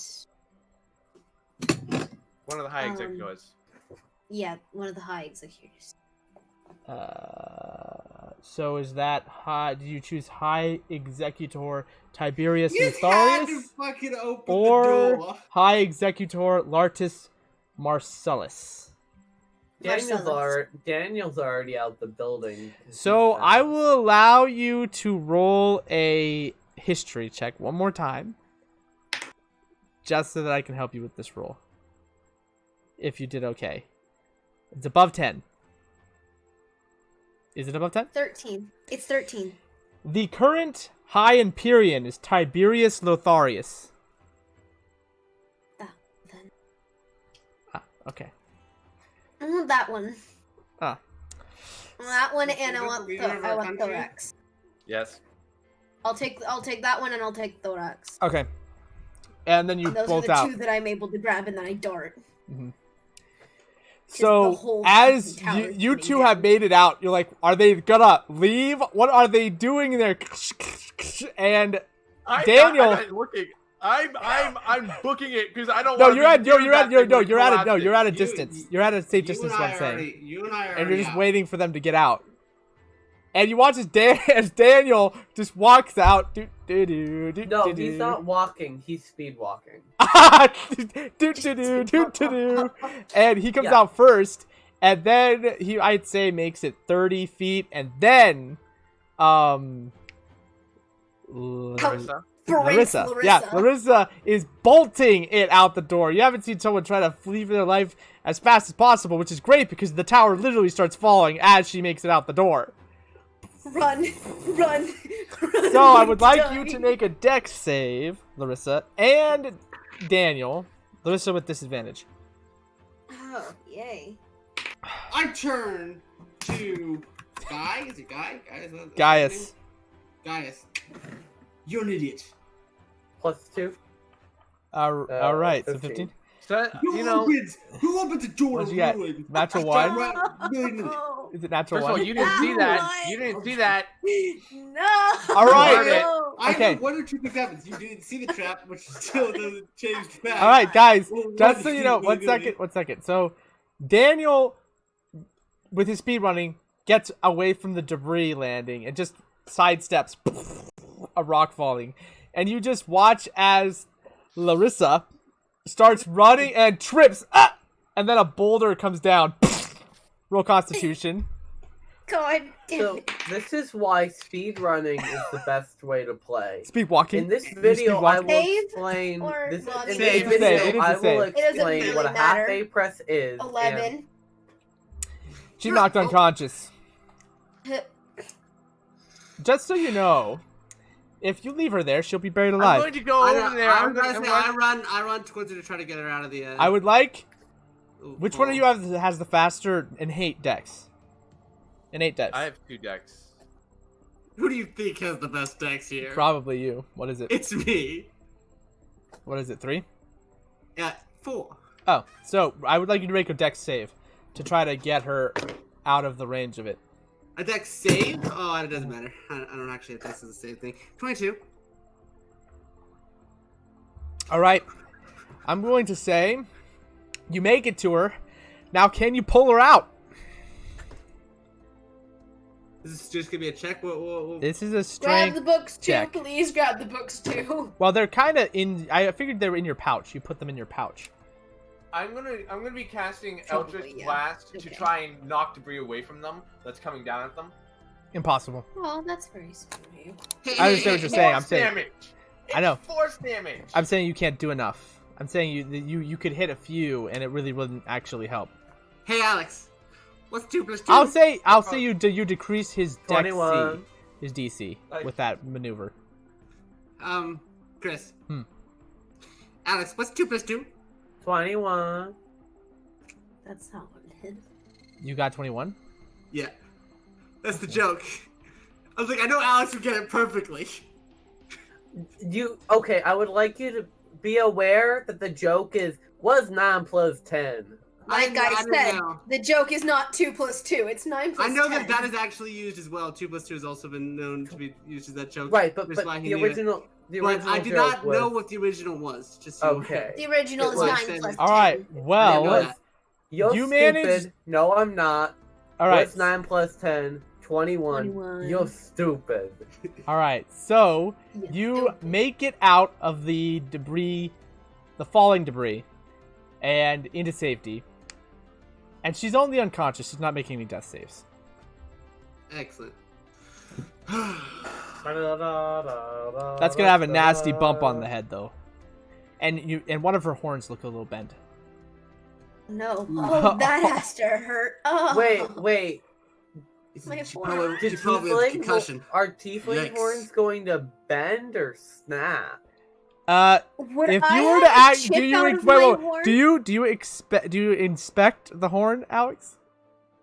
One of the high Um, executors. yeah, one of the high executors. So is that high? Did you choose High Executor Tiberius You had to Lutharius fucking open or the door. High Executor Lartus Marcellus? Daniel's already out the building. So I will allow you to roll a history check one more time, just so that I can help you with this roll. If you did okay. It's above 10. Is it above 10? 13. It's 13. The current High Empyrean is Tiberius Lotharius. Then. Ah, okay. I want that one. Ah. That one, and I Remember our want country? thorax. Yes. I'll take that one, and I'll take thorax. Okay. And then you And those bolt are the out. two that I'm able to grab, and then I dart. Mhm. the So whole as fucking tower you, is you coming two down. have made it out, you're like, are they gonna leave? What are they doing there? And Daniel- I'm looking. I'm booking it because I don't. no, wanna you're at be no, near you're that at thing when it you're at a collapses. you're at a You- distance. You're at a safe You distance. and What I I'm are saying. already- you and I are And you're already just out. waiting for them to get out. And you watch as Daniel just walks out. No, he's not walking. He's speed walking. And he comes Yeah. out first, and then he, I'd say, makes it 30 feet, and then, Larissa? Larissa. Yeah, Larissa is bolting it out the door. You haven't seen someone try to flee for their life as fast as possible, which is great because the tower literally starts falling as she makes it out the door. Run. So I would like you to make a dex save, Larissa, and Daniel. Larissa with disadvantage. Oh, yay. I turn to Guy. Is it Guy? Guy is that Gaius. his name? Gaius. You're an idiot. +2. All right, so 15. 15. So, you know, Who opens the door What'd of you get? ruin? Natural I one? start right- Oh, Is it natural first of all, one? you didn't see that. You didn't see that. no. All right. No. I Okay. have one or two things happens. You didn't see the trap, which still doesn't change the fact. All right, guys, Well, just what so is you he know, gonna one second. So Daniel, with his speed running, gets away from the debris landing and just sidesteps a rock falling. And you just watch as Larissa starts running and trips, and then a boulder comes down. Roll Constitution. God damn So it. this is why speed running is the best way to play. Speed walking. In this You video, I speed will Save explain. or This not in save? this It is a video, save, it is a I will save. It doesn't explain really what a matter. half A press is. 11. She knocked unconscious. Just so you know, if you leave her there, she'll be buried I'm alive. going to go over there. I'm I'm gonna going say I run towards her to try to get her out of the. I would like. Ooh, Which one of oh. you has the faster innate dex? Innate dex. I have 2 decks. Who do you think has the best decks here? Probably you. What is it? It's me. What is it? 3? Yeah, 4. Oh, so I would like you to make a dex save to try to get her out of the range of it. A deck save? Oh, it doesn't matter. I don't actually have decks as the same thing. 22. All right. I'm going to say you make it to her. Now, can you pull her out? Is this just gonna be a check? What? This is a Grab strength. the books too, check. please. Grab the books too. Well, they're kind of in. I figured they were in your pouch. You put them in your pouch. I'm gonna be casting Probably, Eldritch yeah. Blast to Okay. try and knock debris away from them that's coming down at them. Impossible. Well, that's very sweet of you. I understand what you're saying. I'm Force saying. damage. I know. It's force damage. I'm saying you can't do enough. I'm saying you could hit a few, and it really wouldn't actually help. Hey, Alex. What's 2 plus 2? I'll say you decrease his dex 21. his DC Like- with that maneuver. Chris. Hmm. Alex, what's 2 plus 2? 21. That's not what it is. You got 21. Yeah. That's the joke. I was like, I know Alex would get it perfectly. Okay, I would like you to be aware that the joke was 9 plus 10. Like I I didn't said, know. the joke is not 2 plus 2. It's 9 plus I know 10. that is actually used as well. 2 plus 2 has also been known to be used as that joke. Right, but That's why he the knew it. original But I did joke not was, know what the original was. Just so you know. Okay. The original It is was 9 said- plus 10. All right. It Well. was- was. You're You stupid. managed- No, I'm not. All right. What's 9 plus 10? 21. 21. You're stupid. All right. So Yeah, you stupid. make it out of the debris, the falling debris, and into safety. And she's only unconscious. She's not making any death saves. Excellent. That's gonna have a nasty bump on the head, though. And one of her horns look a little bent. No. Oh, that has to hurt. Oh. Wait. My She horn. she probably has a concussion. Are tiefling Yikes. horns going to bend or snap? Would If I you were have to a act, chip do you out of wait, my wait, horn? do you inspect the horn, Alex?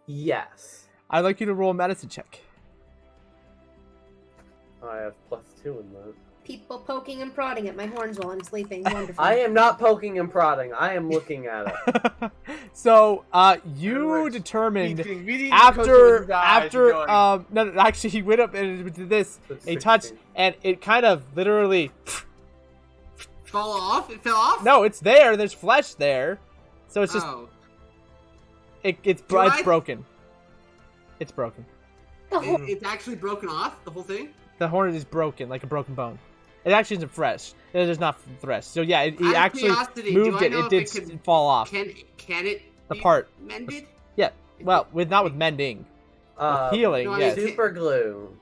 Yes. I'd like you to roll a medicine check. I have +2 in that. People poking and prodding at my horns while I'm sleeping. Wonderful. I am not poking and prodding. I am looking at it. So, you determined He's getting really after close to his eyes and going, no, actually he went up and did this That's a touch 16. and it kind of literally Fall off? It fell off? no, it's there. There's flesh there, so it's just Oh. it's Do I- broken. It's broken. It's actually broken off, the whole thing? The horn is broken, like a broken bone. It actually isn't fresh. It is not fresh. So yeah, he Out of actually curiosity, moved do I it. know It if did it can- fall off. Can it The be part. mended? Yeah. Well, not with mending. Healing, no, I yes. mean, Super glue.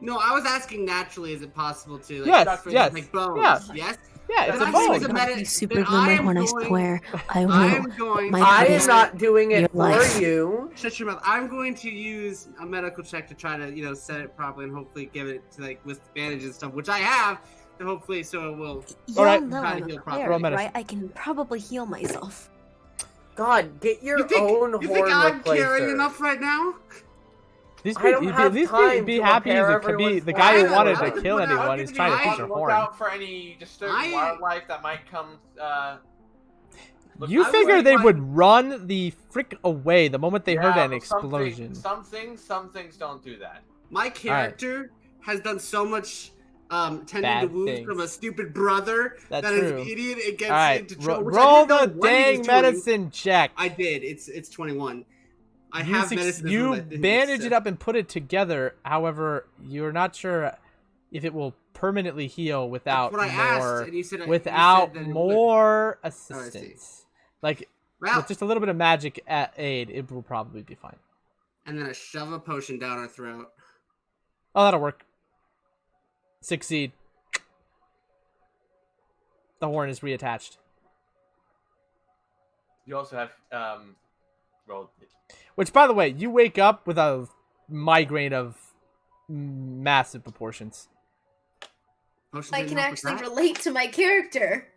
No, I was asking naturally, is it possible to like Yes, for yes, like bones? yeah. Yes? Yeah, it's Then a I think bone. it's a meta- Be super then glue my I'm horn, I going- swear. I will. I'm going My to I body am is not doing it your for life. you. Shut your mouth. I'm going to use a medical check to try to, set it properly and hopefully give it to with bandages and stuff, which I have, and hopefully so it will. Y'all Alright. know Try to I'm heal a properly. cleric, medicine. right? I can probably heal myself. God, get your You think, own you horn think I'm carrying replacer. enough right now? I don't have time be to happy repair as it could be. everyone's The guy who horn. wanted I to would kill put out- anyone I'll is give trying to you- fix on your the horn. lookout for any disturbed I- wildlife that might come. You I figure was they like- would run the frick away the moment they heard Yeah, an but some explosion. Some things don't do that. My character has done so much tending Bad to wounds things. from a stupid brother That's that is true. an idiot. It gets All right, into trouble. which I roll didn't know the what he was dang doing. medicine check. I did. It's 21. I You have suc- medicine. as You well, but bandage it's, it up and put it together. However, you're not sure if it will permanently heal without what I more asked, and you said- you without said that it would. more Oh, I see. assistance. Like Well, with just a little bit of magic aid, it will probably be fine. and then I shove a potion down her throat. Oh, that'll work. Succeed. The horn is reattached. You also have rolled. Which, by the way, you wake up with a migraine of massive proportions. Potion I didn't can help with actually that? relate to my character.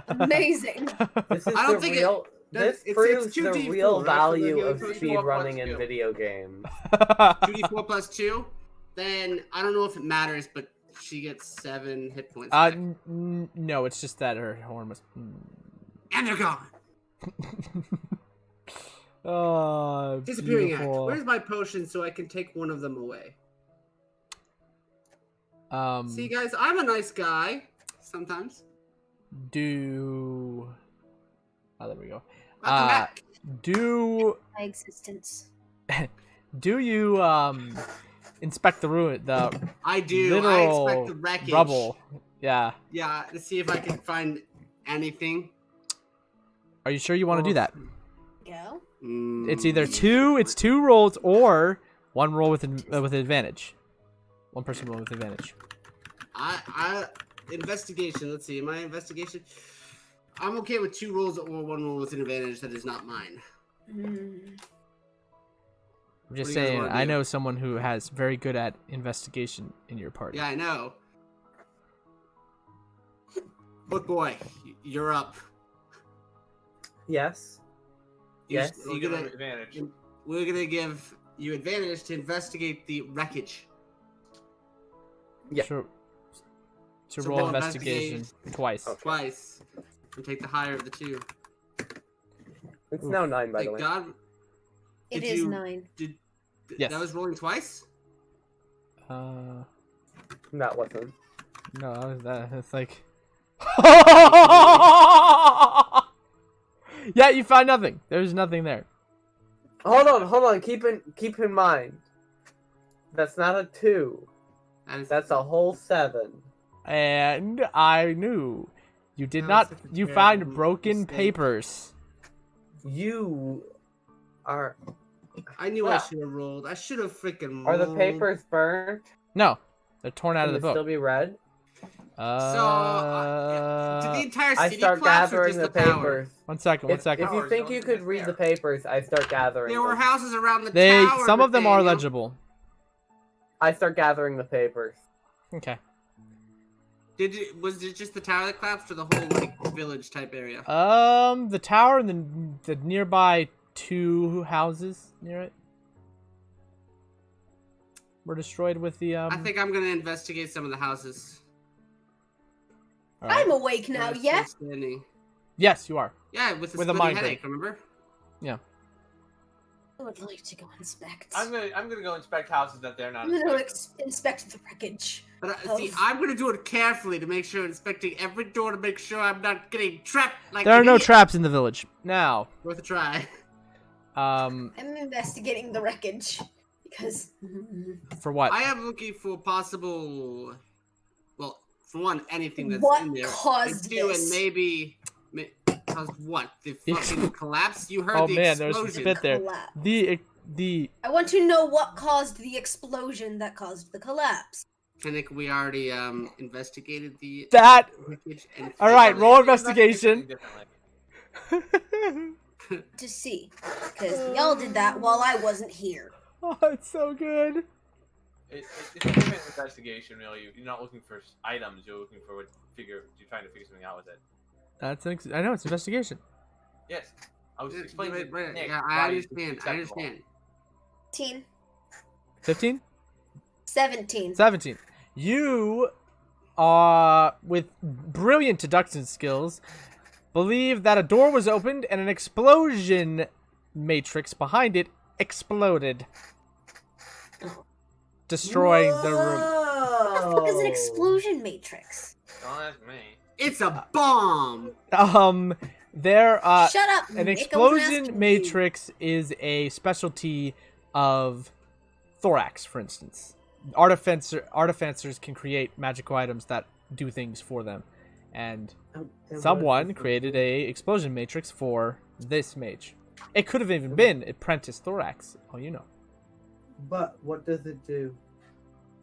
Amazing. This is I don't the think it- real. That's- This it's proves the 2d4, real right? value So of the- speedrunning in 2. video games. 2d4 plus 2. Then I don't know if it matters, but she gets 7 hit points. back. No, it's just that her horn was. And they're gone. Oh, Disappearing act. beautiful. Where's my potion so I can take one of them away? See, guys, I'm a nice guy. Sometimes. Do. Oh, there we go. Welcome back. Do My existence. you inspect the ruin, the I do. I literal expect the wreckage. rubble? Yeah. Yeah, to see if I can find anything. Are you sure you want to do that? Go. It's either two rolls or one roll with advantage. One person roll with advantage. Investigation. Let's see. My investigation. I'm okay with 2 rolls or 1 roll with an advantage that is not mine. Mm. I'm just What do you guys saying, wanna I do? know someone who has very good at investigation in your party. Yeah, I know. Book boy, you're up. Yes. Yes. You're Give gonna, them advantage. we're gonna give you advantage to investigate the wreckage. Yeah. To So roll roll investigation twice. Okay. Twice. And take the higher of the 2. It's now 9, by the Thank way. God. It Did is you- 9. Yes. That was rolling twice? That wasn't. No, it's like. Yeah, you found nothing. There's nothing there. Hold on. Keep in mind. That's not a 2. That's a whole 7. And I knew you did That not. was such a You terrible found broken mistake. papers. You are. I knew I Yeah. should have rolled. I should have freaking Are the rolled. papers burnt? No, they're torn out Can of the they still book. be read? Did the entire I city start collapse or gathering just the the tower? papers. One second. If you Towers think don't you could even read the care. papers, I start gathering There were them. houses around the They tower. some of them are Nathaniel. legible. I start gathering the papers. Okay. Was it just the tower that collapsed, or the whole like village type area? The tower and the nearby 2 houses near it were destroyed with the I think I'm gonna investigate some of the houses. all right. I'm awake now, They're yeah? still standing. Yes, you are. Yeah, with a With a splitting mind headache. Remember? I would like to go inspect. I'm gonna go inspect houses that they're not. I'm gonna inspecting. inspect the wreckage. But Oh. see, I'm gonna do it carefully to make sure, inspecting every door to make sure I'm not getting trapped. Like There are an no idiot. traps in the village. Now, Worth a try. I'm investigating the wreckage because for what? I am looking for possible. Well, for one, anything that's What in there. caused and two, this? and maybe caused what? The fucking collapse? You heard Oh the man, there's a explosion. spit there. collapse. The I want to know what caused the explosion that caused the collapse. I think we already investigated the that. wreckage and All right, failed. roll investigation. Differently. To see, because y'all did that while I wasn't here. Oh, it's so good. It's a different investigation, really. You're not looking for items. You're looking for you're trying to figure something out with it. I know it's investigation. Yes. I was explaining. Right, to Nick yeah, why I it's understand. I acceptable. understand. 15, 15, 17. 17. You, with brilliant deduction skills, believe that a door was opened and an explosion matrix behind it exploded, destroying the room. What the fuck is an explosion matrix? Don't ask me. It's a bomb. There, Shut up, an Nick, I wasn't explosion asking matrix is a specialty of Thorax, for instance. Artificers can create magical items that do things for them, and someone created a explosion matrix for this mage. It could have even been Apprentice Thorax. Oh, you know. But what does it do?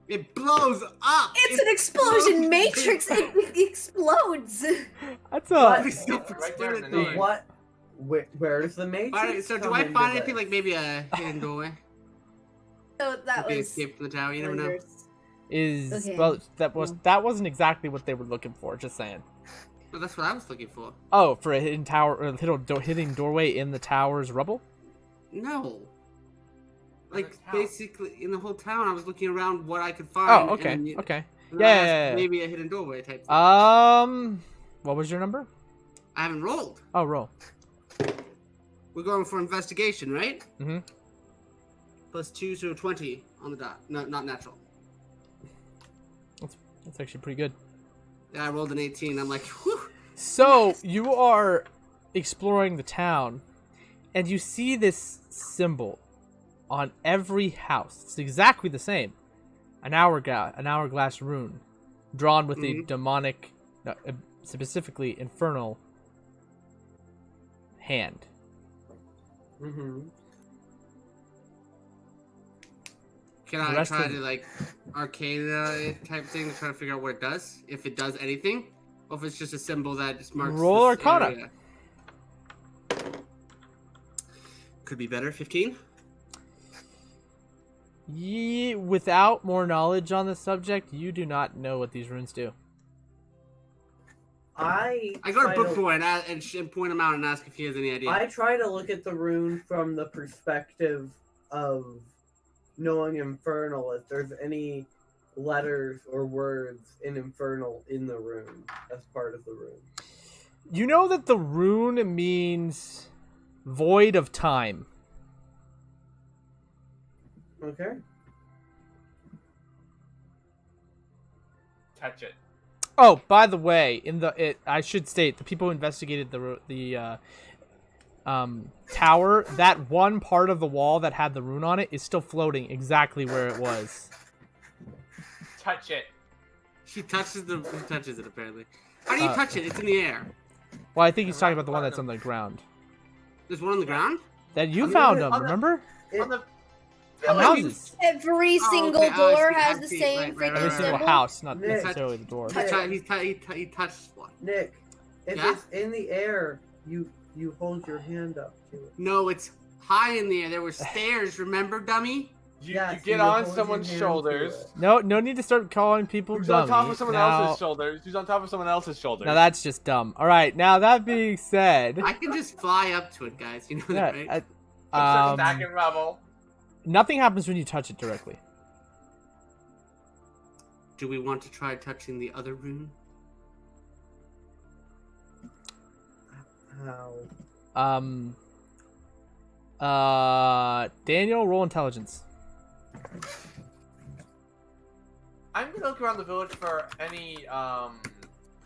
It blows up. It's an explosion matrix. It explodes. That's What? a. It's Right there in the self-explanatory. name. What? Where's the matrix? Alright, so do come I into find anything this? like maybe a hidden doorway? So that Maybe was. escape from the tower. You never know. wonders. Is Okay. well, that wasn't exactly what they were looking for. Just saying. Well, that's what I was looking for. Oh, for a hidden tower, or hidden doorway in the tower's rubble. No. In Like the town. basically in the whole town, I was looking around what I could find. Oh, okay, and then okay. and then I asked Yeah. Maybe a hidden doorway type thing. What was your number? I haven't rolled. Oh, roll. We're going for investigation, right? Mm-hmm. +2, so 20 on the dot. No, not natural. That's actually pretty good. Yeah, I rolled an 18. I'm like, whew. So you are exploring the town, and you see this symbol on every house. It's exactly the same. An hourglass rune, drawn with a demonic, specifically infernal hand. Mm-hmm. Can The I rest try of- to like arcana type thing to try to figure out what it does? If it does anything, or if it's just a symbol that just marks. Roll this Arcana. area. Could be better. 15. Without more knowledge on the subject, you do not know what these runes do. I I go try to Book Boy and point him out and ask if he has any idea. I try to look at the rune from the perspective of knowing Infernal, if there's any letters or words in Infernal in the rune as part of the rune. You know that the rune means void of time. Okay. Touch it. Oh, by the way, I should state the people who investigated the tower. That one part of the wall that had the rune on it is still floating exactly where it was. Touch it. He touches it apparently. How do you Uh, touch it? It's in the air. Well, I think he's talking about the one that's on the ground. There's one on the ground? That you On the- found them, on the- remember? It- On the On houses. Every Oh, single okay. Oh, I door see, has I the see. same Right, freaking right, Every right, single symbol. house, not Nick. necessarily the door. He touched one. Nick, if Yeah? it's in the air, you hold your hand up to it. No, it's high in the air. There were stairs, remember, dummy? you Yes, get you on hold your someone's hand shoulders. to it. No need to start calling people Who's dummy. on top of someone now, else's shoulders? Who's on top of someone else's shoulders? Now that's just dumb. All right, now that being said, I can just fly up to it, guys. You know yeah, that, right? Back in rubble. nothing happens when you touch it directly. Do we want to try touching the other rune? How? Daniel, roll intelligence. I'm gonna look around the village for any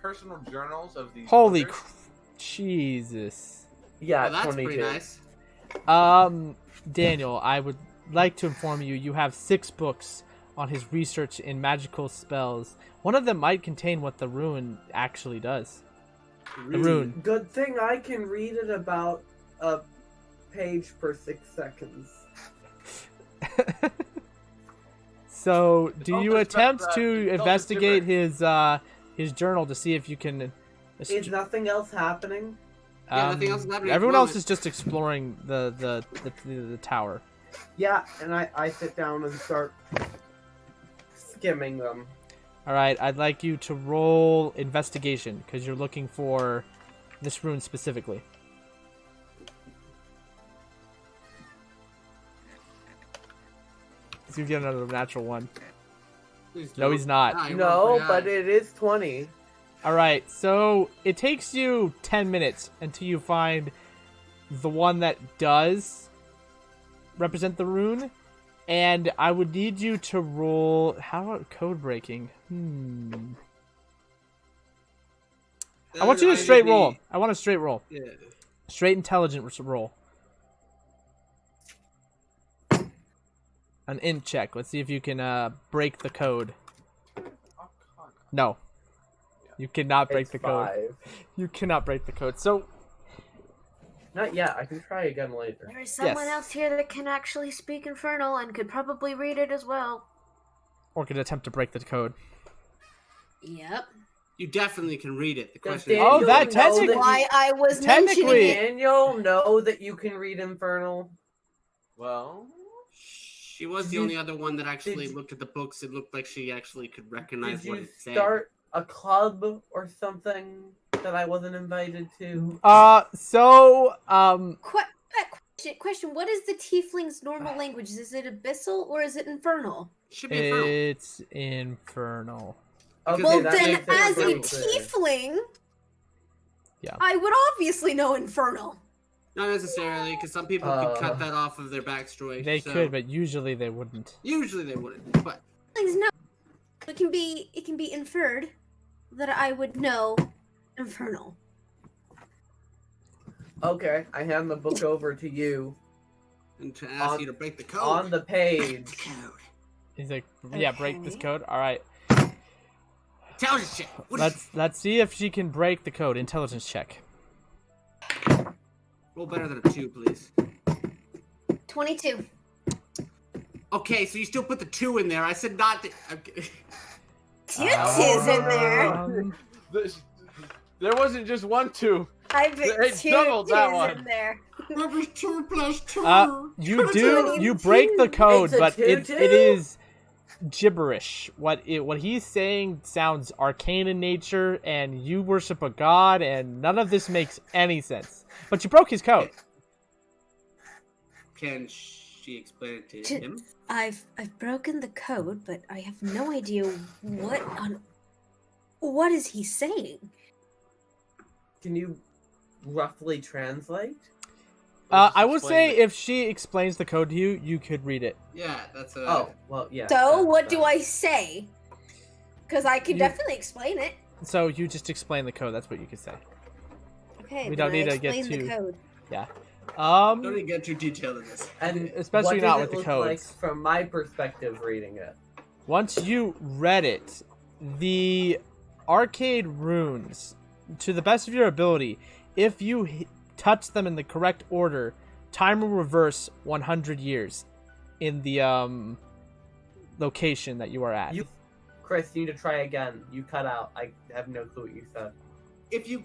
personal journals of these. Holy villagers. Jesus. Yeah, Well, that's 22. pretty nice. Daniel, I would like to inform you, you have 6 books on his research in magical spells. One of them might contain what the rune actually does. The rune. Good thing I can read it about a page per 6 seconds. So, do all you the attempt stuff that- to it's all investigate different. his journal to see if you can? Is nothing else happening? Yeah, nothing else is happening at the Everyone else moment. is just exploring the tower. Yeah, and I sit down and start skimming them. All right, I'd like you to roll investigation because you're looking for this rune specifically. He's gonna get another natural one. Please No, don't. he's not. Ah, you No, rolled pretty but high. it is 20. All right, so it takes you 10 minutes until you find the one that does represent the rune, and I would need you to roll. How about code breaking? I want you to straight roll. I want a straight roll. Yeah. Straight intelligence roll. An int check. Let's see if you can break the code. No. You cannot break It's the code. 5. You cannot break the code. So, Not yet. I can try again later. There is someone Yes. else here that can actually speak Infernal and could probably read it as well. or can attempt to break the code. Yep. You definitely can read it. The Does question is, Oh, Daniel that know technically- that Why I was Technically- mentioning it. Daniel know that you can read Infernal? Well, she was Did the you- only other one that actually did- look at the books. It looked like she actually could recognize Did what you it said. start a club or something that I wasn't invited to? Question, what is the tiefling's normal language? Is it abyssal or is it infernal? Should be infernal. It's infernal. Okay, Well, that then, makes it as a pretty clear. tiefling, Yeah. I would obviously know infernal. Not necessarily, because some people could cut that off of their backstory. They so could, but usually they wouldn't. usually they wouldn't. But Tieflings know. It can be inferred that I would know infernal. Okay, I hand the book over to you. and to ask On- you to break the code. On the page, code. He's like, yeah, break this Okay. code. All right, Intelligence check. What is let's see if she can break the code. Intelligence check. Roll better than a 2, please. 22. Okay, so you still put the 2 in there. I said not to... Okay. Tits is in there. there wasn't just one two. I put They two doubled that twos one. in there. That was 2 plus 2. You break the code, It's a but it 2-2. is gibberish. What he's saying sounds arcane in nature, and you worship a god, and none of this makes any sense. But you broke his code. Can she explain it to Ch- him? I've broken the code, but I have no idea what is he saying? can you roughly translate? I would say if she explains the code to you, you could read it. Yeah, that's a... Oh, well, yeah. So, that's what do fine. I say? Because I can You- definitely explain it. So you just explain the code. That's what you could say. Okay, We then don't need I to get explain too- the code. Don't need to get too detailed in this. And Especially what not does with it the look codes. like from my perspective reading it? Once you read it, the arcade runes, to the best of your ability, if you touch them in the correct order, time will reverse 100 years in the location that you are at. Chris, you need to try again. You cut out. I have no clue what you said. If you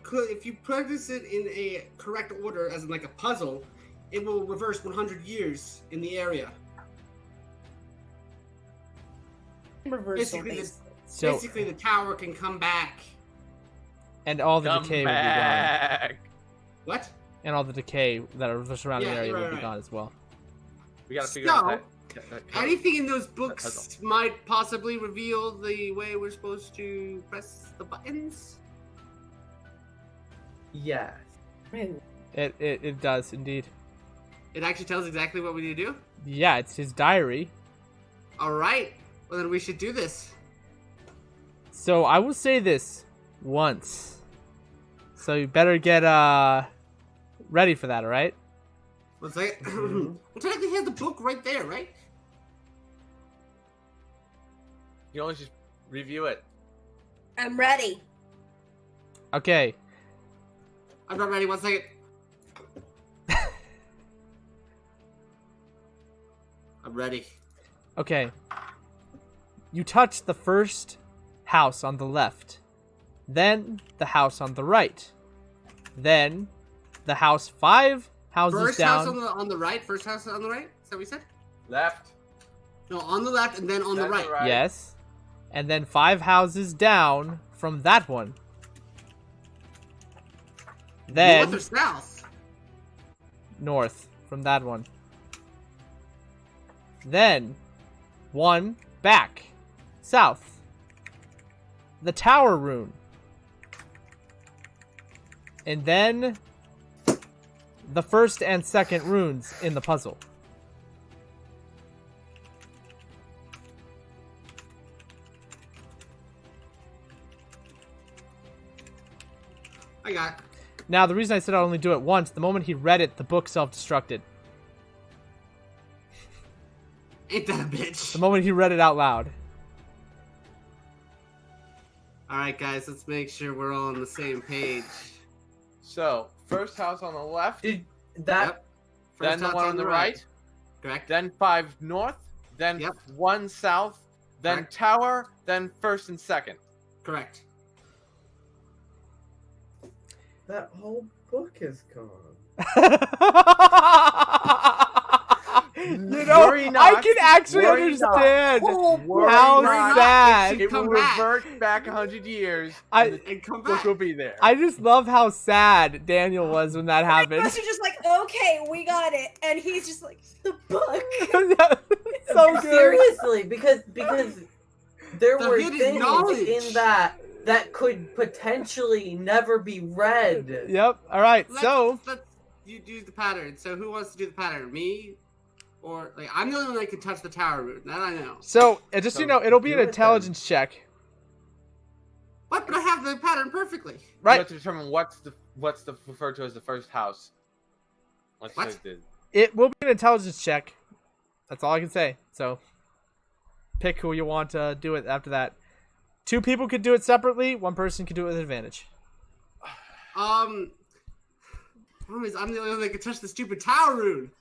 practice it in a correct order, as in like a puzzle, it will reverse 100 years in the area. Reversal. Basically, the tower can come back. And all the Come decay back. What? and all the decay that are the surrounding Yeah, area right, will be right. gone as well. We gotta figure out that. Anything in those books puzzle. might possibly reveal the way we're supposed to press the buttons. Yes. It does indeed. It actually tells exactly what we need to do. Yeah, it's his diary. All right. Well, then we should do this. So I will say this once. So you better get ready for that, all right? One second. Well, technically, he has the book right there, right? You always just review it. I'm ready. Okay. I'm not ready. 1 second. I'm ready. Okay. You touch the first house on the left. Then the house on the right. Then the house 5 houses First down. house on the right. First house on the right. Is that what we said? Left. No, on the left and then on the Then right. Yes. And then 5 houses down from that one. Then North or south? north from that one. Then 1 back south. The tower rune. And then the first and second runes in the puzzle. I got it. Now, the reason I said I'll only do it once, the moment he read it, the book self-destructed. Ain't that a bitch? The moment he read it out loud. Alright, guys, let's make sure we're all on the same page. So, first house on the left, Did that? Yep. then First the house one on the right, Correct. then 5 north, then Yep. 1 south, then Correct. tower, then first and second. Correct. That whole book is gone. You know, Worry I not. can actually Worry not. understand Worry how not. sad. It will Come back. revert back 100 years. I- and the And come book back. will be there. I just love how sad Daniel was when that I happened. was just like, okay, we got it, and he's just like, the book. So good. Seriously, because there The were hidden things knowledge. in that could potentially never be read. Yep. All right. So Let's you do the pattern. So who wants to do the pattern? Me? Or, like, I'm the only one that can touch the tower root. That I know. just so you So, know, it'll be do an it then. intelligence check, What? But I have the pattern perfectly. You right? have to determine what's the referred to as the first house. Let's What? say the- It will be an intelligence check. That's all I can say. So pick who you want to do it after that. 2 people could do it separately. 1 person could do it with advantage. Problem is, I'm the only one that can touch the stupid tower rune.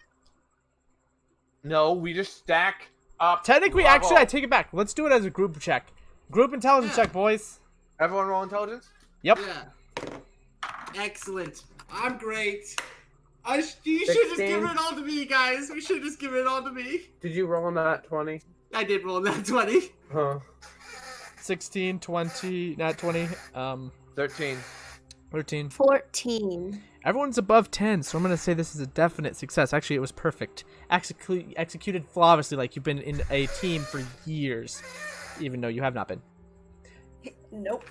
No, we just stack up. Technically, level. actually, I take it back. Let's do it as a group check. Group intelligence Yeah. check, boys. Everyone roll intelligence? Yep. Yeah. Excellent. I'm great. You should just 16. give it all to me, guys. We should just give it all to me. Did you roll on that 20? I did roll that 20. Huh. 16, 20, not 20, 13. 13. 14. Everyone's above 10, so I'm going to say this is a definite success. Actually, it was perfect. Executed flawlessly like you've been in a team for years, even though you have not been. Nope.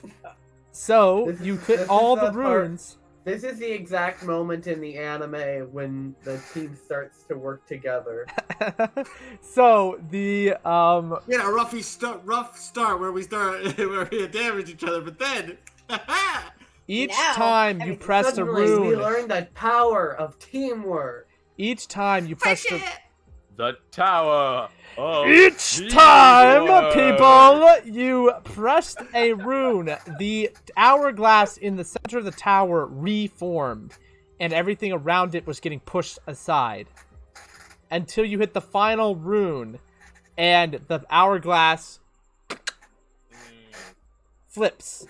So, This is- you this put is all the the part- runes. This is the exact moment in the anime when the team starts to work together. So, the, We had a rough start where we damage each other, but then, each Now, time you everything- press a Suddenly, we rune, learn the power of teamwork. each time you press the... The tower of Each time, teamwork. people, you pressed a rune, the hourglass in the center of the tower reformed. and everything around it was getting pushed aside. Until you hit the final rune, and the hourglass flips.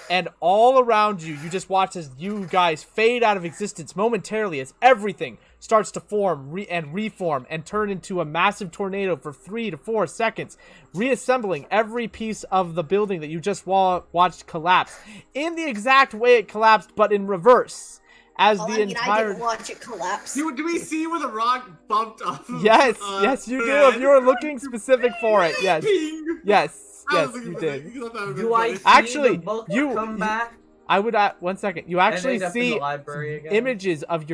And all around you, you just watch as you guys fade out of existence momentarily as everything starts to form and reform and turn into a massive tornado for 3 to 4 seconds, reassembling every piece of the building that you just watched collapse in the exact way it collapsed, but in reverse. As Oh, the I mean, I entire didn't watch it collapse. Do we see where the rock bumped off? Of, yes, you do. If you were looking specific for it, yes, Ping! yes, I was yes, looking you for did. that. You thought that was Do I funny. see Actually, the book you- come back? I would 1 second. You actually and end up in see the library again? images of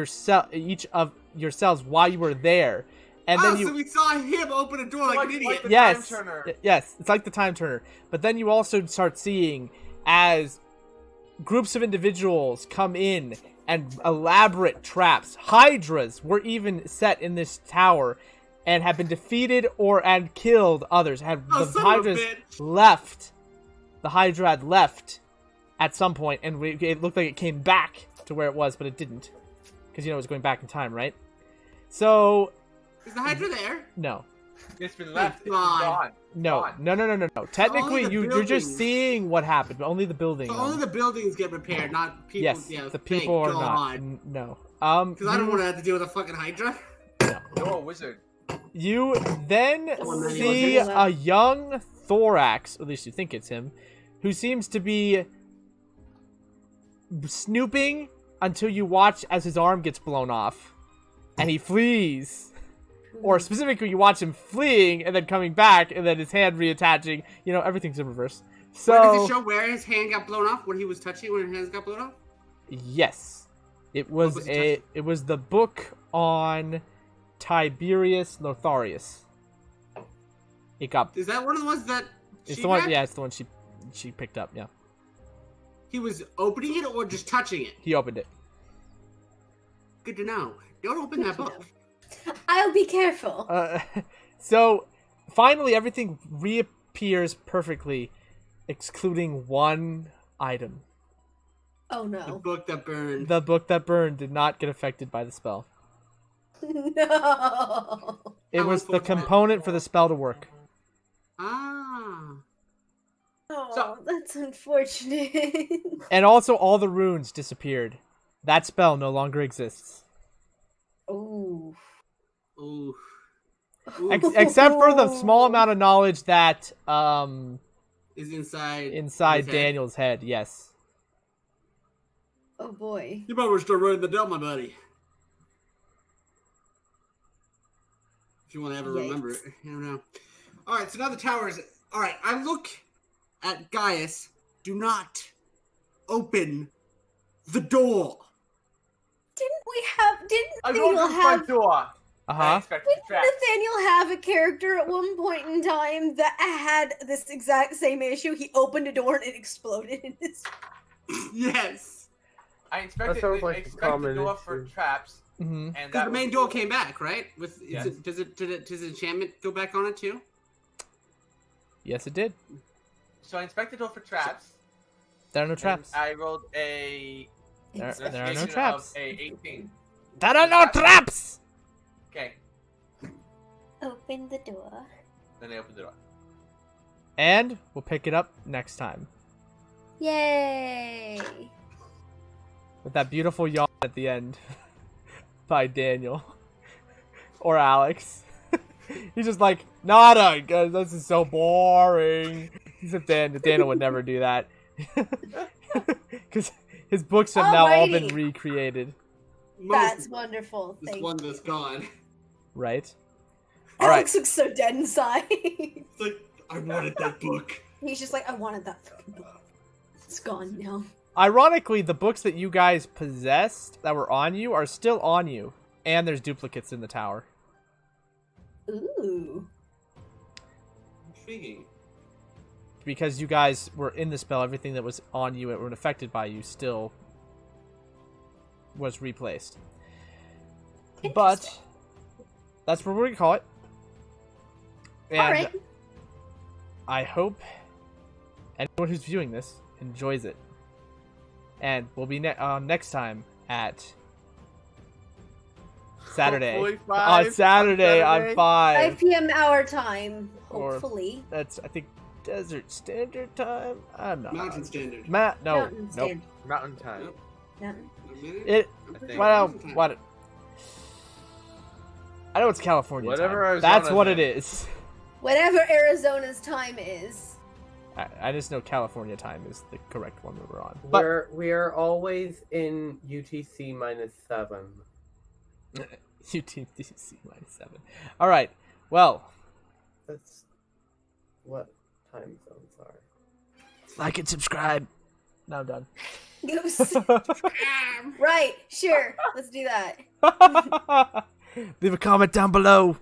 each of your cells while you were there, and then so we saw him open a door like an idiot. the yes, time turner. yes, it's like the time turner. But then you also start seeing as groups of individuals come in and elaborate traps. Hydras were even set in this tower and have been defeated and killed others. Oh, The son of a Hydras bitch. left. The Hydra had left at some point, and it looked like it came back to where it was, but it didn't. Because, it was going back in time, right? So, Is the Hydra there? no. It's been left. It's been God. gone. No. Gone. No. Technically, the you're just buildings. seeing what happened, but only the building. So only the buildings get repaired, not people. Yes, yeah, the people are thank not. God. No. Because I don't want to have to deal with a fucking Hydra. You're a wizard. You then Oh, man, see he was- a young thorax, at least you think it's him, who seems to be snooping until you watch as his arm gets blown off, and he flees. Or specifically, you watch him fleeing and then coming back, and then his hand reattaching. Everything's in reverse. So Does it show where his hand got blown off? What he was touching when his hands got blown off? yes, it was was he it was the book on Tiberius Lotharius. It got Is that one of the ones that it's she the one. grabbed? Yeah, it's the one she picked up. Yeah, He was opening it or just touching it? he opened it. Good to know. Don't open that book. I'll be careful. So finally, everything reappears perfectly, excluding one item. Oh The no. book that burned. The book that burned did not get affected by the spell. No. It How was the unfortunate. component for the spell to work. Ah. Oh, that's unfortunate. And also, all the runes disappeared. That spell no longer exists. Ooh. Ooh. Except for the small amount of knowledge that Is inside. inside his head. Daniel's head. Yes. Oh boy. You better start writing the down, my buddy. If you want to ever remember it. I don't know. Alright, so now the towers. Alright, I look at Gaius. Do not open the door. Didn't I'm going Nathaniel to the front have door. Uh I huh. expected the trap. Nathaniel have a character at one point in time that had this exact same issue? He opened a door and it exploded in his Yes. I expected, That sounds like I a expected common the door for issue. traps, Mm-hmm. and Because that the main was- door came back, right? With Yes. does the enchantment go back on it too? Yes, it did. So I inspected the door for traps. There are no and traps. I rolled a There are no investigation traps. of a 18. There are no traps. Okay, Open the door. then I opened the door. And we'll pick it up next time Yay! with that beautiful yawn at the end by Daniel or Alex. He's just like, nada, guys, this is so boring. He said Daniel would never do that. Because his books have now all been Alrighty. recreated, That's wonderful. This Thank one you. that's gone. right? All right. Alex looks so dead inside. It's like I wanted that book. He's just like, I wanted that fucking book. It's gone now. Ironically, the books that you guys possessed that were on you are still on you, and there's duplicates in the tower. Ooh. Intriguing. Because you guys were in the spell, everything that was on you and affected by you still was replaced. But that's what we're gonna call it. And All right. I hope anyone who's viewing this enjoys it. And we'll be next time at Saturday. Hopefully On 5 Saturday on 5 5. p.m. our time, Or- hopefully. That's, I think, Desert Standard Time. I'm not. Mountain Standard. No. Mountain Nope. Standard. Mountain time. Nope. Mountain. A minute? It. I'm pretty think- sure Well, Mountain Time. what? I know it's California Whatever time. Arizona's That's what in. it is. Whatever Arizona's time is. I just know California time is the correct one that we're on. But We're always in UTC -7. UTC -7. All right. Well, That's what time zones are. like and subscribe. Now I'm done. Oops. Right, sure. Let's do that. Leave a comment down below.